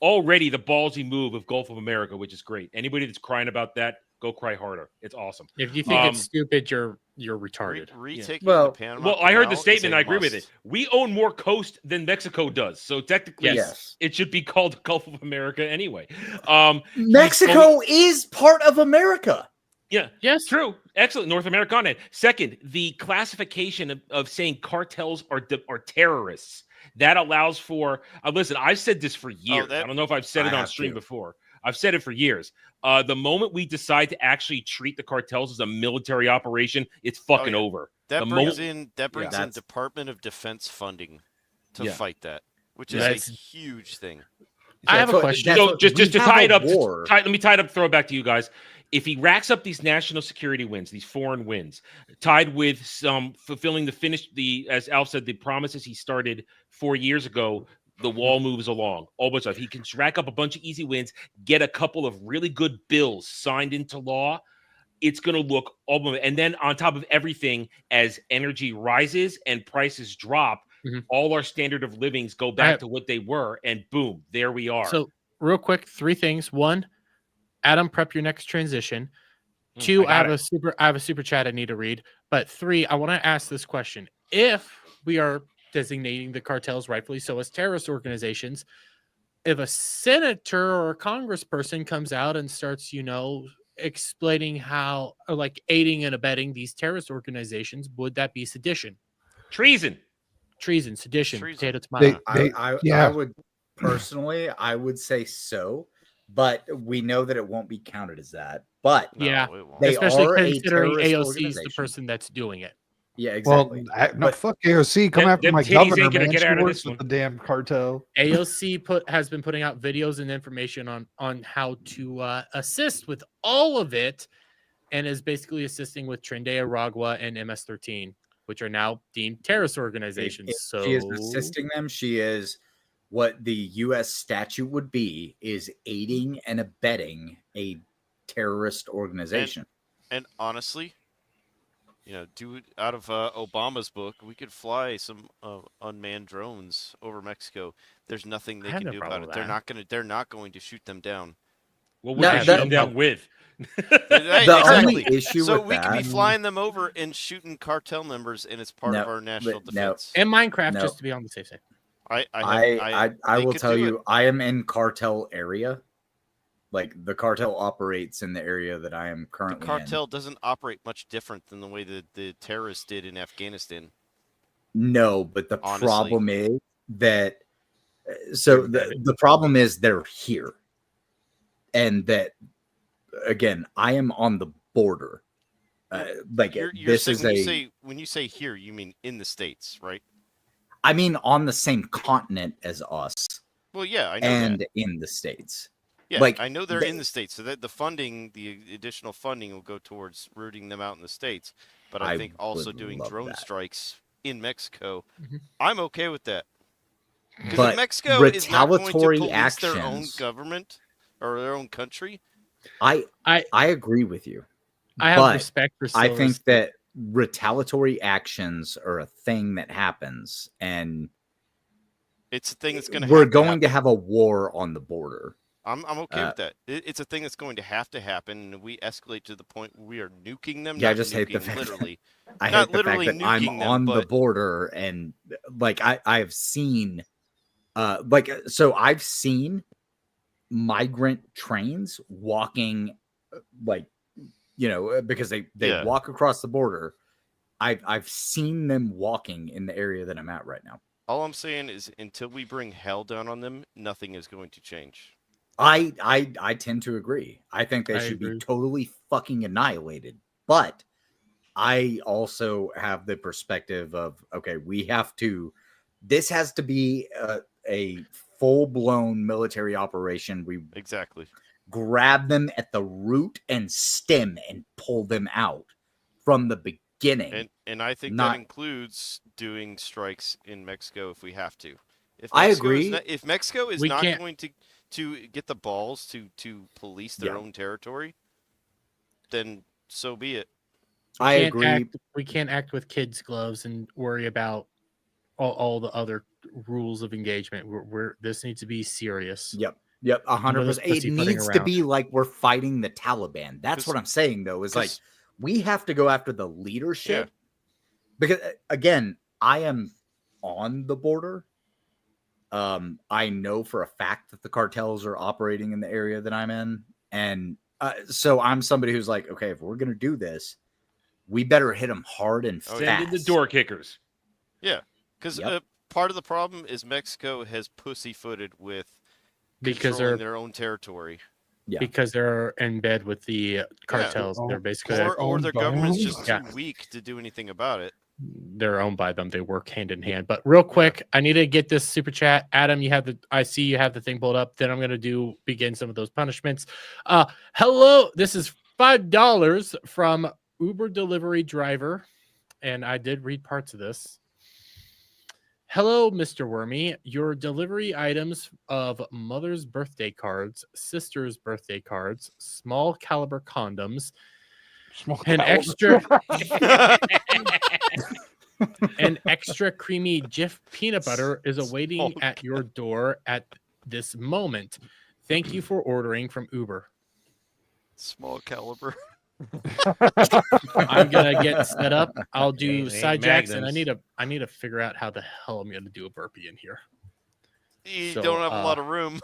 Speaker 2: already the ballsy move of Gulf of America, which is great. Anybody that's crying about that, Go cry harder. It's awesome.
Speaker 3: If you think it's stupid, you're retarded.
Speaker 4: Retaking
Speaker 10: Well,
Speaker 4: the Panama
Speaker 2: I heard the
Speaker 4: Canal
Speaker 2: statement.
Speaker 4: is a
Speaker 2: I agree with
Speaker 4: must.
Speaker 2: it. We own more coast than Mexico does, so technically,
Speaker 10: Yes.
Speaker 2: it should be called Gulf of America anyway.
Speaker 10: Mexico is part of America.
Speaker 2: Yeah.
Speaker 3: Yes.
Speaker 2: True. Excellent. North America on it. Second, the classification of saying cartels are terrorists. That allows for. Listen, I've said this for years. I don't know if I've said it on stream before. I've said it for years. The moment we decide to actually treat the cartels as a military operation, it's fucking over.
Speaker 4: That brings in Department of Defense funding to fight that, which is a huge thing.
Speaker 3: I have a question.
Speaker 2: So just to tie it up, let me tie it up. Throw it back to you guys. If he racks up these national security wins, these foreign wins, tied with some fulfilling as Alf said, the promises he started 4 years ago, the wall moves along. All bunch of stuff. He can rack up a bunch of easy wins, get a couple of really good bills signed into law. It's going to look all. And then on top of everything, as energy rises and prices drop, all our standard of livings go back to what they were, and boom, there we are.
Speaker 3: So real quick, 3 things. 1, Adam, prep your next transition. 2, I have a super chat I need to read. But 3, I want to ask this question: if we are designating the cartels rightfully so as terrorist organizations, if a senator or a congressperson comes out and starts, explaining how, or like aiding and abetting these terrorist organizations, would that be sedition?
Speaker 2: Treason,
Speaker 3: sedition. Potato, tomato.
Speaker 10: I would personally, I would say so. But we know that it won't be counted as that. But
Speaker 3: especially considering AOC is the person that's doing it.
Speaker 10: Yeah, exactly.
Speaker 14: Well, fuck AOC. Come after my governor, man. She works with the damn cartel.
Speaker 3: AOC has been putting out videos and information on how to assist with all of it, and is basically assisting with Trinde Aragua and MS-13, which are now deemed terrorist organizations. So
Speaker 10: she is assisting them. She is. What the U.S. statute would be is aiding and abetting a terrorist organization.
Speaker 4: And honestly, do out of Obama's book, we could fly some unmanned drones over Mexico. There's nothing they can do about it. They're not going to shoot them down.
Speaker 2: Well, we're shoot them down with.
Speaker 10: The only issue
Speaker 4: so
Speaker 10: with
Speaker 4: we
Speaker 10: that,
Speaker 4: could be flying them over and shooting cartel members, and it's part of our national defense.
Speaker 3: And Minecraft, just to be on the safe side.
Speaker 10: I will tell you, I am in cartel area. Like the cartel operates in the area that I am currently in.
Speaker 4: The cartel doesn't operate much different than the way that the terrorists did in Afghanistan.
Speaker 10: No, but the problem is that the problem is they're here. And that, again, I am on the border.
Speaker 4: When you say here, you mean in the States, right?
Speaker 10: I mean, on the same continent as us.
Speaker 4: Well, yeah, I know
Speaker 10: and
Speaker 4: that.
Speaker 10: In the States.
Speaker 4: Yeah, I know they're in the States, so that the additional funding will go towards rooting them out in the States. But I think also doing drone strikes in Mexico, I'm okay with that. Because Mexico is not going to police their own government or their own country.
Speaker 10: I agree with you.
Speaker 3: I have respect for
Speaker 10: I think that retaliatory actions are a thing that happens, and
Speaker 4: it's a thing that's going to.
Speaker 10: We're going to have a war on the border.
Speaker 4: I'm okay with that. It's a thing that's going to happen, and we escalate to the point where we are nuking them.
Speaker 10: Yeah, I just hate the fact
Speaker 4: literally.
Speaker 10: I hate the fact that I'm on the border, and I've seen, I've seen migrant trains walking, because they walk across the border. I've seen them walking in the area that I'm at right now.
Speaker 4: All I'm saying is, until we bring hell down on them, nothing is going to change.
Speaker 10: I tend to agree. I think they should be totally fucking annihilated. But I also have the perspective of, okay, this has to be a full-blown military operation. We grab them at the root and stem and pull them out from the beginning.
Speaker 4: And I think that includes doing strikes in Mexico if we have to.
Speaker 10: I agree.
Speaker 4: If Mexico is not going to get the balls to police their own territory, then so be it.
Speaker 10: I agree.
Speaker 3: We can't act with kids' gloves and worry about all the other rules of engagement. This needs to be serious.
Speaker 10: Yep. Yep, 100%. It needs to be like we're fighting the Taliban. That's what I'm saying, though, is like we have to go after the leadership. Yeah. Because, again, I am on the border. I know for a fact that the cartels are operating in the area that I'm in. And so I'm somebody who's like, okay, if we're going to do this, we better hit them hard and fast.
Speaker 2: Send in the door kickers.
Speaker 4: Yeah, because part of the problem is Mexico has pussyfooted with controlling their own territory.
Speaker 3: Yeah. Because they're in bed with the cartels.
Speaker 4: Yeah.
Speaker 3: They're basically
Speaker 4: or their government's just too weak to do anything about it.
Speaker 3: They're owned by them. They work hand in hand. But real quick, I need to get this super chat. Adam, I see you have the thing pulled up. Then I'm gonna begin some of those punishments. Hello, this is $5 from Uber delivery driver, and I did read parts of this. Hello, Mr. Wormy. Your delivery items of mother's birthday cards, sister's birthday cards, small caliber condoms, an extra creamy Jif peanut butter is awaiting at your door at this moment. Thank you for ordering from Uber.
Speaker 4: Small caliber.
Speaker 3: I'm gonna get set up. I'll do side jacks, and I need to figure out how the hell I'm gonna do a burpee in here.
Speaker 4: You don't have a lot of room.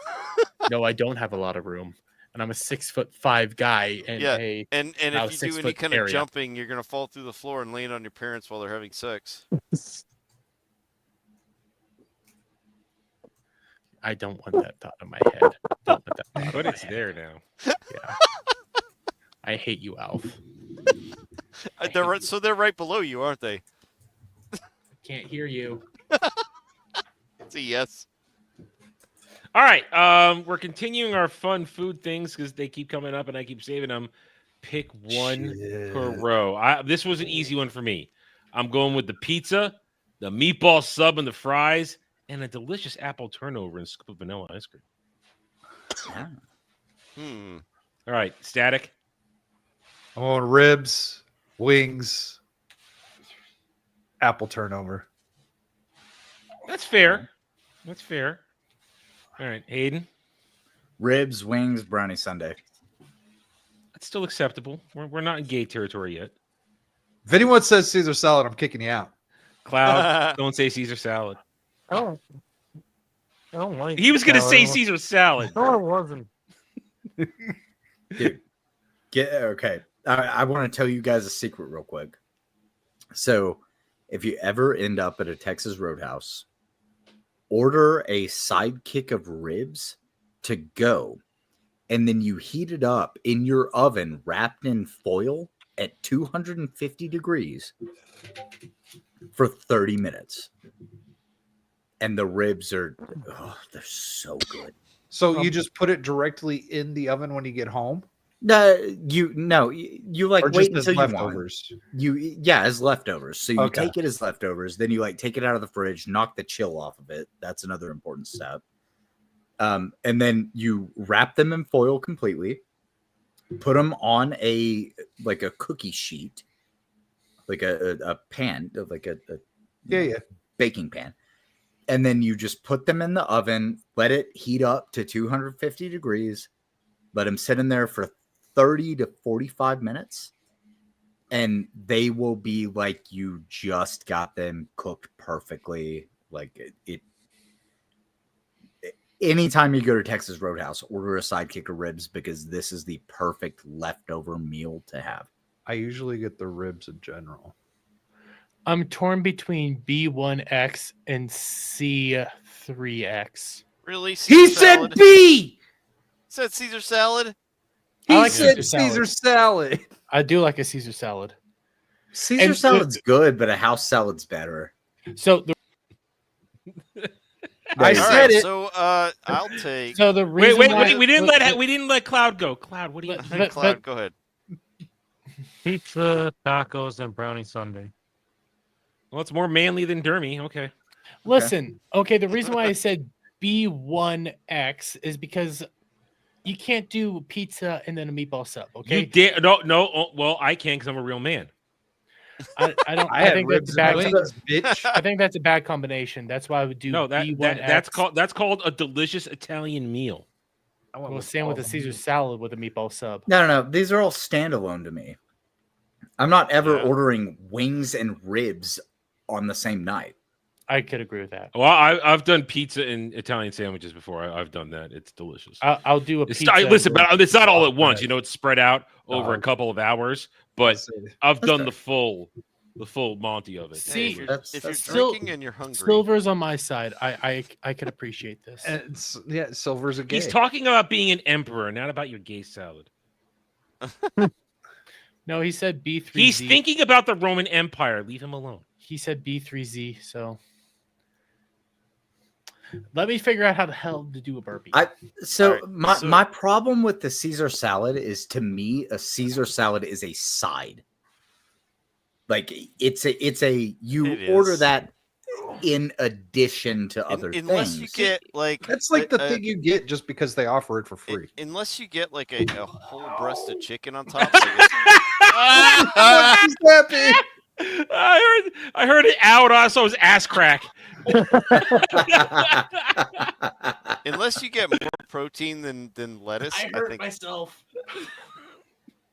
Speaker 3: No, I don't have a lot of room, and I'm a 6'5" guy. And
Speaker 4: and if you do any kind of jumping, you're gonna fall through the floor and land on your parents while they're having sex.
Speaker 3: I don't want that thought in my head. Don't let that.
Speaker 2: But it's there now.
Speaker 3: Yeah. I hate you, Alf.
Speaker 4: They're right below you, aren't they?
Speaker 3: I can't hear you.
Speaker 4: It's a yes.
Speaker 2: All right. We're continuing our fun food things because they keep coming up and I keep saving them. Pick one per row. This was an easy one for me. I'm going with the pizza, the meatball sub and the fries, and a delicious apple turnover and scoop of vanilla ice cream. All right. Static.
Speaker 14: I'm on ribs, wings, apple turnover.
Speaker 2: That's fair. That's fair. All right, Hayden.
Speaker 10: Ribs, wings, brownie sundae.
Speaker 2: That's still acceptable. We're not in gay territory yet.
Speaker 14: If anyone says Caesar salad, I'm kicking you out.
Speaker 2: Cloud, don't say Caesar salad.
Speaker 13: Oh, I don't like.
Speaker 2: He was going to say Caesar salad.
Speaker 13: No, it wasn't.
Speaker 10: Dude, okay. I want to tell you guys a secret real quick. So, if you ever end up at a Texas Roadhouse, order a sidekick of ribs to go, and then you heat it up in your oven wrapped in foil at 250 degrees for 30 minutes. And the ribs they're so good.
Speaker 14: So you just put it directly in the oven when you get home?
Speaker 10: You like wait until you
Speaker 14: leftovers.
Speaker 10: As leftovers. So you take it as leftovers, then you like take it out of the fridge, knock the chill off of it. That's another important step. And then you wrap them in foil completely, put them on a cookie sheet, like a pan, like a baking pan. And then you just put them in the oven, let it heat up to 250 degrees, let them sit in there for 30 to 45 minutes, and they will be like you just got them cooked perfectly. Like it. Anytime you go to Texas Roadhouse, order a sidekick of ribs because this is the perfect leftover meal to have.
Speaker 14: I usually get the ribs in general.
Speaker 3: I'm torn between B1X and C3X.
Speaker 4: Really?
Speaker 14: He said B!
Speaker 4: Said Caesar salad?
Speaker 14: He said Caesar salad.
Speaker 3: I do like a Caesar salad.
Speaker 10: Caesar salad's good, but a house salad's better.
Speaker 3: So
Speaker 14: I said it.
Speaker 4: So I'll take.
Speaker 3: So the reason
Speaker 2: wait. We didn't let Cloud go. Cloud, what do you think?
Speaker 4: Cloud, go ahead.
Speaker 13: Pizza, tacos, and brownie sundae.
Speaker 2: Well, it's more manly than Dermy. Okay.
Speaker 3: Listen. Okay. The reason why I said B1X is because you can't do pizza and then a meatball sub. Okay.
Speaker 2: You did no. Oh, well, I can because I'm a real man.
Speaker 3: I don't. I think that's a bad. Bitch. I think that's a bad combination. That's why I would do.
Speaker 2: No, that's called a delicious Italian meal.
Speaker 3: Well, same with the Caesar salad with a meatball sub.
Speaker 10: No. These are all standalone to me. I'm not ever ordering wings and ribs on the same night.
Speaker 3: I could agree with that.
Speaker 2: Well, I've done pizza and Italian sandwiches before. I've done that. It's delicious.
Speaker 3: I'll do a pizza.
Speaker 2: Listen, but it's not all at once. You know, it's spread out over a couple of hours. But I've done the full Monty of it.
Speaker 3: See,
Speaker 4: if you're drinking and you're hungry,
Speaker 3: Silver's on my side. I can appreciate this.
Speaker 14: Yeah, Silver's a gay.
Speaker 2: He's talking about being an emperor, not about your gay salad.
Speaker 3: No, he said B3Z.
Speaker 2: He's thinking about the Roman Empire. Leave him alone.
Speaker 3: He said B3Z, so let me figure out how the hell to do a burpee.
Speaker 10: My problem with the Caesar salad is, to me, a Caesar salad is a side. Like you order that in addition to other things.
Speaker 4: Unless you get
Speaker 14: that's like the thing you get just because they offer it for free.
Speaker 4: Unless you get like a whole breast of chicken on top.
Speaker 2: I heard it out. Also, his ass crack.
Speaker 4: Unless you get more protein than lettuce.
Speaker 3: I hurt myself.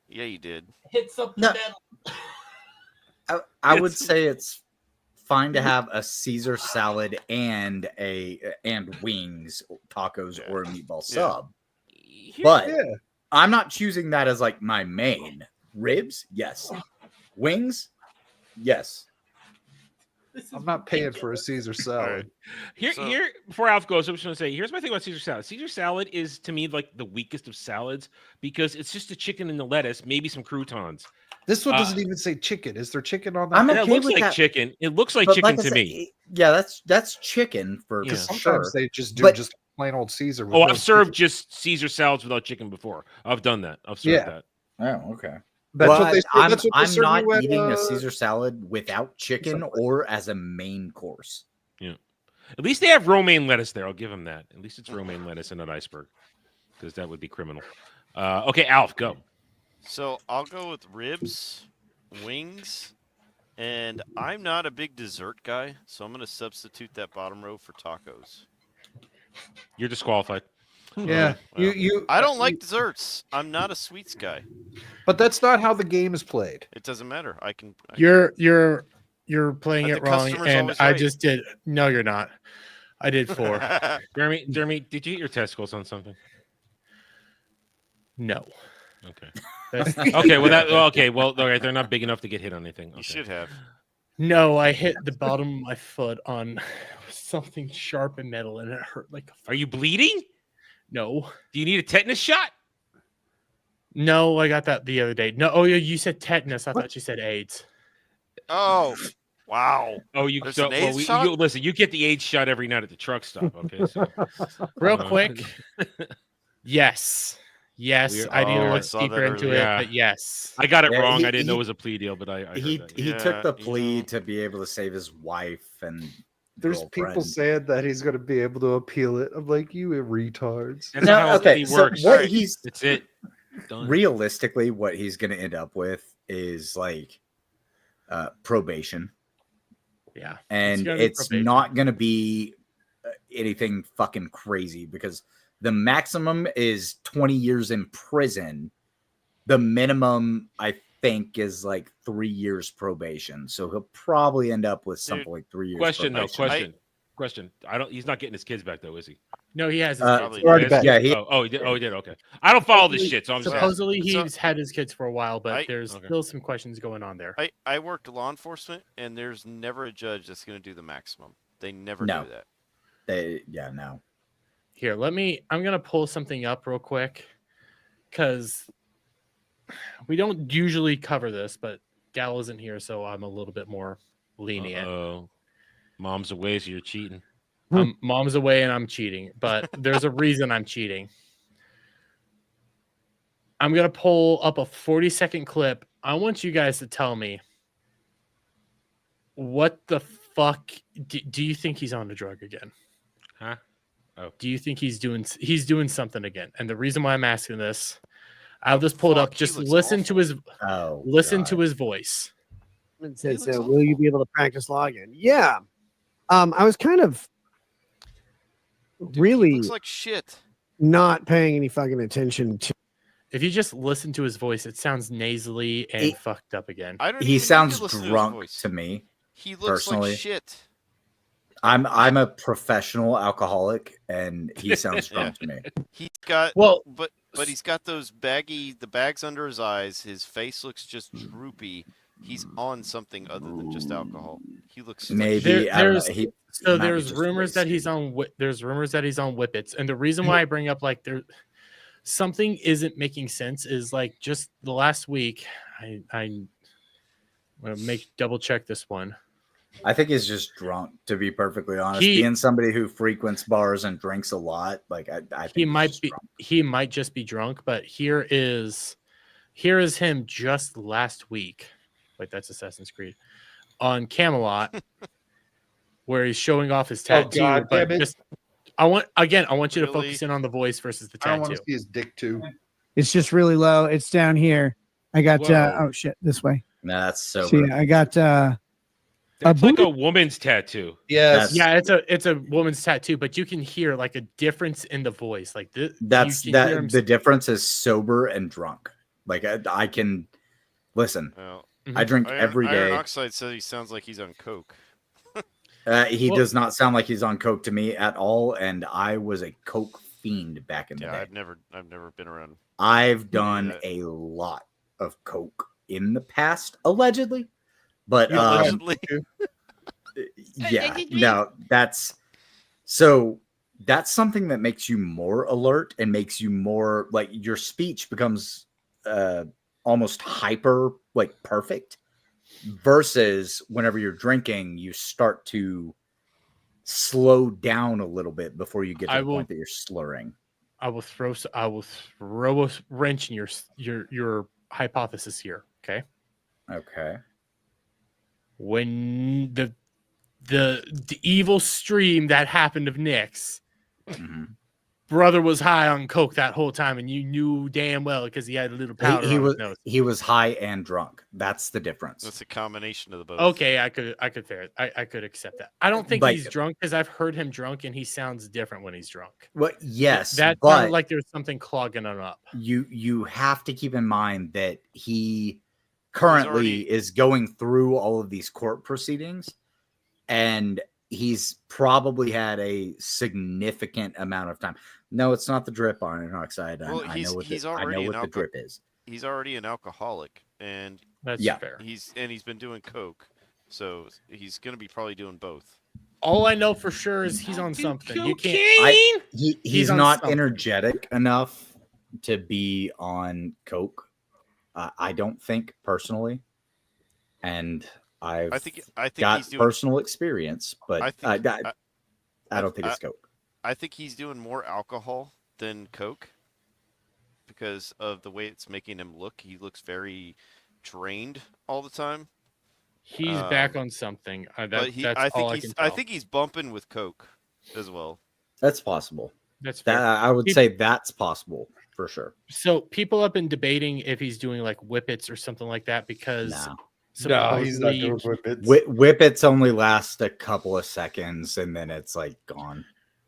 Speaker 4: Yeah, you did.
Speaker 3: Hit something metal.
Speaker 10: I would say it's fine to have a Caesar salad and wings, tacos, or a meatball sub. But I'm not choosing that as like my main. Ribs, yes. Wings, yes.
Speaker 14: I'm not paying for a Caesar salad.
Speaker 2: Here, before Alf goes, I'm just going to say, here's my thing about Caesar salad. Caesar salad is, to me, like the weakest of salads because it's just the chicken and the lettuce, maybe some croutons.
Speaker 14: This one doesn't even say chicken. Is there chicken on that?
Speaker 2: It looks like chicken. It looks like chicken to me.
Speaker 10: Yeah, that's chicken for
Speaker 14: sometimes
Speaker 10: sure.
Speaker 14: they just do just plain old Caesar.
Speaker 2: Oh, I've served just Caesar salads without chicken before. I've done that. I've served that.
Speaker 10: Oh, okay.
Speaker 14: That's what they.
Speaker 10: I'm not eating a Caesar salad without chicken or as a main course.
Speaker 2: Yeah. At least they have romaine lettuce there. I'll give them that. At least it's romaine lettuce and not iceberg, because that would be criminal. Okay, Alf, go.
Speaker 4: So I'll go with ribs, wings, and I'm not a big dessert guy, so I'm going to substitute that bottom row for tacos.
Speaker 2: You're disqualified.
Speaker 14: Yeah,
Speaker 4: I don't like desserts. I'm not a sweets guy.
Speaker 14: But that's not how the game is played.
Speaker 4: It doesn't matter.
Speaker 3: You're playing it wrong, and I just did. No, you're not. I did 4.
Speaker 2: Jeremy, did you hit your testicles on something?
Speaker 3: No.
Speaker 2: Okay. Okay. Well, all right. They're not big enough to get hit on anything. Okay.
Speaker 4: You should have.
Speaker 3: No, I hit the bottom of my foot on something sharp and metal, and it hurt like.
Speaker 2: Are you bleeding?
Speaker 3: No.
Speaker 2: Do you need a tetanus shot?
Speaker 3: No, I got that the other day. No. Oh, yeah, you said tetanus. I thought you said AIDS.
Speaker 4: Oh, wow.
Speaker 2: Oh, you
Speaker 4: There's an AIDS shot?
Speaker 2: Listen. You get the AIDS shot every night at the truck stop. Okay. So,
Speaker 3: real quick. Yes. I need to look deeper into it, but yes.
Speaker 2: I got it wrong. I didn't know it was a plea deal, but
Speaker 10: he took the plea to be able to save his wife and
Speaker 14: there's people saying that he's going to be able to appeal it. I'm like, you retards.
Speaker 2: That's not how it works.
Speaker 10: So what it's
Speaker 2: it. Done.
Speaker 10: Realistically, what he's going to end up with is like probation.
Speaker 3: Yeah.
Speaker 10: And it's not going to be anything fucking crazy because the maximum is 20 years in prison. The minimum, I think, is like 3 years probation. So he'll probably end up with something like 3 years.
Speaker 2: Question. He's not getting his kids back though, is he?
Speaker 3: No, he has his kids.
Speaker 10: Yeah,
Speaker 2: he did. Okay. I don't follow this shit, so I'm
Speaker 3: supposedly he's had his kids for a while, but there's still some questions going on there.
Speaker 4: I worked law enforcement, and there's never a judge that's going to do the maximum. They never do that.
Speaker 10: No.
Speaker 3: Here, I'm going to pull something up real quick because we don't usually cover this, but Gal isn't here, so I'm a little bit more lenient.
Speaker 2: Mom's away, so you're cheating.
Speaker 3: Mom's away and I'm cheating, but there's a reason I'm cheating. I'm going to pull up a 40-second clip. I want you guys to tell me what the fuck do you think he's on a drug again?
Speaker 2: Huh? Oh.
Speaker 3: Do you think he's doing something again? And the reason why I'm asking this, I'll just pull it up. Just listen to his to his voice.
Speaker 16: It says, "Will you be able to practice law again?" Yeah. I was kind of really
Speaker 4: looks like shit.
Speaker 16: not paying any fucking attention to.
Speaker 3: If you just listen to his voice, it sounds nasally and fucked up again.
Speaker 10: He sounds drunk to me.
Speaker 4: He looks
Speaker 10: personally.
Speaker 4: like shit.
Speaker 10: I'm a professional alcoholic, and he sounds drunk to me.
Speaker 4: He's got but he's got the bags under his eyes. His face looks just droopy. He's on something other than just alcohol. He looks
Speaker 10: maybe
Speaker 3: there's rumors that he's on. There's rumors that he's on whippets, and the reason why I bring up like there something isn't making sense is like just the last week. I'm gonna double check this one.
Speaker 10: I think he's just drunk, to be perfectly honest. Being somebody who frequents bars and drinks a lot, like I think
Speaker 3: he might just be drunk. But here is him just last week. Wait, that's Assassin's Creed on Camelot, where he's showing off his tattoo.
Speaker 17: God,
Speaker 3: but I want you to focus in on the voice versus the tattoo.
Speaker 17: I want to see his dick too.
Speaker 16: It's just really low. It's down here. I got oh shit, this way.
Speaker 10: Nah, that's so.
Speaker 16: See, I got
Speaker 2: It's like a woman's tattoo.
Speaker 3: Yeah, it's a woman's tattoo, but you can hear like a difference in the voice. Like the
Speaker 10: difference is sober and drunk. Like I can listen.
Speaker 4: Well,
Speaker 10: I drink every day.
Speaker 4: Iron Oxide says he sounds like he's on coke.
Speaker 10: He does not sound like he's on coke to me at all, and I was a coke fiend back in the day.
Speaker 4: I've never been around.
Speaker 10: I've done a lot of coke in the past, allegedly. But that's something that makes you more alert and makes you more like your speech becomes almost hyper like perfect, versus whenever you're drinking you start to slow down a little bit before you get to the point that you're slurring.
Speaker 3: I will throw a wrench in your hypothesis here. Okay. When the evil stream that happened of Nick's brother was high on coke that whole time, and you knew damn well because he had a little powder on his nose.
Speaker 10: He was high and drunk. That's the difference.
Speaker 4: That's a combination of the both.
Speaker 3: Okay, I could accept that. I don't think he's drunk because I've heard him drunk and he sounds different when he's drunk.
Speaker 10: Well, yes,
Speaker 3: that sounded like there's something clogging him up.
Speaker 10: You have to keep in mind that he currently is going through all of these court proceedings, and he's probably had a significant amount of time. No, it's not the drip Iron Oxide.
Speaker 4: Well,
Speaker 10: I know what the drip is.
Speaker 4: He's already an alcoholic, and
Speaker 3: that's fair.
Speaker 4: He's been doing coke, so he's going to be probably doing both.
Speaker 3: All I know for sure is he's on something. You can't.
Speaker 10: He's not energetic enough to be on coke. I don't think personally, and I think got
Speaker 4: he's doing,
Speaker 10: personal experience, but I don't think it's coke.
Speaker 4: I think he's doing more alcohol than coke because of the way it's making him look. He looks very drained all the time.
Speaker 3: He's back on something. I
Speaker 4: think he's bumping with coke as well.
Speaker 10: That's possible.
Speaker 3: That's fair.
Speaker 10: I would say that's possible for sure.
Speaker 3: So people have been debating if he's doing like whippets or something like that because
Speaker 17: no, he's not doing whippets.
Speaker 10: Whippets only last a couple of seconds and then it's like gone.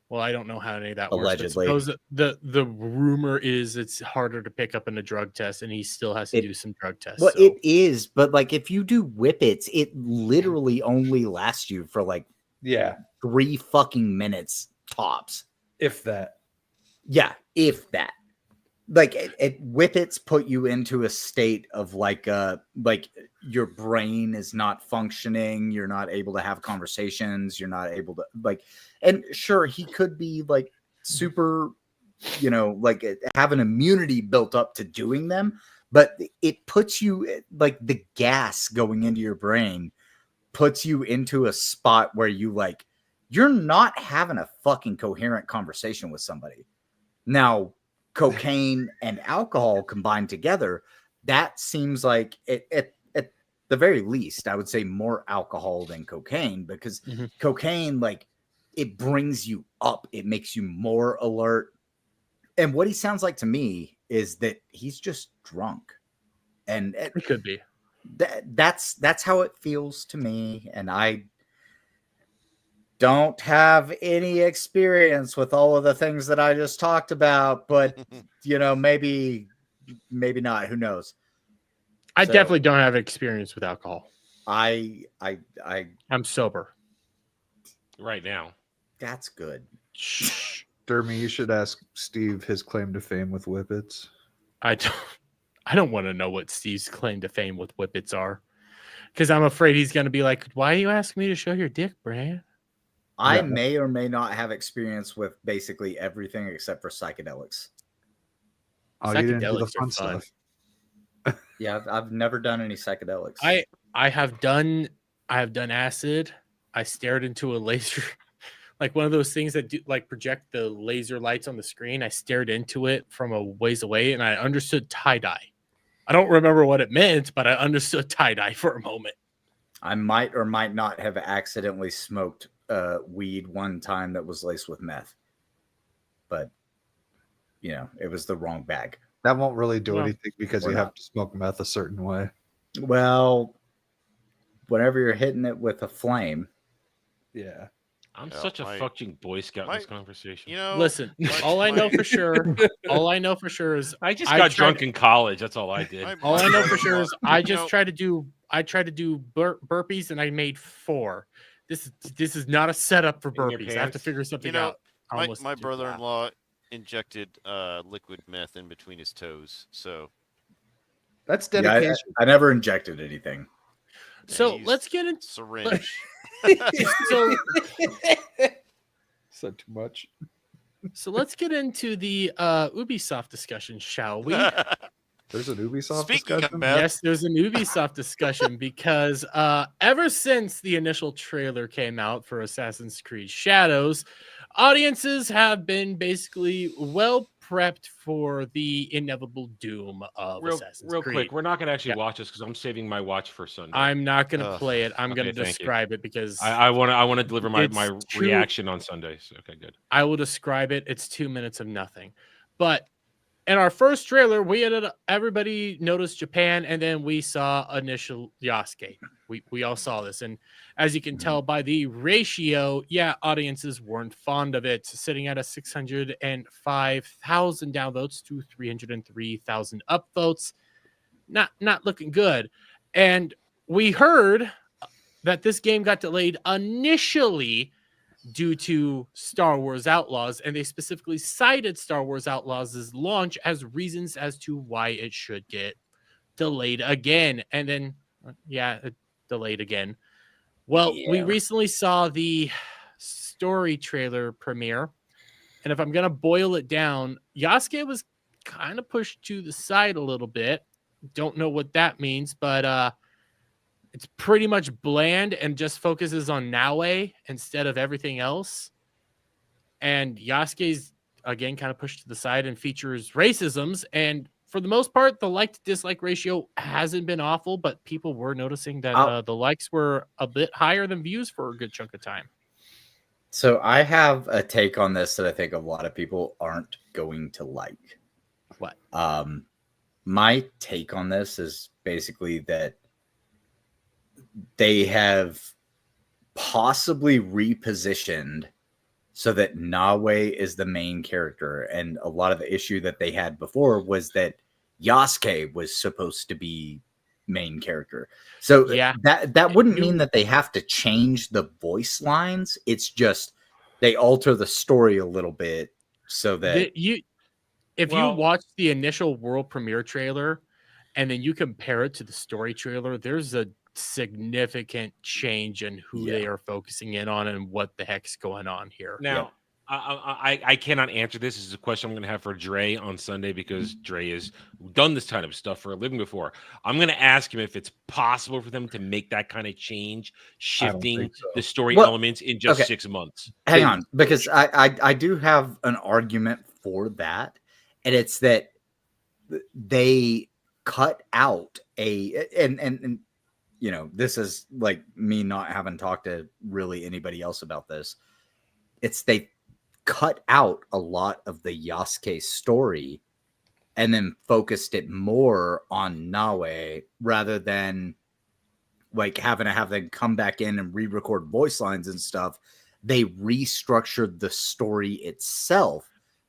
Speaker 3: Well, I don't know how any of that
Speaker 10: allegedly
Speaker 3: works. The rumor is it's harder to pick up in a drug test, and he still has to do some drug tests.
Speaker 10: Well, it is, but like if you do whippets, it literally only lasts you for like 3 fucking minutes tops,
Speaker 17: if that.
Speaker 10: Yeah, if that. Like whippets put you into a state of like your brain is not functioning, you're not able to have conversations, you're not able to like, and sure he could be like super, like have an immunity built up to doing them, but it puts you like the gas going into your brain puts you into a spot where you're not having a fucking coherent conversation with somebody. Now, cocaine and alcohol combined together, that seems like at the very least, I would say more alcohol than cocaine, because cocaine, like, it brings you up. It makes you more alert. And what he sounds like to me is that he's just drunk. And it
Speaker 3: could be.
Speaker 10: That's how it feels to me. And don't have any experience with all of the things that I just talked about, but maybe not. Who knows?
Speaker 3: I definitely don't have experience with alcohol.
Speaker 10: I'm
Speaker 3: sober
Speaker 2: right now.
Speaker 10: That's good.
Speaker 14: Dermy, you should ask Steve his claim to fame with whippets.
Speaker 3: I don't want to know what Steve's claim to fame with whippets are, because I'm afraid he's going to be like, "Why are you asking me to show your dick, Brad?"
Speaker 10: I may or may not have experience with basically everything except for psychedelics.
Speaker 14: Oh, you didn't do the fun stuff.
Speaker 10: Yeah, I've never done any psychedelics.
Speaker 3: I have done acid. I stared into a laser, like one of those things that do like project the laser lights on the screen. I stared into it from a ways away, and I understood tie-dye. I don't remember what it meant, but I understood tie-dye for a moment.
Speaker 10: I might or might not have accidentally smoked weed one time that was laced with meth, but it was the wrong bag.
Speaker 14: That won't really do anything because you have to smoke meth a certain way.
Speaker 10: Well, whenever you're hitting it with a flame.
Speaker 14: Yeah.
Speaker 2: I'm such a fucking Boy Scout in this conversation.
Speaker 3: Listen, all I know for sure is
Speaker 2: I just got drunk in college. That's all I did.
Speaker 3: All I know for sure is I tried to do burpees and I made 4. This is not a setup for burpees. I have to figure something out.
Speaker 4: My brother-in-law injected liquid meth in between his toes, so
Speaker 14: that's dedication.
Speaker 10: I never injected anything.
Speaker 3: So let's get into
Speaker 4: syringe.
Speaker 14: Said too much.
Speaker 3: So let's get into the Ubisoft discussion, shall we?
Speaker 14: There's an Ubisoft
Speaker 4: discussion?
Speaker 3: Yes, there's an Ubisoft discussion because ever since the initial trailer came out for Assassin's Creed Shadows, audiences have been basically well prepped for the inevitable doom of Assassin's Creed.
Speaker 2: Quick, we're not going to actually watch this because I'm saving my watch for Sunday.
Speaker 3: I'm not going to play it. I'm going to describe it because
Speaker 2: I want to deliver my reaction on Sunday. So, okay, good.
Speaker 3: I will describe it. It's 2 minutes of nothing. But in our first trailer, everybody noticed Japan, and then we saw initial Yasuke. We all saw this, and as you can tell by the ratio, audiences weren't fond of it, sitting at a 605,000 downvotes to 303,000 upvotes. Not looking good. And we heard that this game got delayed initially due to Star Wars Outlaws, and they specifically cited Star Wars Outlaws' launch as reasons as to why it should get delayed again. And then, it delayed again. Well, we recently saw the story trailer premiere, and if I'm going to boil it down, Yasuke was kind of pushed to the side a little bit. Don't know what that means, but it's pretty much bland and just focuses on Naue instead of everything else. And Yasuke's, again, kind of pushed to the side and features racisms. And for the most part, the like to dislike ratio hasn't been awful, but people were noticing that the likes were a bit higher than views for a good chunk of time.
Speaker 10: So I have a take on this that I think a lot of people aren't going to like.
Speaker 3: What?
Speaker 10: My take on this is basically that they have possibly repositioned so that Naue is the main character. And a lot of the issue that they had before was that Yasuke was supposed to be main character. So that wouldn't mean that they have to change the voice lines. It's just they alter the story a little bit so that
Speaker 3: you watch the initial world premiere trailer and then you compare it to the story trailer, there's a significant change in who they are focusing in on and what the heck's going on here.
Speaker 2: Now, I cannot answer this. This is a question I'm going to have for Dre on Sunday because Dre has done this kind of stuff for a living before. I'm going to ask him if it's possible for them to make that kind of change, shifting the story elements in just 6 months.
Speaker 10: Hang on, because I do have an argument for that, and it's that they cut out and this is like me not having talked to really anybody else about this. It's they cut out a lot of the Yasuke story and then focused it more on Naue rather than like having to have them come back in and re-record voice lines and stuff they restructured the story itself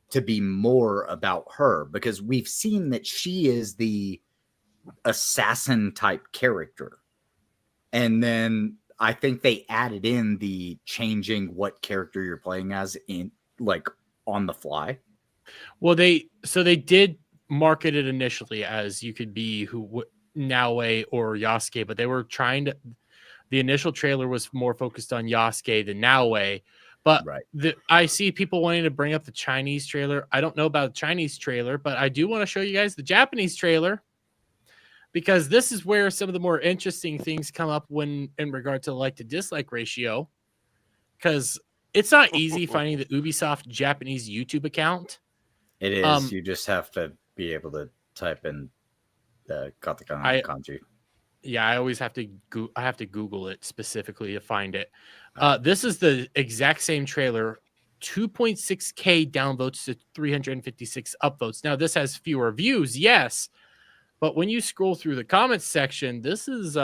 Speaker 10: to be more about her, because we've seen that she is the assassin type character. And then I think they added in the changing what character you're playing as in like on the fly.
Speaker 3: Well, they did market it initially as you could be Naoe or Yasuke, but they were trying to. The initial trailer was more focused on Yasuke than Naoe, but I see people wanting to bring up the Chinese trailer. I don't know about the Chinese trailer, but I do want to show you guys the Japanese trailer, because this is where some of the more interesting things come up when in regard to like to dislike ratio, because it's not easy finding the Ubisoft Japanese YouTube account.
Speaker 10: It is. You just have to be able to type in the katakana kanji.
Speaker 3: Yeah, I always have to Google it specifically to find it. This is the exact same trailer, 2.6K downvotes to 356 upvotes. Now this has fewer views, yes, but when you scroll through the comments section, this is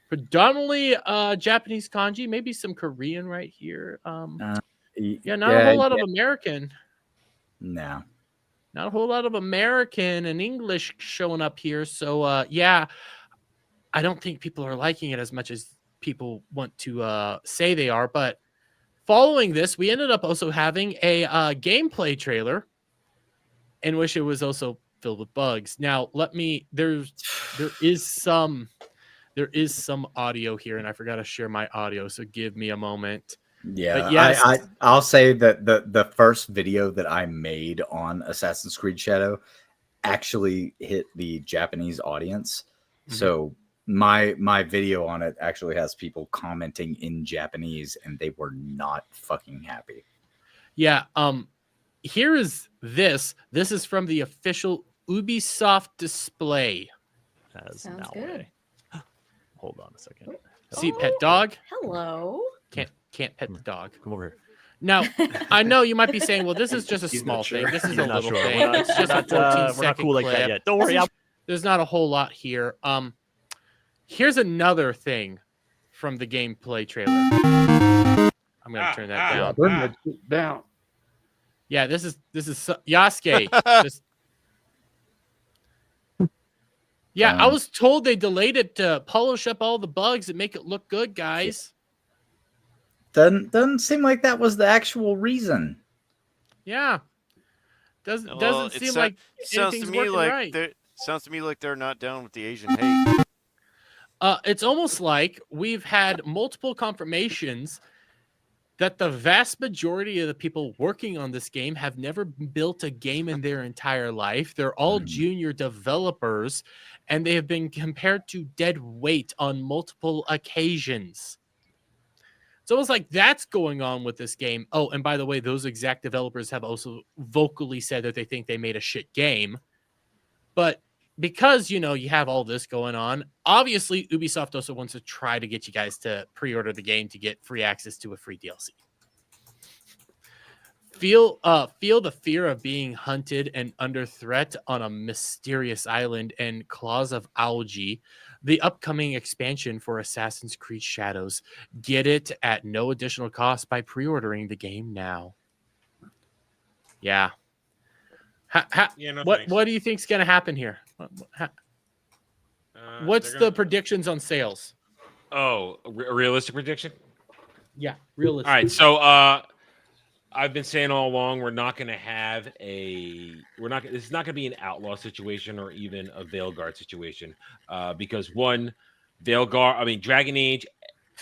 Speaker 3: predominantly Japanese kanji, maybe some Korean right here. Not a whole lot of American.
Speaker 10: No.
Speaker 3: Not a whole lot of American and English showing up here. So yeah, I don't think people are liking it as much as people want to say they are. But following this, we ended up also having a gameplay trailer in which it was also filled with bugs. Now, there is some audio here, and I forgot to share my audio, so give me a moment.
Speaker 10: Yeah,
Speaker 3: but yes,
Speaker 10: I'll say that the first video that I made on Assassin's Creed Shadow actually hit the Japanese audience. Mm-hmm. So my video on it actually has people commenting in Japanese, and they were not fucking happy.
Speaker 3: Yeah. Here is this. This is from the official Ubisoft display.
Speaker 18: Sounds good.
Speaker 12: Hold on a second.
Speaker 3: See, pet dog.
Speaker 18: Hello.
Speaker 3: Can't pet the dog.
Speaker 12: Come over here.
Speaker 3: Now, I know you might be saying, well, this is just a small thing. This is a little thing. It's just a 14-second
Speaker 12: we're not cool like that yet. Don't worry.
Speaker 3: There's not a whole lot here. Here's another thing from the gameplay trailer. I'm going to turn that down.
Speaker 14: Turn that shit down.
Speaker 3: Yeah, this is Yasuke. Yeah, I was told they delayed it to polish up all the bugs and make it look good, guys.
Speaker 10: Doesn't seem like that was the actual reason.
Speaker 3: Yeah, doesn't seem like anything's working right.
Speaker 4: Sounds to me like they're not down with the Asian hate.
Speaker 3: It's almost like we've had multiple confirmations that the vast majority of the people working on this game have never built a game in their entire life. They're all junior developers, and they have been compared to dead weight on multiple occasions. It's almost like that's going on with this game. Oh, and by the way, those exact developers have also vocally said that they think they made a shit game. But because, you have all this going on, obviously Ubisoft also wants to try to get you guys to pre-order the game to get free access to a free DLC. Feel the fear of being hunted and under threat on a mysterious island and claws of algae. The upcoming expansion for Assassin's Creed Shadows. Get it at no additional cost by pre-ordering the game now. Yeah. What do you think's going to happen here? What's the predictions on sales?
Speaker 2: Oh, a realistic prediction?
Speaker 3: Yeah, realistic.
Speaker 2: All right, so I've been saying all along we're not going to have this is not going to be an outlaw situation or even a Veilguard situation, because Dragon Age,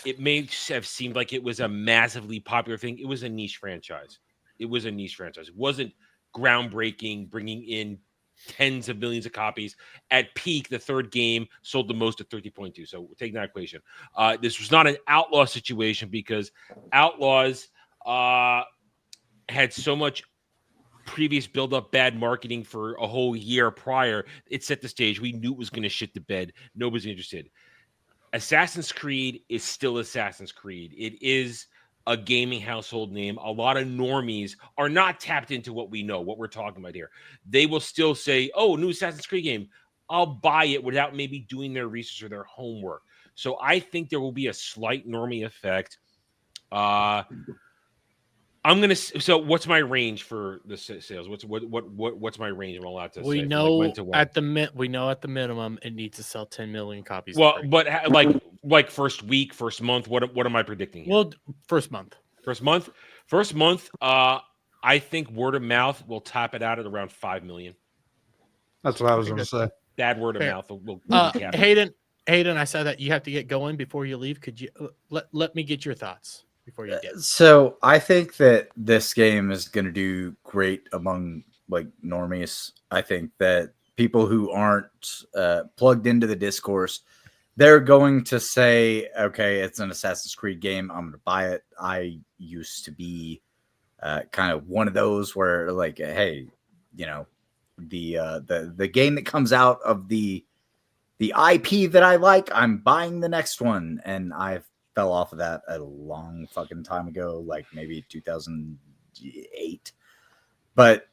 Speaker 2: it may have seemed like it was a massively popular thing. It was a niche franchise. It wasn't groundbreaking, bringing in tens of millions of copies. At peak, the third game sold the most at 30.2. So we're taking that equation. This was not an outlaw situation because Outlaws had so much previous build-up bad marketing for a whole year prior. It set the stage. We knew it was going to shit the bed. Nobody's interested. Assassin's Creed is still Assassin's Creed. It is a gaming household name. A lot of normies are not tapped into what we know, what we're talking about here. They will still say, oh, new Assassin's Creed game. I'll buy it without maybe doing their research or their homework. So I think there will be a slight normie effect. I'm gonna. So, what's my range for the sales? What's my range? I'm allowed to.
Speaker 3: We
Speaker 2: say
Speaker 3: know
Speaker 2: when to when?
Speaker 3: at the minimum it needs to sell 10 million copies.
Speaker 2: Well, but like first week, first month. What am I predicting here?
Speaker 3: Well, first month.
Speaker 2: First month. I think word of mouth will top it out at around 5 million.
Speaker 14: That's what I was going to say.
Speaker 2: Bad word of
Speaker 3: Fair.
Speaker 2: mouth will
Speaker 3: Hayden, I saw that you have to get going before you leave. Could you let me get your thoughts before you did?
Speaker 10: So I think that this game is going to do great among like normies. I think that people who aren't plugged into the discourse, they're going to say, okay, it's an Assassin's Creed game. I'm going to buy it. I used to be kind of one of those where like, hey, you know, the game that comes out of the IP that I like, I'm buying the next one. And I fell off of that a long fucking time ago, like maybe 2008. But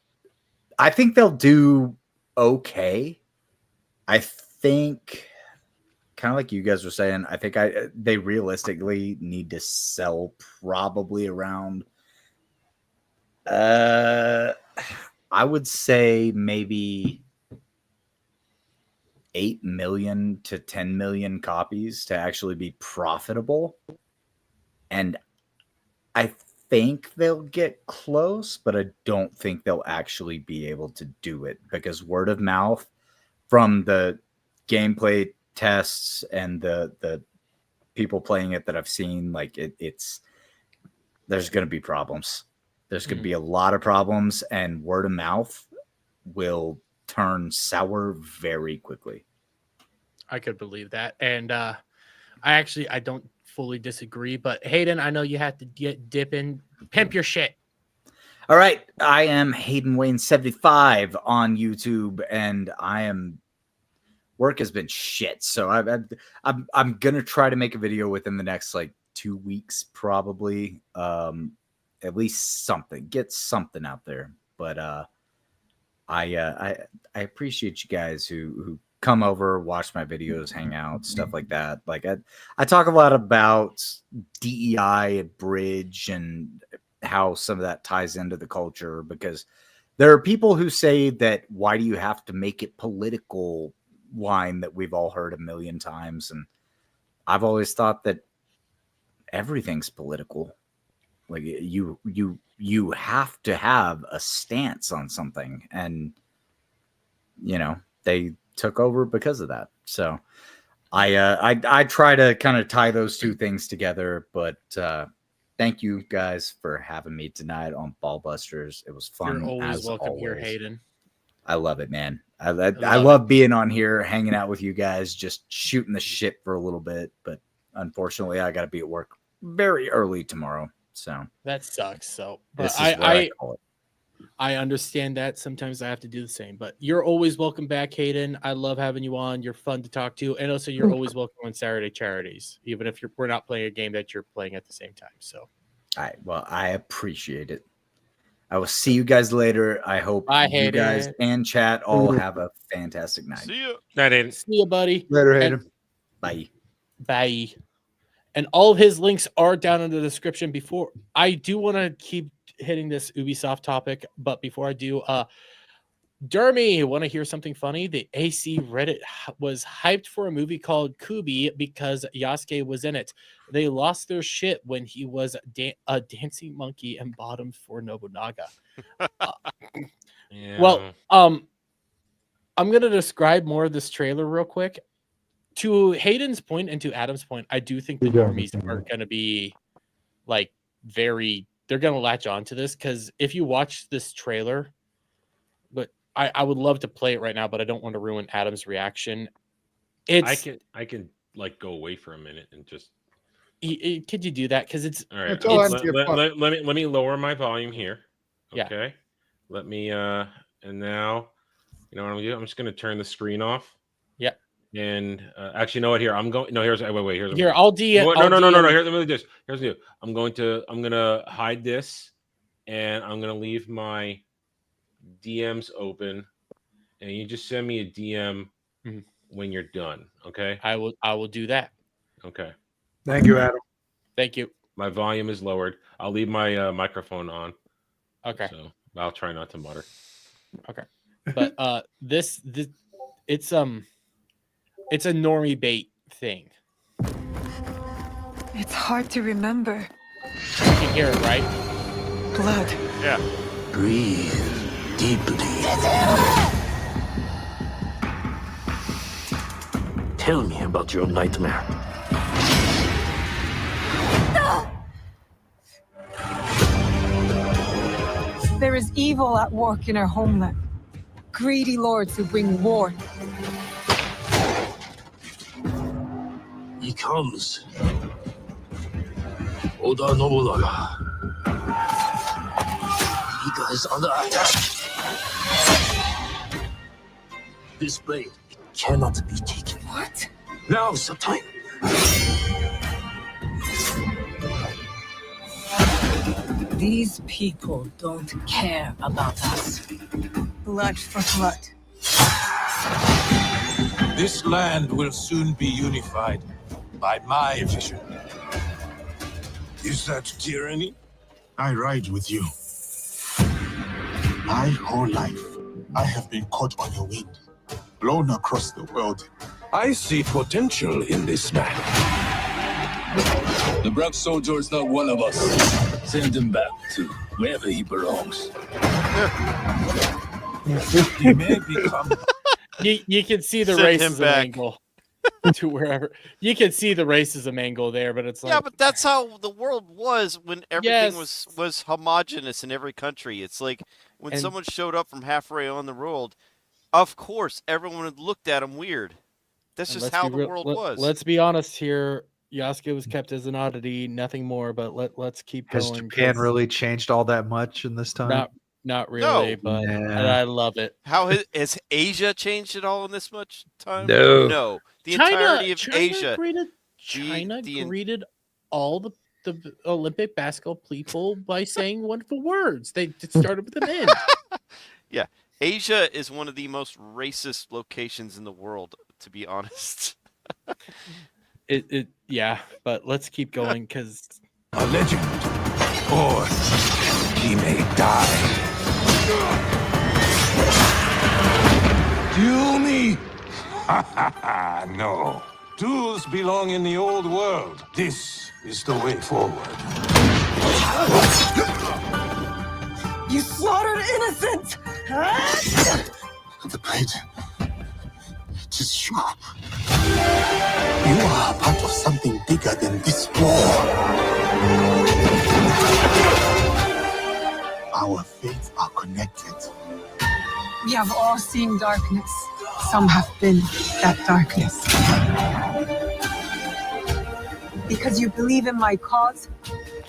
Speaker 10: I think they'll do okay. I think, kind of like you guys were saying, I think they realistically need to sell probably around I would say maybe 8 million to 10 million copies to actually be profitable. And I think they'll get close, but I don't think they'll actually be able to do it because word of mouth from the gameplay tests and the people playing it that I've seen, like it's there's going to be problems. There's going to be a lot of problems, and word of mouth will turn sour very quickly.
Speaker 3: I could believe that. And I don't fully disagree, but Hayden, I know you have to dip in, pimp your shit.
Speaker 10: All right. I am Hayden75 on YouTube, and work has been shit. So I'm going to try to make a video within the next like 2 weeks, probably. At least something, get something out there. But I appreciate you guys who come over, watch my videos, hang out, stuff like that. Like I talk a lot about DEI at Bridge and how some of that ties into the culture, because there are people who say that why do you have to make it political line that we've all heard a million times. And I've always thought that everything's political. Like you have to have a stance on something, and you know they took over because of that. So I try to kind of tie those two things together. But thank you guys for having me tonight on Ballbusters. It was fun.
Speaker 3: You're always welcome
Speaker 10: always.
Speaker 3: here, Hayden.
Speaker 10: I love it, man. I love being on here, hanging out with you guys, just shooting the shit for a little bit. But unfortunately, I got to be at work very early tomorrow. So
Speaker 3: that sucks. So,
Speaker 10: but
Speaker 3: I understand that sometimes I have to do the same, but you're always welcome back, Hayden. I love having you on. You're fun to talk to. And also you're always welcome on Saturday Charities, even if we're not playing a game that you're playing at the same time. So,
Speaker 10: all right. Well, I appreciate it. I will see you guys later. I hope you guys and chat all have a fantastic night.
Speaker 4: See you.
Speaker 2: Night, Hayden.
Speaker 3: See you, buddy.
Speaker 14: Later, Hayden.
Speaker 10: Bye.
Speaker 3: Bye. And all of his links are down in the description. Before I do want to keep hitting this Ubisoft topic, but before I do, Dermy, want to hear something funny? The AC Reddit was hyped for a movie called Kubi because Yasuke was in it. They lost their shit when he was a dancing monkey and bottomed for Nobunaga.
Speaker 2: Yeah.
Speaker 3: Well, I'm going to describe more of this trailer real quick. To Hayden's point and to Adam's point, I do think the normies are going to be like they're going to latch on to this, because if you watch this trailer, but I would love to play it right now, but I don't want to ruin Adam's reaction.
Speaker 2: I can like go away for a minute and just.
Speaker 3: Could you do that? Because it's
Speaker 2: all right. Let me lower my volume here. Okay.
Speaker 3: Yeah.
Speaker 2: Let me and now, you know what I'm gonna do? I'm just gonna turn the screen off.
Speaker 3: Yeah.
Speaker 2: And actually, you know what? Here I'm going. No, here's wait. Here's
Speaker 3: here. I'll DM.
Speaker 2: No. Here, let me do this. Here's new. I'm gonna hide this, and I'm gonna leave my DMs open, and you just send me a DM when you're done. Okay.
Speaker 3: I will do that.
Speaker 2: Okay.
Speaker 14: Thank you, Adam.
Speaker 3: Thank you.
Speaker 2: My volume is lowered. I'll leave my microphone on.
Speaker 3: Okay.
Speaker 2: So I'll try not to mutter.
Speaker 3: Okay. But this it's a normie bait thing.
Speaker 19: It's hard to remember.
Speaker 3: You can hear it, right?
Speaker 19: Blood.
Speaker 4: Yeah.
Speaker 9: Breathe deeply. Tell me about your nightmare.
Speaker 19: There is evil at work in our homeland. Greedy lords who bring war.
Speaker 9: He comes. Oda Nobunaga. Ika is under attack. This blade cannot be taken.
Speaker 19: What?
Speaker 9: Now's the time.
Speaker 19: These people don't care about us. Blood for blood.
Speaker 20: This land will soon be unified by my vision. Is that tyranny?
Speaker 21: I ride with you. My whole life, I have been caught on your wind, blown across the world.
Speaker 20: I see potential in this man.
Speaker 9: The Brug soldier is not one of us. Send him back to wherever he belongs.
Speaker 20: He may become.
Speaker 3: You can see the
Speaker 4: Send him
Speaker 3: racism
Speaker 4: back.
Speaker 3: angle to wherever. You can see the racism angle there, but it's like,
Speaker 4: Yeah, but that's how the world was when everything was homogenous in every country. It's like when
Speaker 3: And-
Speaker 4: someone showed up from halfway on the world, of course everyone had looked at him weird. That's
Speaker 3: and
Speaker 4: just
Speaker 3: let's
Speaker 4: how
Speaker 3: be
Speaker 4: the
Speaker 3: real-
Speaker 4: world
Speaker 3: let-
Speaker 4: was.
Speaker 3: Let's be honest here. Yasuke was kept as an oddity, nothing more. But let's keep
Speaker 14: Has
Speaker 3: going.
Speaker 14: Japan
Speaker 3: 'cause
Speaker 14: really changed all that much in this time?
Speaker 3: Not really, but and I love it.
Speaker 4: How has Asia changed at all in this much time?
Speaker 14: No.
Speaker 4: No. The entirety of Asia.
Speaker 3: China greeted all the Olympic basketball people by saying wonderful words. They started with an N.
Speaker 4: Yeah. Asia is one of the most racist locations in the world, to be honest.
Speaker 3: Yeah, but let's keep going because
Speaker 20: A legend, or he may die. Duel me? No. Duels belong in the old world. This is the way forward.
Speaker 19: You slaughtered innocents!
Speaker 21: The blade, it is you. You are part of something bigger than this war. Our fates are connected.
Speaker 19: We have all seen darkness. Some have been that darkness. Because you believe in my cause,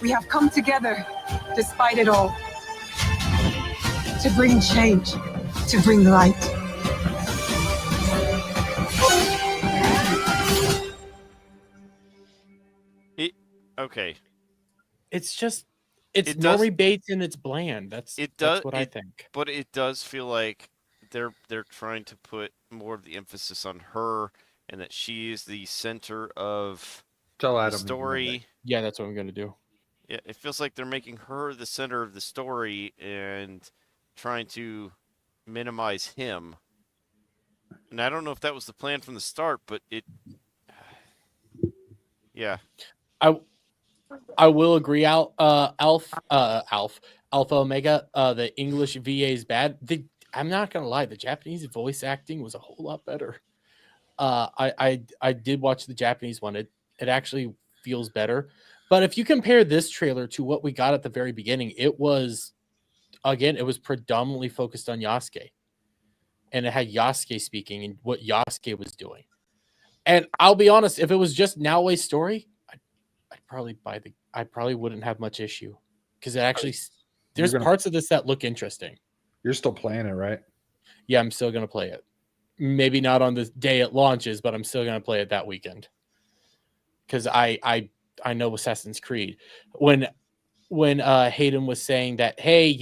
Speaker 19: we have come together, despite it all, to bring change, to bring light.
Speaker 4: Okay.
Speaker 3: it's just
Speaker 4: It does-
Speaker 3: Normie Bates and it's bland. That's what I think.
Speaker 4: But it does feel like they're trying to put more of the emphasis on her, and that she is the center of
Speaker 14: Tell
Speaker 4: the
Speaker 14: Adam
Speaker 4: story.
Speaker 3: Yeah, that's what I'm gonna do.
Speaker 4: Yeah, it feels like they're making her the center of the story and trying to minimize him. And I don't know if that was the plan from the start, but it. Yeah.
Speaker 3: I will agree. Alpha Omega. The English VA is bad. I'm not gonna lie. The Japanese voice acting was a whole lot better. I did watch the Japanese one. It actually feels better. But if you compare this trailer to what we got at the very beginning, it was predominantly focused on Yasuke, and it had Yasuke speaking and what Yasuke was doing. And I'll be honest, if it was just Naoe's story, I probably wouldn't have much issue because it actually there's parts of this that look interesting.
Speaker 14: You're still playing it, right?
Speaker 3: Yeah, I'm still gonna play it. Maybe not on the day it launches, but I'm still gonna play it that weekend. Because I know Assassin's Creed. When Hayden was saying that, hey,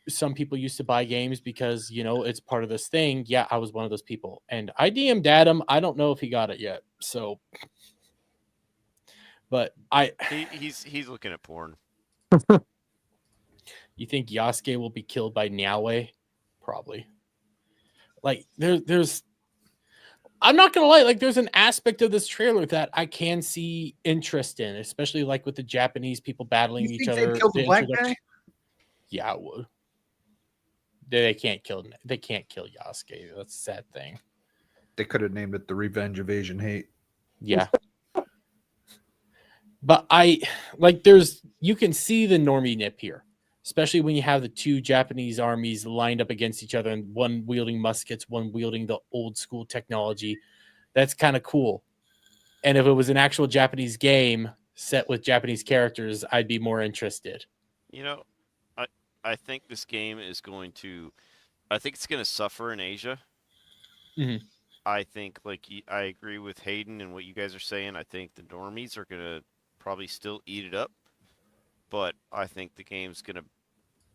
Speaker 3: some people used to buy games because it's part of this thing. Yeah, I was one of those people, and I DM'd Adam. I don't know if he got it yet. So
Speaker 12: But
Speaker 4: he's looking at porn.
Speaker 12: You think Yasuke will be killed by Niaue? Probably. Like there's I'm not gonna lie, like there's an aspect of this trailer that I can see interest in, especially like with the Japanese people battling each other.
Speaker 14: They killed the black guy?
Speaker 12: Yeah, it would. They can't kill Yasuke. That's a sad thing.
Speaker 14: They could have named it The Revenge of Asian Hate.
Speaker 12: Yeah. But you can see the normie nip here, especially when you have the two Japanese armies lined up against each other and one wielding muskets, one wielding the old school technology. That's kind of cool. And if it was an actual Japanese game set with Japanese characters, I'd be more interested.
Speaker 4: You know, I think this game is going to, I think it's going to suffer in Asia.
Speaker 12: Mm-hmm.
Speaker 4: I think, I agree with Hayden and what you guys are saying. I think the normies are going to probably still eat it up. But I think the game's going to,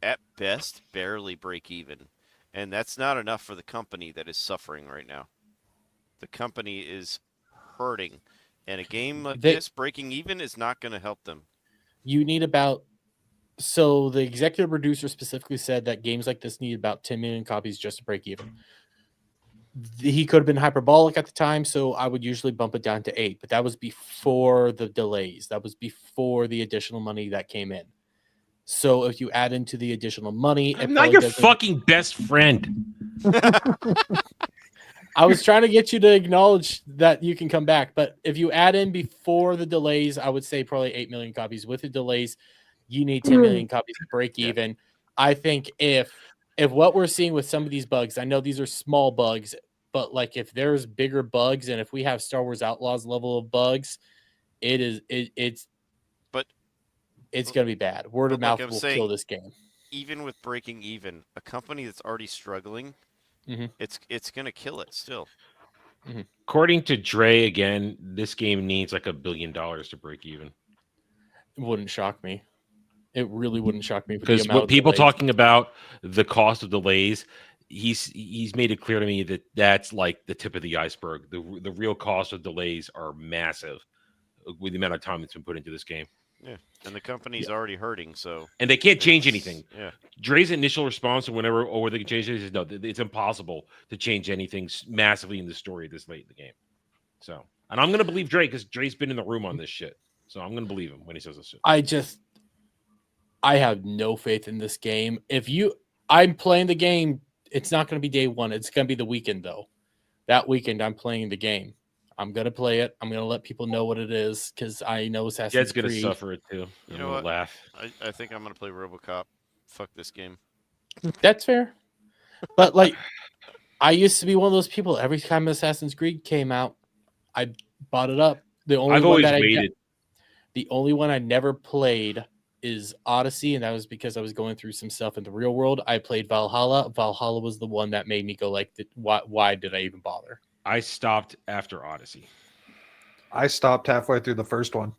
Speaker 4: at best, barely break even. And that's not enough for the company that is suffering right now. The company is hurting. And a game like this, breaking even, is not going to help them.
Speaker 12: You need about... So the executive producer specifically said that games like this need about 10 million copies just to break even. He could have been hyperbolic at the time, so I would usually bump it down to 8. But that was before the delays. That was before the additional money that came in. So if you add into the additional money...
Speaker 2: I'm not your fucking best friend.
Speaker 12: I was trying to get you to acknowledge that you can come back. But if you add in before the delays, I would say probably 8 million copies. With the delays, you need 10 million copies to break even. I think if what we're seeing with some of these bugs, I know these are small bugs, but like if there's bigger bugs and if we have Star Wars Outlaws level of bugs, it's going to be bad. Word of mouth will kill this game.
Speaker 4: Even with breaking even, a company that's already struggling, it's going to kill it still.
Speaker 12: Mm-hmm.
Speaker 2: According to Dre, again, this game needs like $1 billion to break even.
Speaker 12: It wouldn't shock me. It really wouldn't shock me
Speaker 2: because what people talking about the cost of delays, he's made it clear to me that that's like the tip of the iceberg. The real cost of delays are massive with the amount of time that's been put into this game.
Speaker 4: Yeah, and the company's already hurting, so
Speaker 2: and they can't change anything.
Speaker 4: Yeah,
Speaker 2: Dre's initial response to whenever they can change it is no, it's impossible to change anything massively in the story this late in the game. So, and I'm gonna believe Dre because Dre's been in the room on this shit. So I'm gonna believe him when he says this shit.
Speaker 12: I have no faith in this game. I'm playing the game, it's not going to be day one. It's going to be the weekend, though. That weekend, I'm playing the game. I'm going to play it. I'm going to let people know what it is because I know Assassin's Creed.
Speaker 2: Jed's going to suffer it, too.
Speaker 4: You know what? Laugh. I think I'm going to play RoboCop. Fuck this game.
Speaker 12: That's fair. But, like, I used to be one of those people. Every time Assassin's Creed came out, I bought it up. The only one I never played is Odyssey, and that was because I was going through some stuff in the real world. I played Valhalla. Valhalla was the one that made me go like, why did I even bother?
Speaker 2: I stopped after Odyssey.
Speaker 14: I stopped halfway through the first one.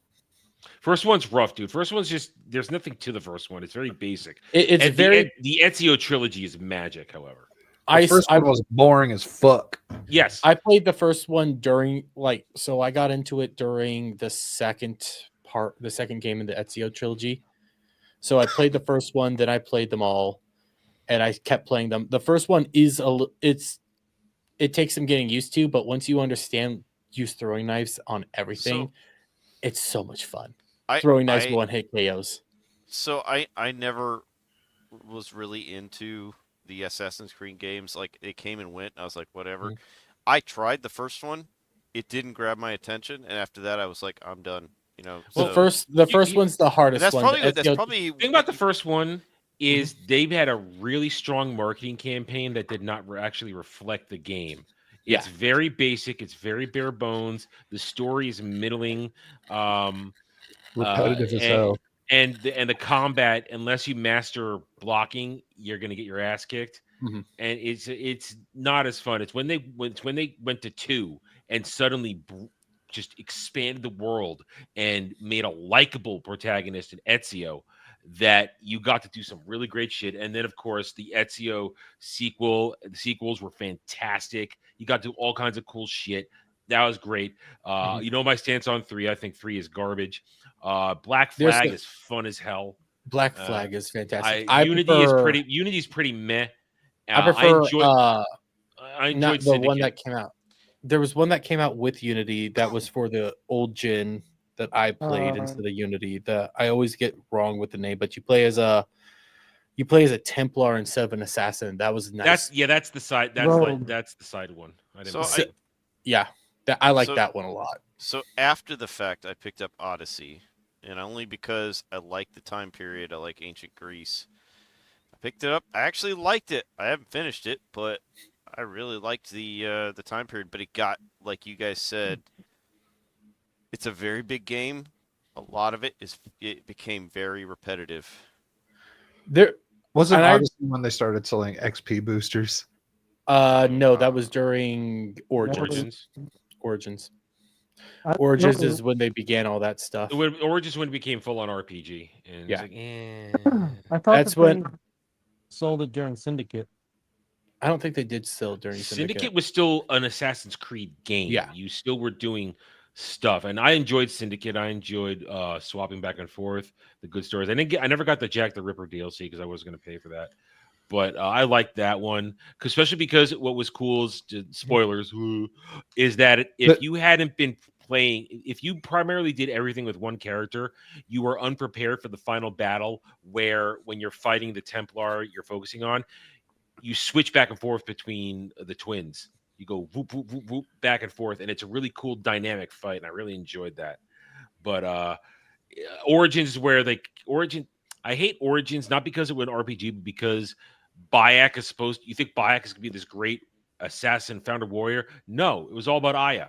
Speaker 2: First one's rough, dude. First one's just, there's nothing to the first one. It's very basic.
Speaker 12: The
Speaker 2: Ezio trilogy is magic, however.
Speaker 14: The first one was boring as fuck.
Speaker 2: Yes.
Speaker 12: I played the first one so I got into it during the second game in the Ezio trilogy. So I played the first one, then I played them all, and I kept playing them. The first one it takes some getting used to, but once you understand use throwing knives on everything, it's so much fun. Throwing knives will one-hit KOs.
Speaker 4: So I never was really into the Assassin's Creed games. Like, they came and went, and I was like, whatever. Mm-hmm. I tried the first one. It didn't grab my attention, and after that, I was like, I'm done. You know,
Speaker 12: well, the first one's the hardest
Speaker 4: that's
Speaker 12: one.
Speaker 4: That's probably
Speaker 2: the thing about the first one is they've had a really strong marketing campaign that did not actually reflect the game. It's very basic. It's very bare bones. The story is middling.
Speaker 14: Repetitive as hell.
Speaker 2: And the combat, unless you master blocking, you're going to get your ass kicked.
Speaker 12: Mm-hmm.
Speaker 2: And it's not as fun. It's when they went to 2 and suddenly just expanded the world and made a likable protagonist in Ezio that you got to do some really great shit. And then, of course, the Ezio sequels were fantastic. You got to do all kinds of cool shit. That was great. You know my stance on 3. I think 3 is garbage. Black Flag is fun as hell.
Speaker 3: Black Flag is fantastic.
Speaker 2: Unity's pretty meh.
Speaker 3: I prefer
Speaker 2: I enjoyed
Speaker 3: not the
Speaker 2: Syndicate.
Speaker 3: one that came out. There was one that came out with Unity that was for the old gen that I played instead of Unity. I always get wrong with the name, but you play as a Templar instead of an assassin. That was nice.
Speaker 2: That's the side. That's the side one. I didn't.
Speaker 3: I like that one a lot.
Speaker 4: So after the fact, I picked up Odyssey, and only because I like the time period. I like ancient Greece. I picked it up. I actually liked it. I haven't finished it, but I really liked the time period. But it got, like you guys said, it's a very big game. A lot of it became very repetitive.
Speaker 14: There wasn't Odyssey when they started selling XP boosters.
Speaker 3: No, that was during Origins. Origins is when they began all that stuff.
Speaker 2: Origins when it became full on RPG. And
Speaker 3: yeah,
Speaker 13: I thought that's when sold it during Syndicate.
Speaker 3: I don't think they did sell during Syndicate.
Speaker 2: Syndicate was still an Assassin's Creed game.
Speaker 3: Yeah,
Speaker 2: you still were doing stuff, and I enjoyed Syndicate. I enjoyed swapping back and forth, the good stories. I never got the Jack the Ripper DLC because I was going to pay for that. But I liked that one, especially because what was cool is, spoilers, is that if you hadn't been playing, if you primarily did everything with one character, you were unprepared for the final battle where when you're fighting the Templar you're focusing on, you switch back and forth between the twins. You go whoop, whoop, whoop, whoop, back and forth, and it's a really cool dynamic fight, and I really enjoyed that. But Origins is where I hate Origins, not because it was an RPG, but because Bayek is you think Bayek is going to be this great assassin, founder, warrior? No, it was all about Aya.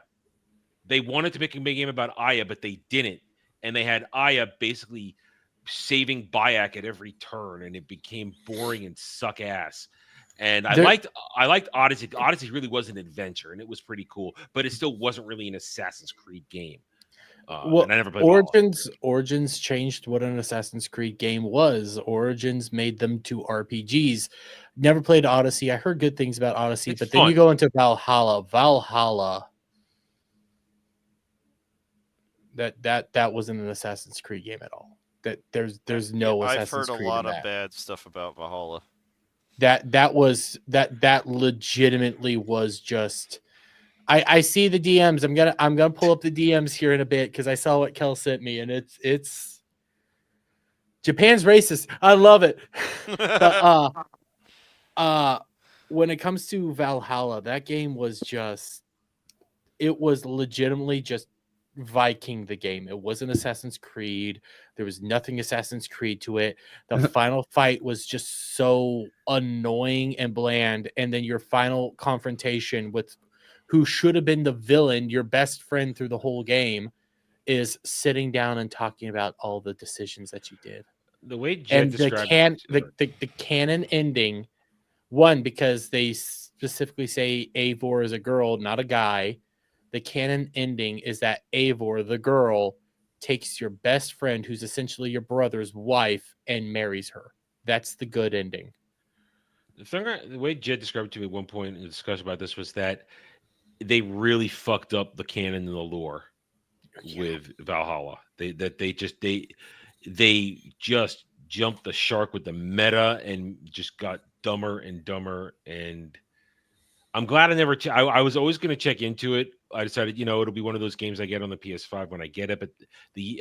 Speaker 2: They wanted to make a big game about Aya, but they didn't. And they had Aya basically saving Bayek at every turn, and it became boring and suck ass. And I liked Odyssey. Odyssey really was an adventure, and it was pretty cool, but it still wasn't really an Assassin's Creed game.
Speaker 3: And I never played Origins changed what an Assassin's Creed game was. Origins made them to RPGs. Never played Odyssey. I heard good things about Odyssey, but then you go into Valhalla. That wasn't an Assassin's Creed game at all. That there's no Assassin's Creed.
Speaker 4: I've heard a lot of bad stuff about Valhalla.
Speaker 3: That legitimately was just. I see the DMs. I'm gonna pull up the DMs here in a bit because I saw what Kel sent me, and it's Japan's racist. I love it. But, when it comes to Valhalla, that game was legitimately just Viking the game. It wasn't Assassin's Creed. There was nothing Assassin's Creed to it. The final fight was just so annoying and bland, and then your final confrontation with who should have been the villain, your best friend through the whole game, is sitting down and talking about all the decisions that you did.
Speaker 2: The way Jed described
Speaker 3: the canon ending, one, because they specifically say Eivor is a girl, not a guy. The canon ending is that Eivor, the girl, takes your best friend, who's essentially your brother's wife, and marries her. That's the good ending.
Speaker 2: The way Jed described it to me at one point in the discussion about this was that they really fucked up the canon and the lore with Valhalla. They just jumped the shark with the meta and just got dumber and dumber. And I'm glad I never. I was always going to check into it. I decided, it'll be one of those games I get on the PS5 when I get it. But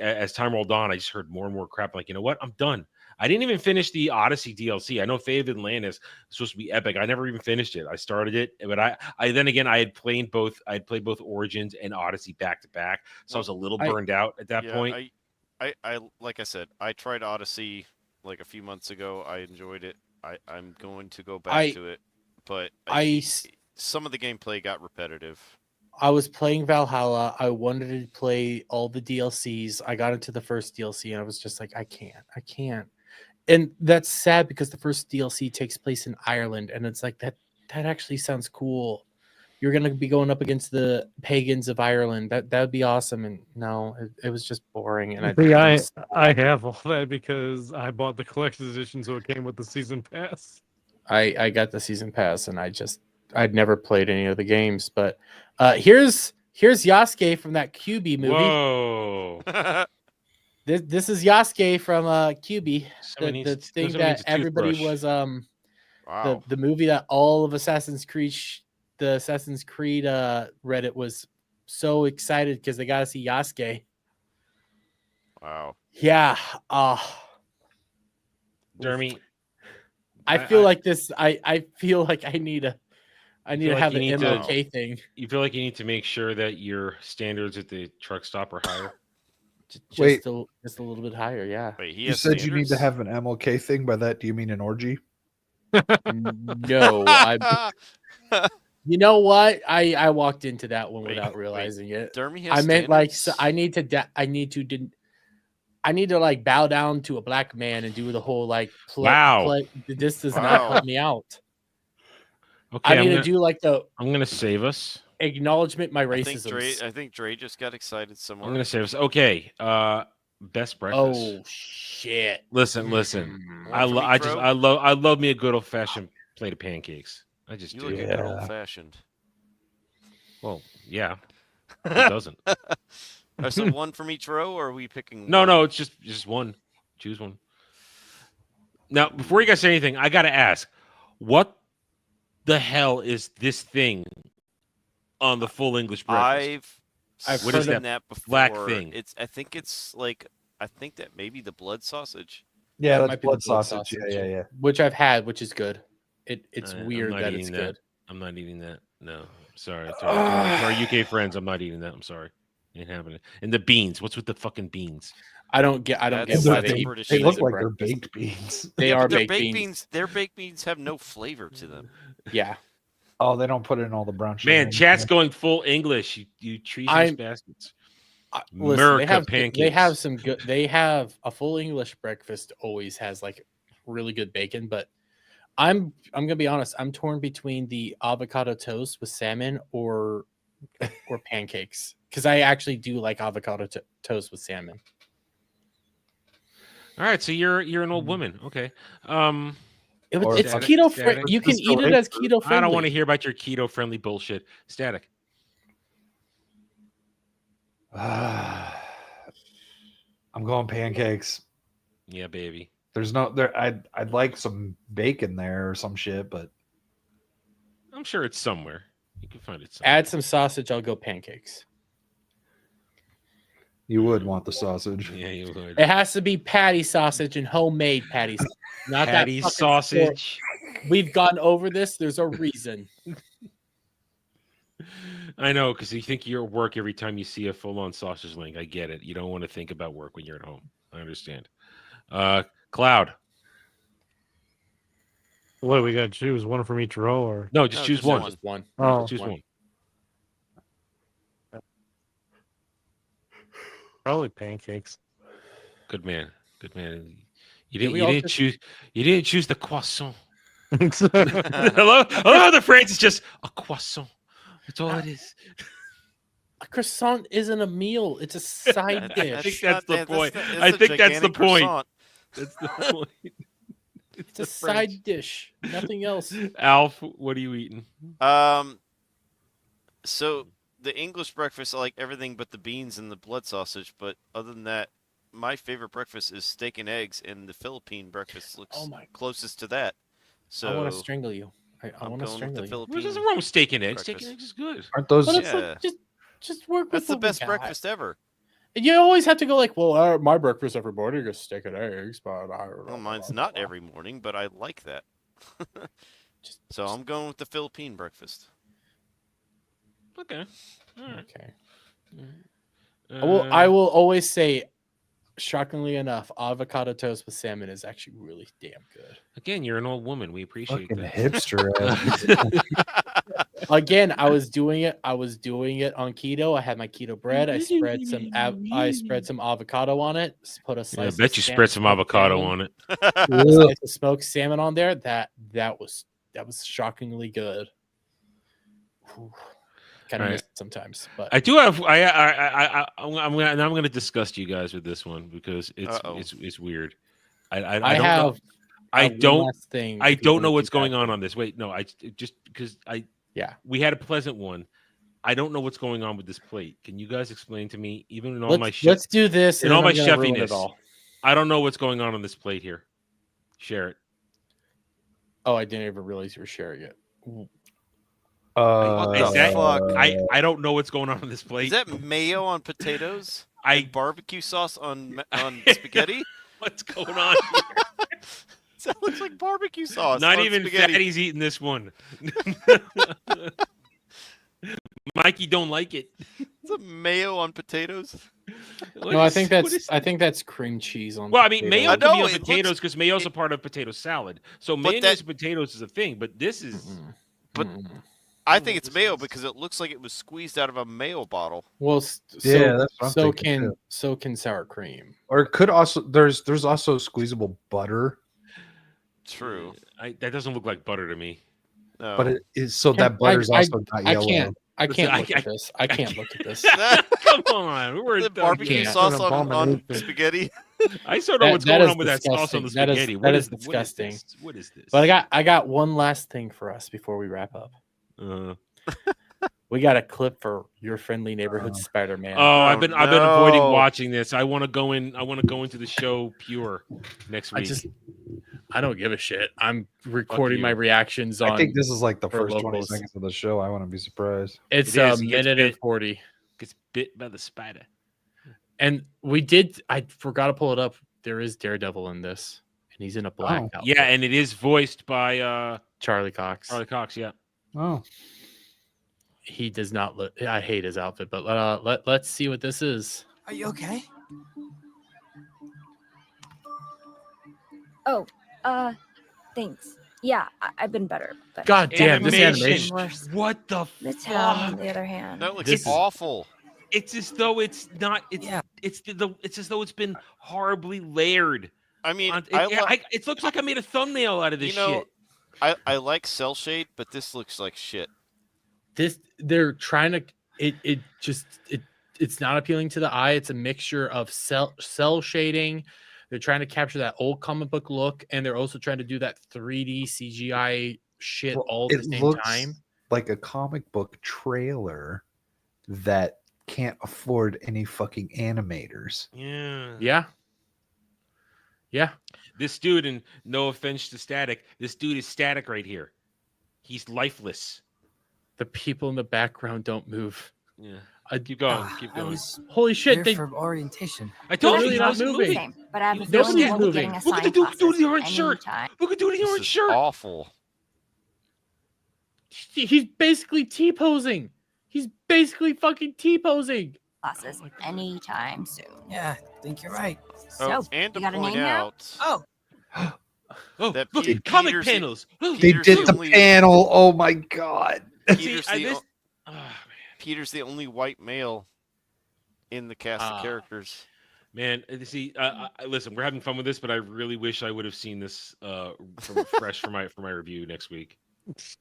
Speaker 2: as time rolled on, I just heard more and more crap. Like, you know what? I'm done. I didn't even finish the Odyssey DLC. I know Fate of Atlantis is supposed to be epic. I never even finished it. I started it, but I had played both Origins and Odyssey back to back, so I was a little burned out at that point.
Speaker 4: I like I said, I tried Odyssey like a few months ago. I enjoyed it. I'm going to go back to it, but some of the gameplay got repetitive.
Speaker 3: I was playing Valhalla. I wanted to play all the DLCs. I got into the first DLC and I was just like, I can't. And that's sad because the first DLC takes place in Ireland, and it's like that actually sounds cool. You're gonna be going up against the pagans of Ireland. That would be awesome. And no, it was just boring. And
Speaker 13: I have all that because I bought the collector's edition, so it came with the season pass.
Speaker 3: I got the season pass, and I'd never played any of the games. But here's Here's Yasuke from that QB movie.
Speaker 2: Whoa.
Speaker 3: This is Yasuke from QB. The thing that everybody was
Speaker 4: Wow.
Speaker 3: the movie that all of Assassin's Creed Reddit was so excited because they got to see Yasuke.
Speaker 4: Wow.
Speaker 3: Yeah.
Speaker 2: Jeremy,
Speaker 3: I feel like this. I feel like I need to have an MLK thing.
Speaker 2: You feel like you need to make sure that your standards at the truck stop are higher.
Speaker 3: Just a little bit higher, yeah.
Speaker 4: Wait,
Speaker 14: You said you need to have an MLK thing. By that, do you mean an orgy?
Speaker 3: No, you know what? I walked into that one without realizing it.
Speaker 4: Dermy has
Speaker 3: I meant like
Speaker 4: standards?
Speaker 3: I need to like bow down to a black man and do the whole like this does not help me out.
Speaker 2: Okay,
Speaker 3: I need to do like
Speaker 2: I'm gonna save us.
Speaker 3: Acknowledgement my racism.
Speaker 4: I think Dre just got excited somewhere.
Speaker 2: I'm gonna save us. Okay. Best breakfast.
Speaker 3: Oh shit.
Speaker 2: Listen. I love me a good old fashioned plate of pancakes. I just
Speaker 4: You
Speaker 2: do.
Speaker 4: look good old fashioned.
Speaker 2: Well, yeah. Who doesn't?
Speaker 4: So one from each row, or are we picking?
Speaker 2: No, it's just one. Choose one. Now, before you guys say anything, I gotta ask, what the hell is this thing on the full English breakfast?
Speaker 4: I've
Speaker 2: what
Speaker 4: heard
Speaker 2: is that
Speaker 4: that before.
Speaker 2: black thing?
Speaker 4: I think that maybe the blood sausage.
Speaker 14: Yeah,
Speaker 3: That
Speaker 14: that's
Speaker 3: might be
Speaker 14: blood
Speaker 3: the blood
Speaker 14: sausage.
Speaker 3: sausage.
Speaker 14: Yeah.
Speaker 3: Which I've had, which is good. It's
Speaker 2: I'm
Speaker 3: weird
Speaker 2: not
Speaker 3: that
Speaker 2: eating
Speaker 3: it's
Speaker 2: that.
Speaker 3: good.
Speaker 2: I'm not eating that. No, sorry. To our UK friends, I'm not eating that. I'm sorry. Ain't happening. And the beans. What's with the fucking beans?
Speaker 3: I don't get why they eat.
Speaker 14: They look like they're baked beans.
Speaker 3: They are
Speaker 4: their
Speaker 3: baked beans.
Speaker 4: Their baked beans have no flavor to them.
Speaker 3: Yeah.
Speaker 14: Oh, they don't put in all the brown sugar.
Speaker 2: Man, chat's going full English. You treasonous bastards.
Speaker 3: Listen,
Speaker 2: pancakes.
Speaker 3: They have some good. They have a full English breakfast. Always has like really good bacon, but I'm gonna be honest. I'm torn between the avocado toast with salmon or pancakes because I actually do like avocado toast with salmon.
Speaker 2: All right, so you're an old woman. Okay.
Speaker 3: It's keto friendly. You can eat it as keto friendly.
Speaker 2: I don't want to hear about your keto friendly bullshit. Static.
Speaker 14: I'm going pancakes.
Speaker 2: Yeah, baby.
Speaker 14: There's no there. I'd like some bacon there or some shit, but
Speaker 2: I'm sure it's somewhere. You can find it somewhere.
Speaker 3: Add some sausage. I'll go pancakes.
Speaker 14: You would want the sausage.
Speaker 2: Yeah, you would.
Speaker 3: It has to be patty sausage and homemade patty sausage. Not
Speaker 2: patty
Speaker 3: that
Speaker 2: sausage.
Speaker 3: We've gone over this. There's a reason.
Speaker 2: I know, because you think you're at work every time you see a full-on sausage link. I get it. You don't want to think about work when you're at home. I understand. Cloud.
Speaker 6: What do we got to choose? One from each row, or
Speaker 2: no? Just choose one.
Speaker 3: Just one.
Speaker 6: Oh,
Speaker 2: choose one.
Speaker 6: Probably pancakes.
Speaker 2: Good man. Good man. You didn't choose the croissant. Hello, the phrase is just a croissant. That's all it is.
Speaker 3: A croissant isn't a meal; it's a side dish.
Speaker 2: I think that's the point. I think that's the point. That's the point.
Speaker 3: It's a side dish, nothing else.
Speaker 2: Alf, what are you eating?
Speaker 4: So the English breakfast, I like everything but the beans and the blood sausage. But other than that, my favorite breakfast is steak and eggs, and the Philippine breakfast looks closest to that. So
Speaker 3: I want to strangle you. I want to strangle you.
Speaker 2: There's nothing wrong with steak and eggs. Steak and eggs is good.
Speaker 14: Aren't those?
Speaker 3: Like, just work with
Speaker 4: That's the best breakfast ever.
Speaker 3: You always have to go like, well, my breakfast every morning is steak and eggs, but
Speaker 4: well, mine's not every morning, but I like that. So I'm going with the Philippine breakfast.
Speaker 2: Okay. All right.
Speaker 3: Okay. I will always say, shockingly enough, avocado toast with salmon is actually really damn good.
Speaker 2: Again, you're an old woman. We appreciate
Speaker 14: Fucking
Speaker 2: that.
Speaker 14: hipster.
Speaker 3: Again, I was doing it on keto. I had my keto bread. I spread some avocado on it. Put a slice.
Speaker 2: I bet you spread some avocado on it.
Speaker 3: A slice of smoked salmon on there. That was shockingly good. Kind of miss it sometimes, but
Speaker 2: I do have. I'm going to disgust you guys with this one because it's weird. I don't know what's going on this. Wait, no, we had a pleasant one. I don't know what's going on with this plate. Can you guys explain to me? Even in all
Speaker 3: let's do this
Speaker 2: in
Speaker 3: and
Speaker 2: all my
Speaker 3: I'm gonna ruin
Speaker 2: chefiness,
Speaker 3: it all.
Speaker 2: I don't know what's going on this plate here. Share it.
Speaker 3: Oh, I didn't even realize you were sharing it.
Speaker 2: Is that
Speaker 4: fuck?
Speaker 2: I don't know what's going on this plate.
Speaker 4: Is that mayo on potatoes? And barbecue sauce on spaghetti?
Speaker 2: What's going on here?
Speaker 4: That looks like barbecue sauce.
Speaker 2: Not
Speaker 4: on
Speaker 2: even
Speaker 4: spaghetti.
Speaker 2: Fatty's eating this one. Mikey don't like it.
Speaker 4: Is it mayo on potatoes?
Speaker 3: No, I think that's cream cheese on.
Speaker 2: Well, I mean, mayo
Speaker 3: potatoes.
Speaker 2: can be on potatoes because mayo's a part of potato salad. So mayonnaise and potatoes is a thing, but this is.
Speaker 4: But I think it's mayo because it looks like it was squeezed out of a mayo bottle.
Speaker 3: Well, so can sour cream.
Speaker 14: Or it could also there's also squeezable butter.
Speaker 4: True.
Speaker 2: That doesn't look like butter to me.
Speaker 4: No.
Speaker 14: But it is so that butter's also not yellow.
Speaker 3: I can't look at this. I can't look at this.
Speaker 2: Come on, we're
Speaker 4: barbecue sauce on spaghetti.
Speaker 2: I still don't know what's going on with that sauce on the spaghetti.
Speaker 3: That is disgusting.
Speaker 2: What is this?
Speaker 3: But I got one last thing for us before we wrap up. We got a clip for your friendly neighborhood Spider-Man.
Speaker 2: Oh, I've been avoiding watching this. I want to go into the show pure next week.
Speaker 3: I don't give a shit. I'm recording my reactions on.
Speaker 14: I think this is like the first
Speaker 3: locals.
Speaker 14: 20 seconds of the show. I want to be surprised.
Speaker 3: It's a minute and 40.
Speaker 2: Gets bit by the spider.
Speaker 3: And I forgot to pull it up. There is Daredevil in this, and he's in a black outfit.
Speaker 2: Yeah, and it is voiced by
Speaker 3: Charlie Cox.
Speaker 2: Charlie Cox, yeah.
Speaker 14: Oh.
Speaker 3: He does not look. I hate his outfit, but let's see what this is.
Speaker 15: Are you okay?
Speaker 18: Oh, thanks. Yeah, I've been better. But
Speaker 3: God damn, this animation.
Speaker 18: Worse.
Speaker 2: What the
Speaker 18: The
Speaker 2: fuck?
Speaker 18: town, on the other hand.
Speaker 4: That looks awful.
Speaker 2: It's as though it's not. It's as though it's been horribly layered.
Speaker 4: I mean,
Speaker 2: it looks like I made a thumbnail out of this shit.
Speaker 4: I like cell shade, but this looks like shit.
Speaker 3: They're trying to. It's not appealing to the eye. It's a mixture of cell shading. They're trying to capture that old comic book look, and they're also trying to do that 3D CGI shit all at the same time.
Speaker 14: Like a comic book trailer that can't afford any fucking animators.
Speaker 3: Yeah.
Speaker 2: This dude, and no offense to Static, this dude is static right here. He's lifeless.
Speaker 3: The people in the background don't move.
Speaker 2: Yeah. Keep going. Keep going.
Speaker 3: Holy shit!
Speaker 15: Here for orientation.
Speaker 2: I told you
Speaker 3: really
Speaker 2: he
Speaker 3: not
Speaker 2: wasn't
Speaker 3: moving.
Speaker 18: Same, but I have a
Speaker 3: Nobody's
Speaker 18: feeling we'll be
Speaker 3: moving.
Speaker 18: getting
Speaker 2: Look at the dude in the orange shirt. Look at the dude in the orange shirt.
Speaker 4: Awful.
Speaker 3: He's basically T-posing. He's basically fucking T-posing.
Speaker 18: Classes anytime soon.
Speaker 15: Yeah, I think you're right.
Speaker 18: So,
Speaker 4: and to
Speaker 18: you got a
Speaker 4: point
Speaker 18: name now?
Speaker 4: out,
Speaker 2: Oh,
Speaker 4: that
Speaker 2: look
Speaker 4: Pe-
Speaker 2: at comic
Speaker 4: Peter's the-
Speaker 2: panels.
Speaker 14: They did the panel. Oh my god.
Speaker 4: Peter's the only white male in the cast of characters.
Speaker 2: Man, see, listen, we're having fun with this, but I really wish I would have seen this fresh for my review next week.
Speaker 4: This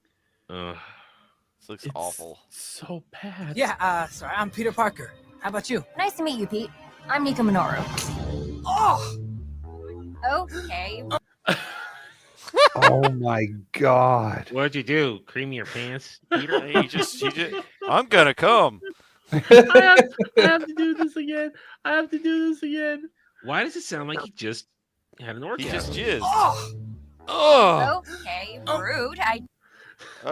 Speaker 4: looks awful.
Speaker 3: So bad.
Speaker 15: Yeah, sorry, I'm Peter Parker. How about you?
Speaker 18: Nice to meet you, Pete. I'm Nika Minoru.
Speaker 15: Oh!
Speaker 18: Okay.
Speaker 14: Oh my god.
Speaker 2: What'd you do? Cream your pants?
Speaker 4: Peter, he just I'm gonna come.
Speaker 3: I have to do this again.
Speaker 2: Why does it sound like he just had an orgasm?
Speaker 4: He just jizzed.
Speaker 18: Oh. Okay, rude.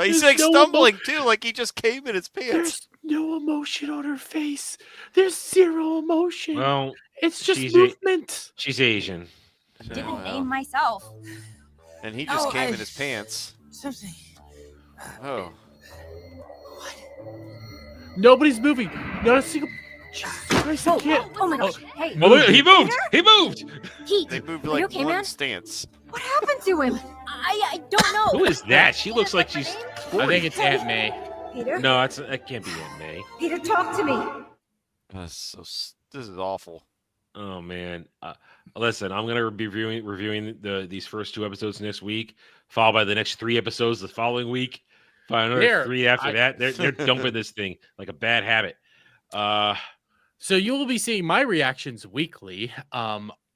Speaker 4: He's like stumbling too, like he just came in his pants.
Speaker 3: There's no emotion on her face. There's zero emotion.
Speaker 2: Well,
Speaker 3: it's just movement.
Speaker 2: She's Asian.
Speaker 18: Didn't name myself.
Speaker 4: And he just came in his pants.
Speaker 15: Something.
Speaker 4: Oh.
Speaker 3: Nobody's moving. Not a single. Christ, I can't.
Speaker 18: Oh my gosh. Hey.
Speaker 2: Oh, look, he moved. He moved.
Speaker 18: Pete,
Speaker 4: They moved
Speaker 18: are
Speaker 4: like
Speaker 18: you okay,
Speaker 4: one
Speaker 18: man?
Speaker 4: stance.
Speaker 18: What happened to him? I don't know.
Speaker 2: Who is that? She looks like she's 40.
Speaker 3: I think it's Aunt May.
Speaker 18: Peter?
Speaker 2: No, that can't be Aunt May.
Speaker 18: Peter, talk to me.
Speaker 4: This is awful.
Speaker 2: Oh man, listen, I'm gonna be reviewing these first 2 episodes next week, followed by the next 3 episodes the following week. Another 3 after that. They're dumping this thing like a bad habit.
Speaker 3: So you will be seeing my reactions weekly,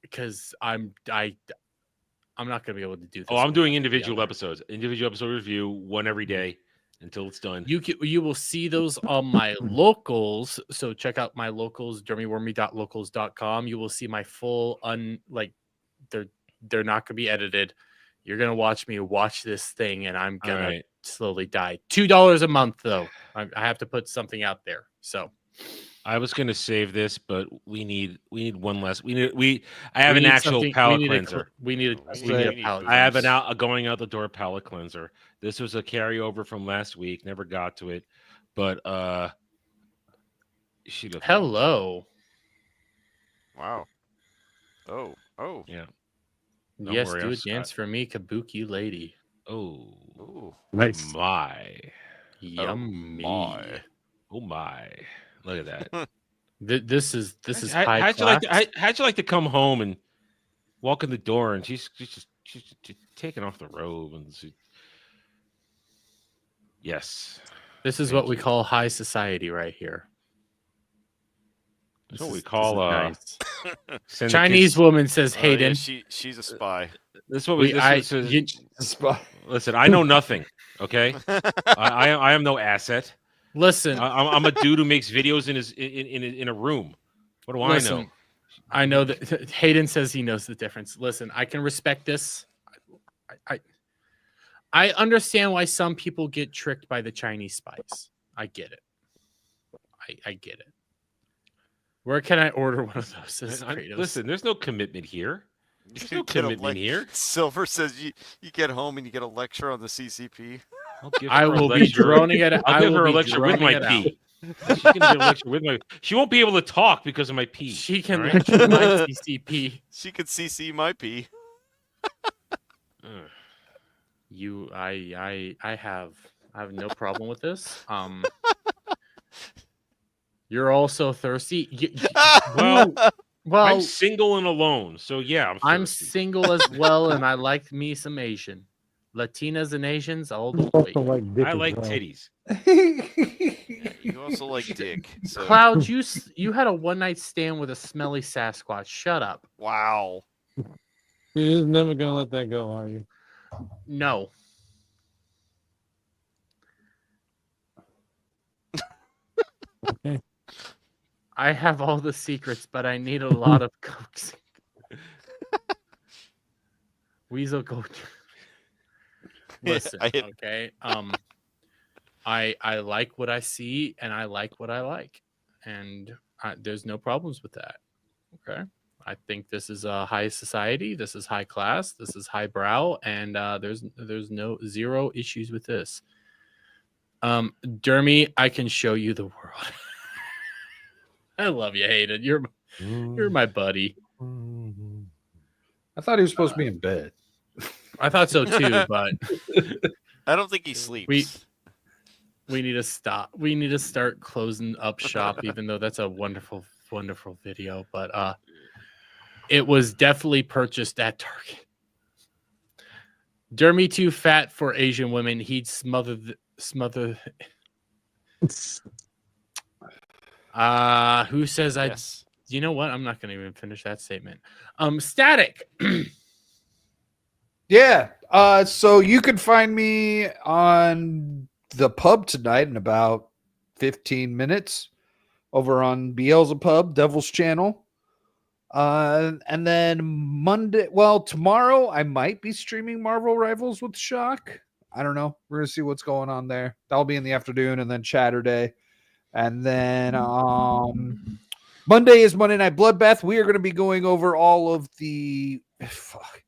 Speaker 3: because I'm not gonna be able to do this.
Speaker 2: I'm doing individual episodes, individual episode review, one every day, until it's done.
Speaker 3: You will see those on my locals. So check out my locals, dermywormy.locals.com. You will see my full they're not gonna be edited. You're gonna watch me watch this thing, and I'm gonna slowly die. $2 a month though. I have to put something out there. So
Speaker 2: I was gonna save this, but we need one less. I have an actual palate cleanser.
Speaker 3: We need a palate cleanser.
Speaker 2: I have a going out the door palate cleanser. This was a carryover from last week. Never got to it, but
Speaker 3: hello.
Speaker 4: Wow. Oh.
Speaker 2: Yeah.
Speaker 3: Yes, do a dance for me, Kabuki lady.
Speaker 2: Oh.
Speaker 6: Nice.
Speaker 2: My.
Speaker 3: Yummy.
Speaker 2: Oh my. Look at that.
Speaker 3: This is high class.
Speaker 2: How'd you like to come home and walk in the door and she's just taking off the robe and yes.
Speaker 3: This is what we call high society right here.
Speaker 2: That's what we call
Speaker 3: nice. Chinese woman says Hayden.
Speaker 4: Yeah, she's a spy.
Speaker 2: This is what we spy. Listen, I know nothing. Okay, I am no asset.
Speaker 3: Listen,
Speaker 2: I'm a dude who makes videos in a room. What do I know?
Speaker 3: I know that Hayden says he knows the difference. Listen, I can respect this. I understand why some people get tricked by the Chinese spies. I get it. I get it. Where can I order one of those?
Speaker 2: Listen, there's no commitment here. There's no commitment here.
Speaker 4: Silver says you get home and you get a lecture on the CCP.
Speaker 3: I will be droning it.
Speaker 2: I'll give her a lecture with my pee. She's gonna get a lecture with my. She won't be able to talk because of my pee.
Speaker 3: She can lecture my CCP.
Speaker 4: She can CC my pee.
Speaker 3: I have no problem with this. You're also thirsty.
Speaker 2: Well, I'm single and alone, so yeah,
Speaker 3: I'm single as well, and I like me some Asian, Latinas and Asians all the way.
Speaker 2: I like titties.
Speaker 4: You also like dick. So.
Speaker 3: Cloud, you had a one night stand with a smelly Sasquatch. Shut up.
Speaker 4: Wow.
Speaker 6: You're just never gonna let that go, are you?
Speaker 3: No.
Speaker 6: Okay.
Speaker 3: I have all the secrets, but I need a lot of coaxing. Weasel go. Listen, okay. I like what I see, and I like what I like, and there's no problems with that. Okay. I think this is a high society. This is high class. This is highbrow, and there's zero issues with this. Dermy, I can show you the world. I love you, Hayden. You're my buddy.
Speaker 14: I thought he was supposed to be in bed.
Speaker 3: I thought so too, but
Speaker 4: I don't think he sleeps.
Speaker 3: We need to stop. We need to start closing up shop, even though that's a wonderful, wonderful video. But it was definitely purchased at Target. Dermy too fat for Asian women. He'd smother. Who says yes. You know what? I'm not going to even finish that statement. Static.
Speaker 14: Yeah. So you can find me on the pub tonight in about 15 minutes over on Beelzebub, Devil's Channel. And then tomorrow I might be streaming Marvel Rivals with Shock. I don't know. We're going to see what's going on there. That'll be in the afternoon, and then Saturday. And then Monday is Monday Night Bloodbath. We are going to be going over all of the...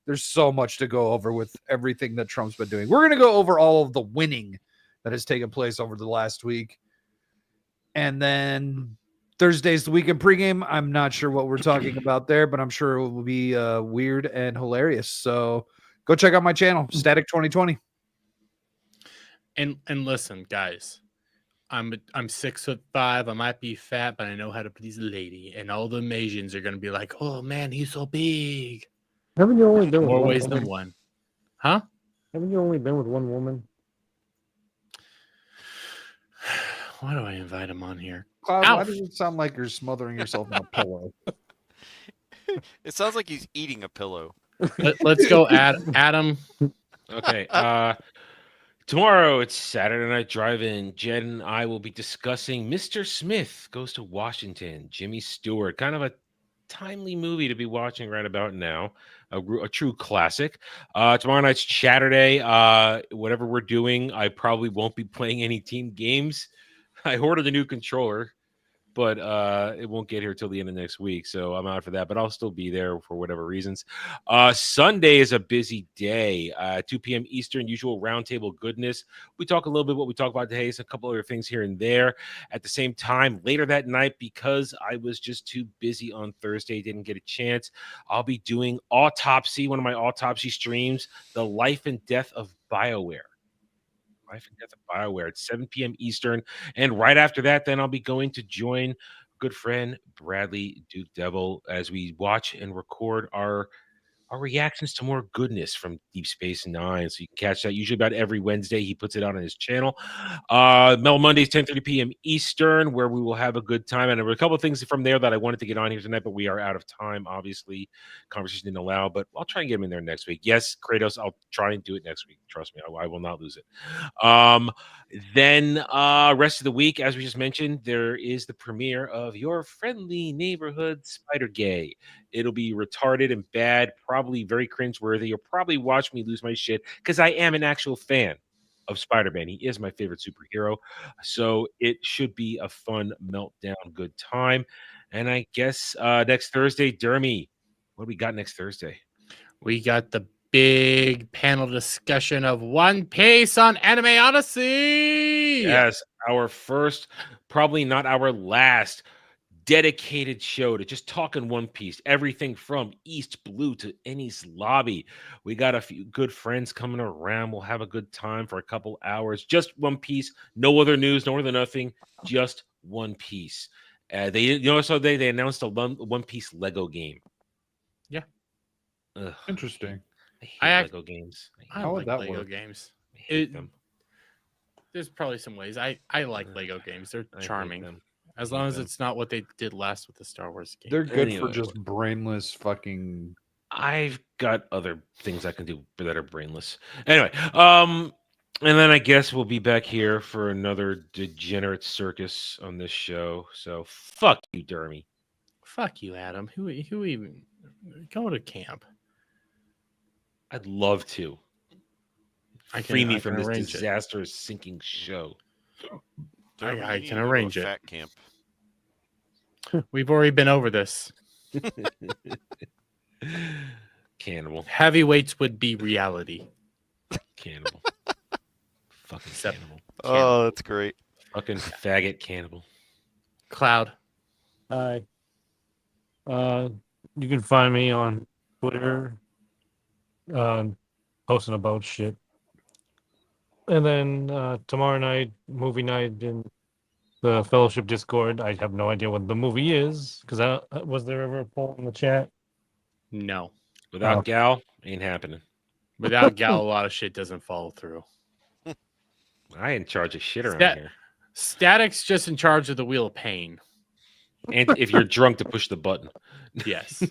Speaker 14: There's so much to go over with everything that Trump's been doing. We're going to go over all of the winning that has taken place over the last week. And then Thursday's the weekend pregame. I'm not sure what we're talking about there, but I'm sure it will be weird and hilarious. So go check out my channel, Static 2020.
Speaker 3: And listen, guys, I'm 6'5". I might be fat, but I know how to please a lady. And all the Asians are gonna be like, "Oh man, he's so big."
Speaker 6: Haven't you only been with
Speaker 3: more
Speaker 6: one
Speaker 3: ways
Speaker 6: woman?
Speaker 3: than one? Huh?
Speaker 6: Haven't you only been with one woman?
Speaker 3: Why do I invite him on here?
Speaker 14: Cloud, why does it sound like you're smothering yourself in a pillow?
Speaker 4: It sounds like he's eating a pillow.
Speaker 3: Let's go, Adam.
Speaker 2: Okay. Tomorrow, it's Saturday Night Drive-In. Jed and I will be discussing Mr. Smith Goes to Washington, Jimmy Stewart. Kind of a timely movie to be watching right about now. A true classic. Tomorrow night's Saturday. Whatever we're doing, I probably won't be playing any team games. I ordered a new controller, but it won't get here till the end of next week, so I'm out for that. But I'll still be there for whatever reasons. Sunday is a busy day. 2 p.m. Eastern, usual roundtable goodness. We talk a little bit what we talk about today, so a couple other things here and there. At the same time, later that night, because I was just too busy on Thursday, didn't get a chance, I'll be doing Autopsy, one of my Autopsy streams, The Life and Death of BioWare. Life and Death of BioWare at 7 p.m. Eastern. And right after that, then I'll be going to join good friend Bradley Duke Devil as we watch and record our reactions to more goodness from Deep Space Nine. So you can catch that usually about every Wednesday. He puts it out on his channel. Mel Mondays, 10:30 p.m. Eastern, where we will have a good time. And there were a couple of things from there that I wanted to get on here tonight, but we are out of time. Obviously, conversation didn't allow, but I'll try and get him in there next week. Yes, Kratos, I'll try and do it next week. Trust me, I will not lose it. Then rest of the week, as we just mentioned, there is the premiere of Your Friendly Neighborhood Spider Gay. It'll be retarded and bad, probably very cringeworthy. You'll probably watch me lose my shit because I am an actual fan of Spider-Man. He is my favorite superhero. So it should be a fun meltdown, good time. And I guess next Thursday, Dermy, what do we got next Thursday?
Speaker 3: We got the big panel discussion of One Piece on Anime Odyssey.
Speaker 2: Yes, our first, probably not our last, dedicated show to just talking One Piece, everything from East Blue to Enies Lobby. We got a few good friends coming around. We'll have a good time for a couple hours. Just One Piece, no other news, no other nothing, just One Piece. They announced a One Piece Lego game.
Speaker 3: Yeah,
Speaker 14: interesting.
Speaker 2: I hate Lego games.
Speaker 3: I
Speaker 14: How would
Speaker 3: like
Speaker 14: that
Speaker 3: Lego
Speaker 14: work?
Speaker 3: games.
Speaker 2: I hate them.
Speaker 3: There's probably some ways. I like Lego games. They're
Speaker 2: I hate
Speaker 3: charming.
Speaker 2: them.
Speaker 3: As long as it's not what they did last with the Star Wars game.
Speaker 14: They're good for
Speaker 2: Anyway.
Speaker 14: just brainless fucking.
Speaker 2: I've got other things I can do that are brainless. Anyway, and then I guess we'll be back here for another degenerate circus on this show. So fuck you, Dermy.
Speaker 3: Fuck you, Adam. Who even go to camp?
Speaker 2: I'd love to. Free me from this disastrous sinking show.
Speaker 3: I can arrange it.
Speaker 4: Fat camp.
Speaker 3: We've already been over this.
Speaker 2: Cannibal.
Speaker 3: Heavyweights would be reality.
Speaker 2: Cannibal. Fucking cannibal.
Speaker 4: Oh, that's great.
Speaker 2: Fucking faggot cannibal.
Speaker 3: Cloud.
Speaker 13: Hi. You can find me on Twitter, posting about shit. And then tomorrow night, movie night in the Fellowship Discord. I have no idea what the movie is because was there ever a poll in the chat?
Speaker 3: No.
Speaker 2: Without GHAL, ain't happening.
Speaker 3: Without GHAL, a lot of shit doesn't follow through.
Speaker 2: I ain't in charge of shit around here.
Speaker 3: Static's just in charge of the Wheel of Pain.
Speaker 2: And if you're drunk, to push the button.
Speaker 3: Yes.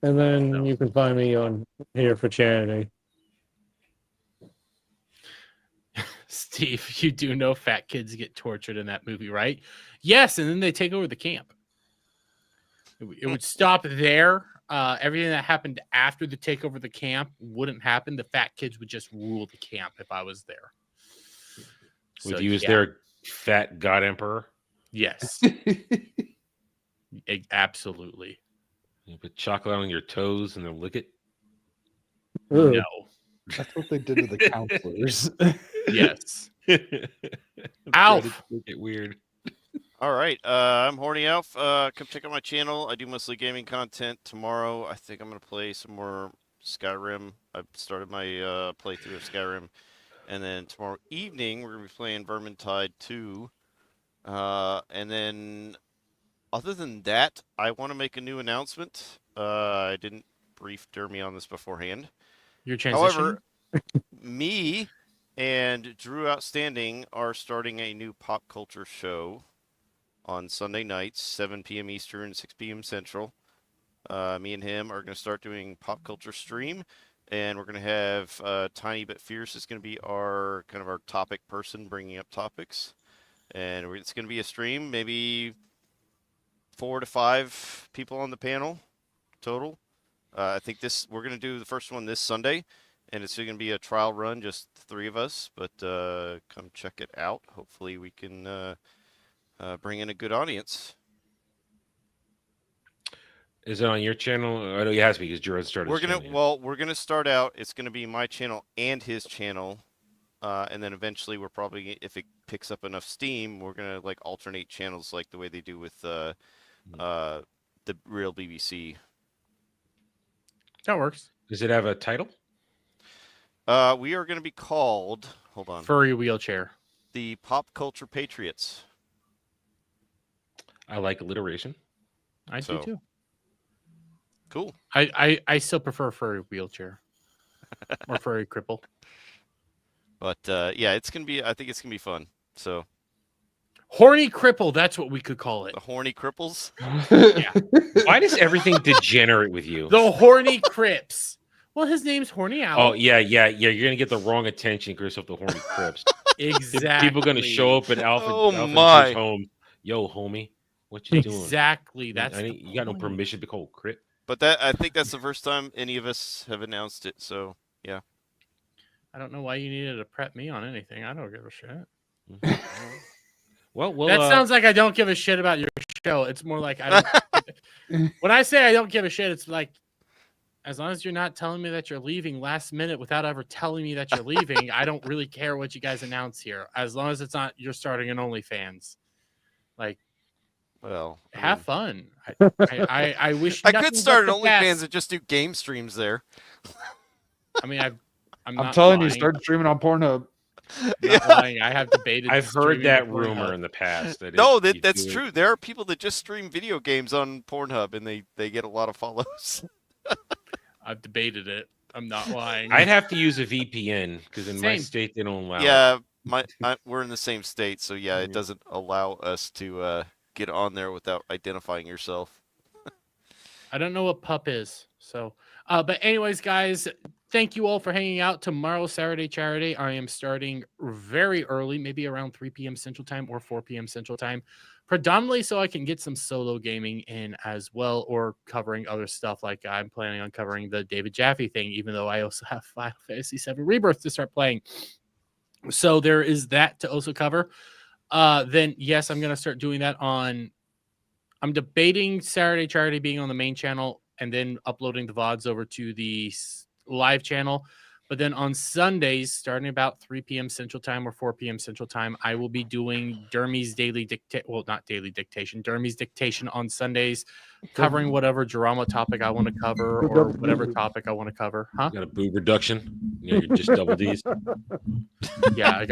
Speaker 13: And then you can find me on here for charity.
Speaker 3: Steve, you do know fat kids get tortured in that movie, right? Yes, and then they take over the camp. It would stop there. Everything that happened after the takeover of the camp wouldn't happen. The fat kids would just rule the camp if I was there.
Speaker 2: Would you use their fat god emperor?
Speaker 3: Yes. Absolutely.
Speaker 2: You put chocolate on your toes and they'll lick it?
Speaker 3: No.
Speaker 14: That's what they did to the counselors.
Speaker 3: Yes. Alf.
Speaker 2: Make it weird.
Speaker 4: All right. I'm Horny Alf. Come check out my channel. I do mostly gaming content. Tomorrow, I think I'm going to play some more Skyrim. I've started my playthrough of Skyrim. And then tomorrow evening, we're going to be playing Vermintide 2. And then, other than that, I want to make a new announcement. I didn't brief Dermy on this beforehand.
Speaker 3: Your transition?
Speaker 4: However, me and Drew Outstanding are starting a new pop culture show on Sunday nights, 7 p.m. Eastern, 6 p.m. Central. Me and him are going to start doing pop culture stream. and we're going to have Tiny But Fierce is going to be our kind of our topic person bringing up topics. And it's going to be a stream, maybe 4 to 5 people on the panel total. I think we're going to do the first one this Sunday, and it's going to be a trial run, just 3 of us, but come check it out. Hopefully we can bring in a good audience.
Speaker 2: Is it on your channel? I know it has to be because Jared started.
Speaker 4: We're gonna start out. It's gonna be my channel and his channel, and then eventually we're probably, if it picks up enough steam, we're gonna like alternate channels like the way they do with the real BBC.
Speaker 3: That works.
Speaker 2: Does it have a title?
Speaker 4: We are gonna be called. Hold on.
Speaker 3: Furry Wheelchair.
Speaker 4: The Pop Culture Patriots.
Speaker 2: I like alliteration.
Speaker 3: I do too.
Speaker 4: Cool.
Speaker 3: I still prefer Furry Wheelchair or Furry Cripple.
Speaker 4: But yeah, it's gonna be. I think it's gonna be fun. So,
Speaker 3: Horny Cripple. That's what we could call it.
Speaker 4: The Horny Cripples.
Speaker 3: Yeah.
Speaker 2: Why does everything degenerate with you?
Speaker 3: The Horny Crips. Well, his name's Horny Alf.
Speaker 2: Oh yeah. You're gonna get the wrong attention, Chris, of the Horny Crips.
Speaker 3: Exactly.
Speaker 2: People gonna show up at Alf and
Speaker 4: my
Speaker 2: home. Yo, homie, what you doing?
Speaker 3: Exactly. That's
Speaker 2: you got no permission to be called Crip.
Speaker 4: But I think that's the first time any of us have announced it. So yeah.
Speaker 3: I don't know why you needed to prep me on anything. I don't give a shit.
Speaker 2: Well,
Speaker 3: that sounds like I don't give a shit about your show. It's more like I don't. When I say I don't give a shit, it's like, as long as you're not telling me that you're leaving last minute without ever telling me that you're leaving, I don't really care what you guys announce here. As long as it's not you're starting an OnlyFans. Like,
Speaker 4: well,
Speaker 3: have fun. I wish
Speaker 4: I could start an OnlyFans and just do game streams there.
Speaker 3: I mean,
Speaker 14: I'm telling you, start streaming on Pornhub.
Speaker 3: Not lying. I have debated.
Speaker 2: I've heard that rumor in the past.
Speaker 4: That's true. There are people that just stream video games on Pornhub, and they get a lot of follows.
Speaker 3: I've debated it. I'm not lying.
Speaker 2: I'd have to use a VPN because in my state they don't allow.
Speaker 4: Yeah, we're in the same state, so yeah, it doesn't allow us to get on there without identifying yourself.
Speaker 3: I don't know what pup is. So, but anyways, guys, thank you all for hanging out. Tomorrow, Saturday Charity, I am starting very early, maybe around 3 p.m. Central Time or 4 p.m. Central Time, predominantly so I can get some solo gaming in as well, or covering other stuff. Like I'm planning on covering the David Jaffe thing, even though I also have Final Fantasy VII Rebirth to start playing. So there is that to also cover. Then yes, I'm going to start doing that on. I'm debating Saturday Charity being on the main channel and then uploading the VODs over to the live channel. But then on Sundays, starting about 3 p.m. Central Time or 4 p.m. Central Time, I will be doing Dermy's Dermy's Dictation on Sundays, covering whatever drama topic I want to cover or whatever topic I want to cover. Huh?
Speaker 2: You got a boob reduction? You're just double D's.
Speaker 3: Yeah,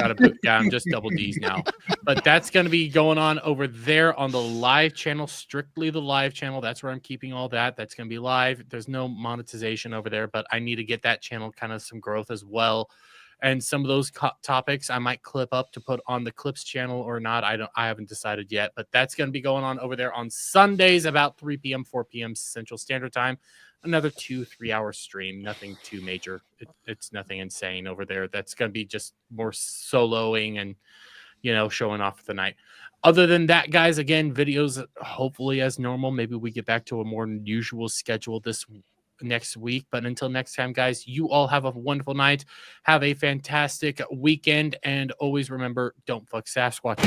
Speaker 3: I'm just double D's now. But that's going to be going on over there on the live channel, strictly the live channel. That's where I'm keeping all that. That's going to be live. There's no monetization over there, but I need to get that channel kind of some growth as well. And some of those topics I might clip up to put on the Clips channel or not. I haven't decided yet, but that's going to be going on over there on Sundays about 3 p.m., 4 p.m. Central Standard Time. Another 2-3 hour stream. Nothing too major. It's nothing insane over there. That's going to be just more soloing and, showing off the night. Other than that, guys, again, videos hopefully as normal. Maybe we get back to a more usual schedule this next week. But until next time, guys, you all have a wonderful night. Have a fantastic weekend. And always remember, don't fuck Sasquatch.